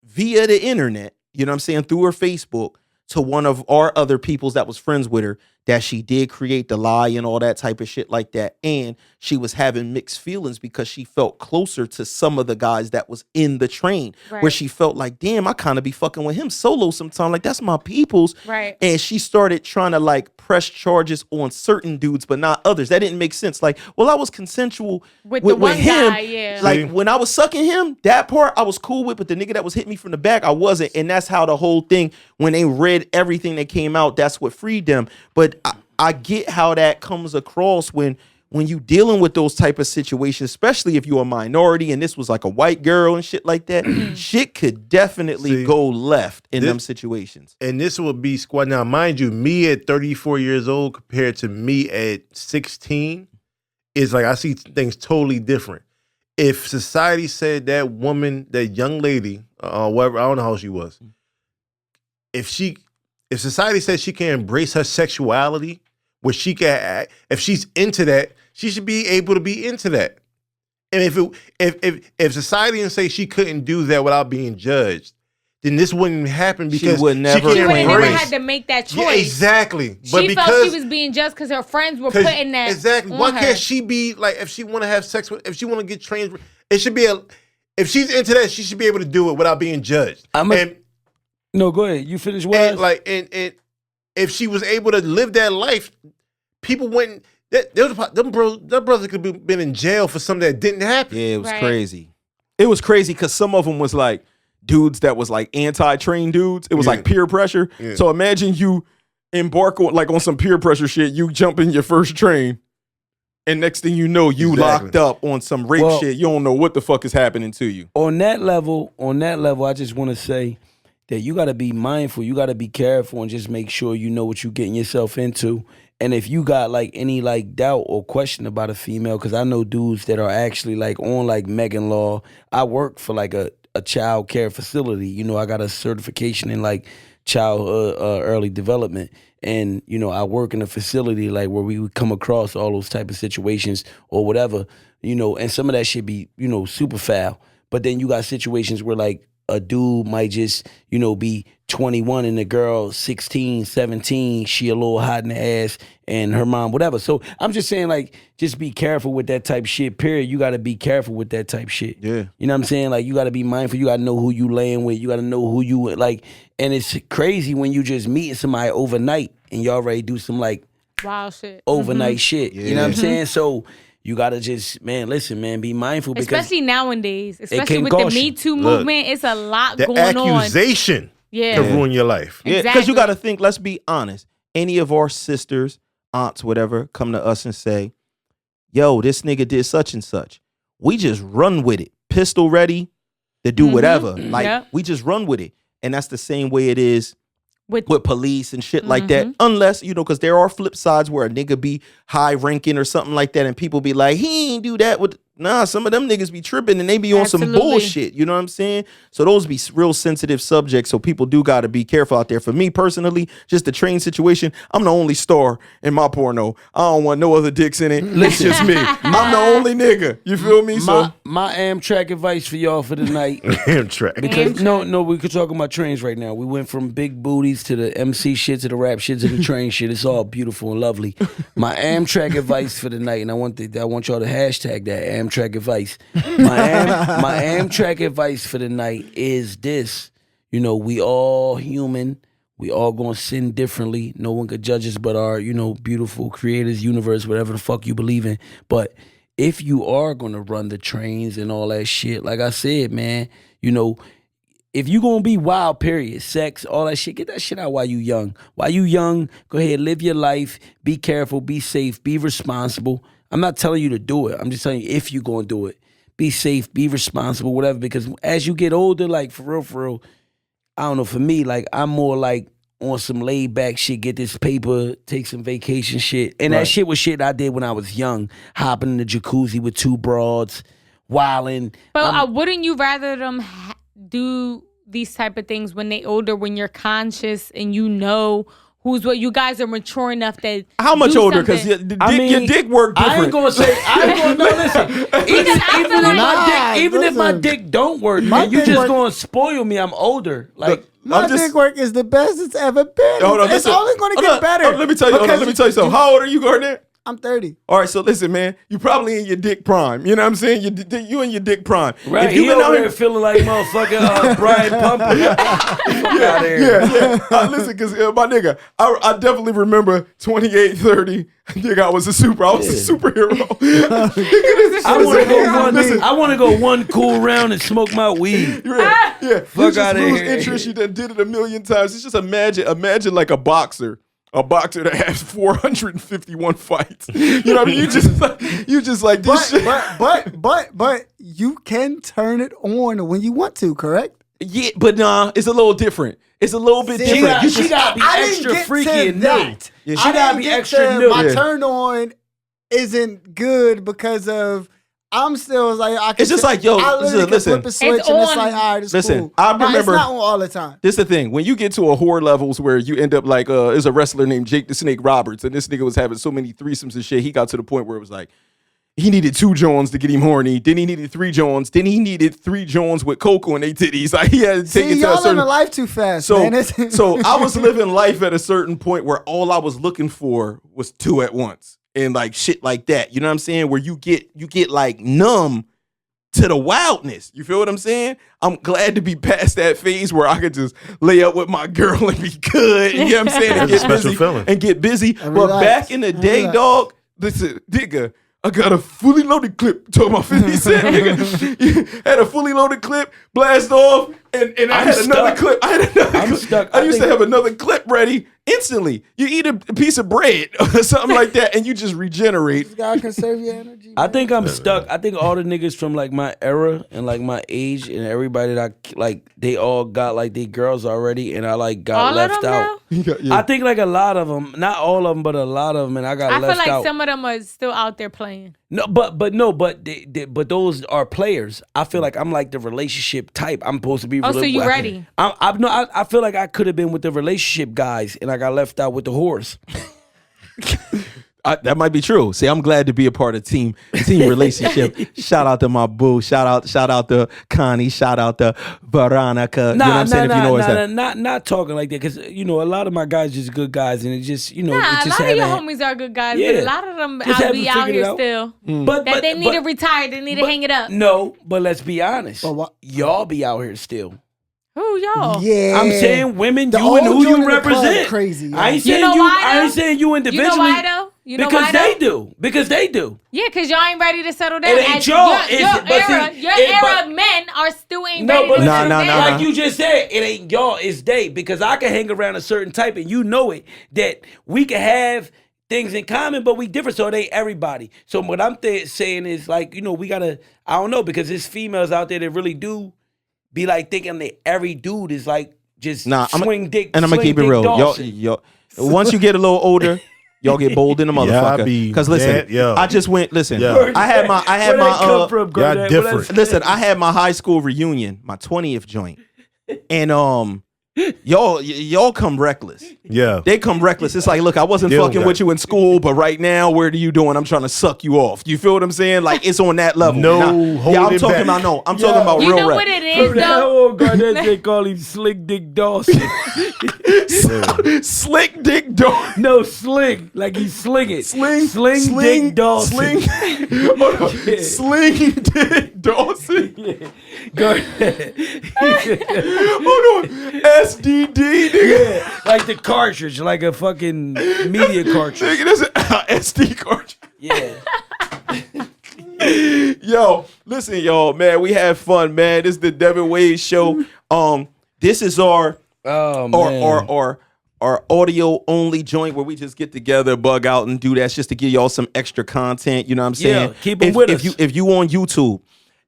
via the internet, you know what I'm saying, through her Facebook, to one of our other peoples that was friends with her, that she did create the lie and all that type of shit like that. And she was having mixed feelings because she felt closer to some of the guys that was in the train, where she felt like, damn, I kind of be fucking with him solo sometimes. Like, that's my peoples. Right. And she started trying to like press charges on certain dudes, but not others. That didn't make sense. Like, well, I was consensual with the one him. guy, yeah. Like, when I was sucking him, that part I was cool with, but the nigga that was hitting me from the back, I wasn't. And that's how the whole thing, when they read everything that came out, that's what freed them. But I get how that comes across when you dealing with those type of situations, especially if you're a minority and this was like a white girl and shit like that. Shit could definitely go left in them situations. And this would be squad. Now, mind you, me at 34 years old compared to me at 16 is like, I see things totally different. If society said that woman, that young lady, whatever, I don't know how she was, if society said she can embrace her sexuality, where she can act, if she's into that, she should be able to be into that. And if society didn't say she couldn't do that without being judged, then this wouldn't happen because would never She would have never embrace. had to make that choice. Yeah, exactly. But She because felt she was being just because her friends were putting that exactly. on Why her. can't she be like if she want to have sex with, if she want to get trained, it should be if she's into that, she should be able to do it without being judged. No, go ahead. You finish what? And if she was able to live that life, people wouldn't. Them brothers could have been in jail for something that didn't happen. Yeah, it was crazy. It was crazy because some of them was like dudes that was like anti-trained dudes. It was like peer pressure. Yeah. So imagine you embark on some peer pressure shit. You jump in your first train, and next thing you know, you locked up on some rape shit. You don't know what the fuck is happening to you. On that level, I just want to say that you got to be mindful. You got to be careful and just make sure you know what you're getting yourself into. And if you got like any like doubt or question about a female, because I know dudes that are actually like on like Megan Law. I work for like a child care facility. You know, I got a certification in like child early development. And, you know, I work in a facility like where we would come across all those type of situations or whatever, you know, and some of that shit be, you know, super foul. But then you got situations where like a dude might just, you know, be 21 and the girl 16, 17, she a little hot in the ass and her mom, whatever. So I'm just saying, like, just be careful with that type shit, period. You got to be careful with that type shit. Yeah. You know what I'm saying? Like, you got to be mindful. You got to know who you laying with. You got to know who you, like, and it's crazy when you just meeting somebody overnight and you already do some, like, wild shit. Overnight shit. Yeah. You know what I'm saying? So you got to just, man, listen, man, be mindful. Because especially nowadays, especially with the Me Too Look, movement, it's a lot the going on. accusation can ruin your life. Yeah, because you got to think, let's be honest. Any of our sisters, aunts, whatever, come to us and say, yo, this nigga did such and such. We just run with it. Pistol ready to do whatever. Like, we just run with it. And that's the same way it is with police and shit like that. Unless, you know, because there are flip sides where a nigga be high ranking or something like that and people be like, he ain't do that with... Nah, some of them niggas be tripping and they be on some bullshit. You know what I'm saying? So those be real sensitive subjects. So people do got to be careful out there. For me personally, just the train situation, I'm the only star in my porno. I don't want no other dicks in it. It's just me. I'm the only nigga. You feel me? My Amtrak advice for y'all for the night. Amtrak. Because no, we could talk about trains right now. We went from big booties to the MC shit to the rap shit to the train shit. It's all beautiful and lovely. My Amtrak advice for the night, and I want y'all to hashtag that Amtrak advice. My Amtrak advice for the night is this. You know, we all human. We all gonna sin differently. No one could judge us but our, you know, beautiful creators, universe, whatever the fuck you believe in. But if you are gonna run the trains and all that shit, like I said, man, you know, if you gonna be wild, period, sex, all that shit, get that shit out while you young. While you young, go ahead, live your life. Be careful, be safe, be responsible. I'm not telling you to do it. I'm just telling you if you're going to do it. Be safe, be responsible, whatever. Because as you get older, like for real, I don't know, for me, like I'm more like on some laid back shit, get this paper, take some vacation shit. And that shit was shit I did when I was young. Hopping in the jacuzzi with two broads, wilding. But wouldn't you rather them do these type of things when they older, when you're conscious and you know who's what? You guys are mature enough that how much older? Because your dick work different. I ain't gonna say. Listen. Even if my dick don't work, man, you just gonna spoil me. I'm older. Like my dick work is the best it's ever been. It's only gonna get better. Let me tell you something. How old are you, Gardner? I'm 30. All right, so listen, man. You probably in your dick prime. You know what I'm saying? You in your dick prime. Right. If you been out here feeling like motherfucking Brian Pumper. Yeah. Listen, because my nigga, I definitely remember 28, 30. Nigga, I was a superhero. I want to go one cool round and smoke my weed. Yeah. Fuck out of here. Interest. You done did it a million times. It's just imagine like a boxer. A boxer that has 451 fights. You know what I mean? You just like this shit. But you can turn it on when you want to, correct? Yeah, but nah, it's a little different. It's a little bit different. She gotta be extra freaky and new. She gotta be extra new. My turn on isn't good because of I'm still like it's just like yo. Listen, flip a switch and it's like all right, it's cool. I remember it's not on all the time. This is the thing when you get to a whore levels where you end up like there's a wrestler named Jake the Snake Roberts and this nigga was having so many threesomes and shit. He got to the point where it was like he needed 2 Johns to get him horny. Then he needed 3 Johns. Then he needed 3 Johns with cocoa in their titties. Like he had to take it to y'all a certain. living life too fast, So, man. so I was living life at a certain point where all I was looking for was 2 at once, and like shit like that. You know what I'm saying? Where you get like numb to the wildness. You feel what I'm saying? I'm glad to be past that phase where I could just lay up with my girl and be good. You know what I'm saying? And That's a get special busy. feeling. And get busy. But relax. back in the day, Relax. dog, listen, nigga, I got a fully loaded clip. Talking about 50 Cent, nigga. Had a fully loaded clip, blast off, and I had another clip. I had another clip. Stuck. I used to have another clip ready instantly. You eat a piece of bread or something like that, and you just regenerate. God conserve your energy. I man. think I'm stuck. I think all the niggas from like my era and like my age and everybody that I like, they all got like they girls already, and I like got All of left them out. now? I think like a lot of them, not all of them, but a lot of them, and I got I left feel like out. some of them are still out there playing. No, but those are players. I feel like I'm like the relationship type. I'm supposed to be. Oh, so you ready? I feel like I could have been with the relationship guys, and I got left out with the horse. That might be true. See, I'm glad to be a part of team relationship. Shout out to my boo. Shout out to Connie. Shout out to Veronica. You know what I'm saying? If you know what's that. Not talking like that, because a lot of my guys just good guys, and it just Nah, it a just lot of your haven't- homies are good guys, Yeah. but a lot of them Just haven't be out figured here it out. still. But That they need to retire. They need to hang it up. No, but let's be honest. But what- Y'all be out here still. Who y'all? Yeah, I'm saying women, The you and old who joint you in the club represent. crazy, I ain't yeah. saying You know you. why, I ain't though? saying you individually. You know why though? You know because why they though? do. Because they do. Yeah, because y'all ain't ready to settle down. It ain't As y'all. Your It's- but see, era, your it- era but- of men are still ain't No, ready but to settle Nah, down. like you just said, it ain't y'all, it's they. Because I can hang around a certain type, and you know it, that we can have things in common, but we different, so it ain't everybody. So what I'm saying is, like, we gotta, I don't know, because there's females out there that really do be like thinking that every dude is like just swing dick. And I'm gonna keep it real. Y'all, once you get a little older, y'all get bold in the motherfucker. Because listen, I just went. Listen, I had my. Y'all different. Listen, I had my high school reunion, my 20th joint, and y'all come reckless. Yeah. They come reckless. It's like, look, I wasn't fucking with you in school, but right now, what are you doing? I'm trying to suck you off. You feel what I'm saying? Like, it's on that level. No, I'm holding talking back. about I'm talking about You real know rap. what it is though? Oh God, they call him Slick Dick Dawson. Slick Dick Dawson. No, sling, like he's slinging. Sling Dick Dawson. Sling Dick Dawson. Yeah. Go ahead. Hold on. SDD, nigga. Yeah, like the cartridge, like a fucking media cartridge. Nigga, that's an SD cartridge. Yeah. Yo, listen, y'all, man, we had fun, man. This is the Devinwade Show. This is our audio only joint where we just get together, bug out, and do that just to give y'all some extra content. You know what I'm saying? Yeah, keep 'em with us. If you on YouTube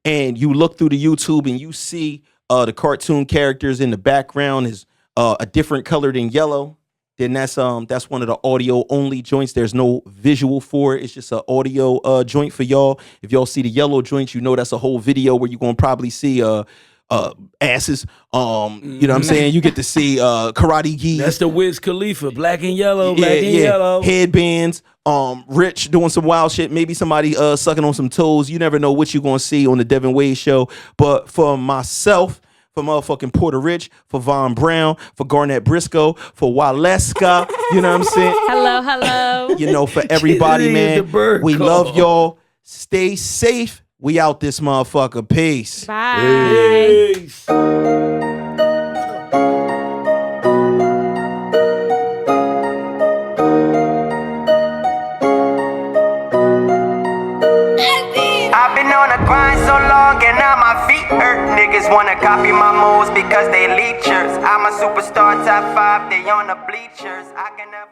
and you look through the YouTube and you see the cartoon characters in the background is a different color than yellow, then that's one of the audio only joints. There's no visual for it. It's just an audio joint for y'all. If y'all see the yellow joint, you know that's a whole video where you're gonna probably see asses. You know what I'm saying? You get to see karate gi. That's the Wiz Khalifa, black and yellow, black and yellow. Headbands. Rich doing some wild shit. Maybe somebody sucking on some toes. You never know what you're gonna see on the Devinwade Show. But for myself, for motherfucking Porter Rich, for Von Brown, for Garnett Briscoe, for Waleska, you know what I'm saying? Hello. You know, for everybody, The man. bird We call. love y'all. Stay safe. We out this motherfucker. Peace. Bye. Peace. I've been on a grind so long and now my feet hurt. Niggas wanna copy my moves because they leechers. I'm a superstar, top 5, they on the bleachers. I can never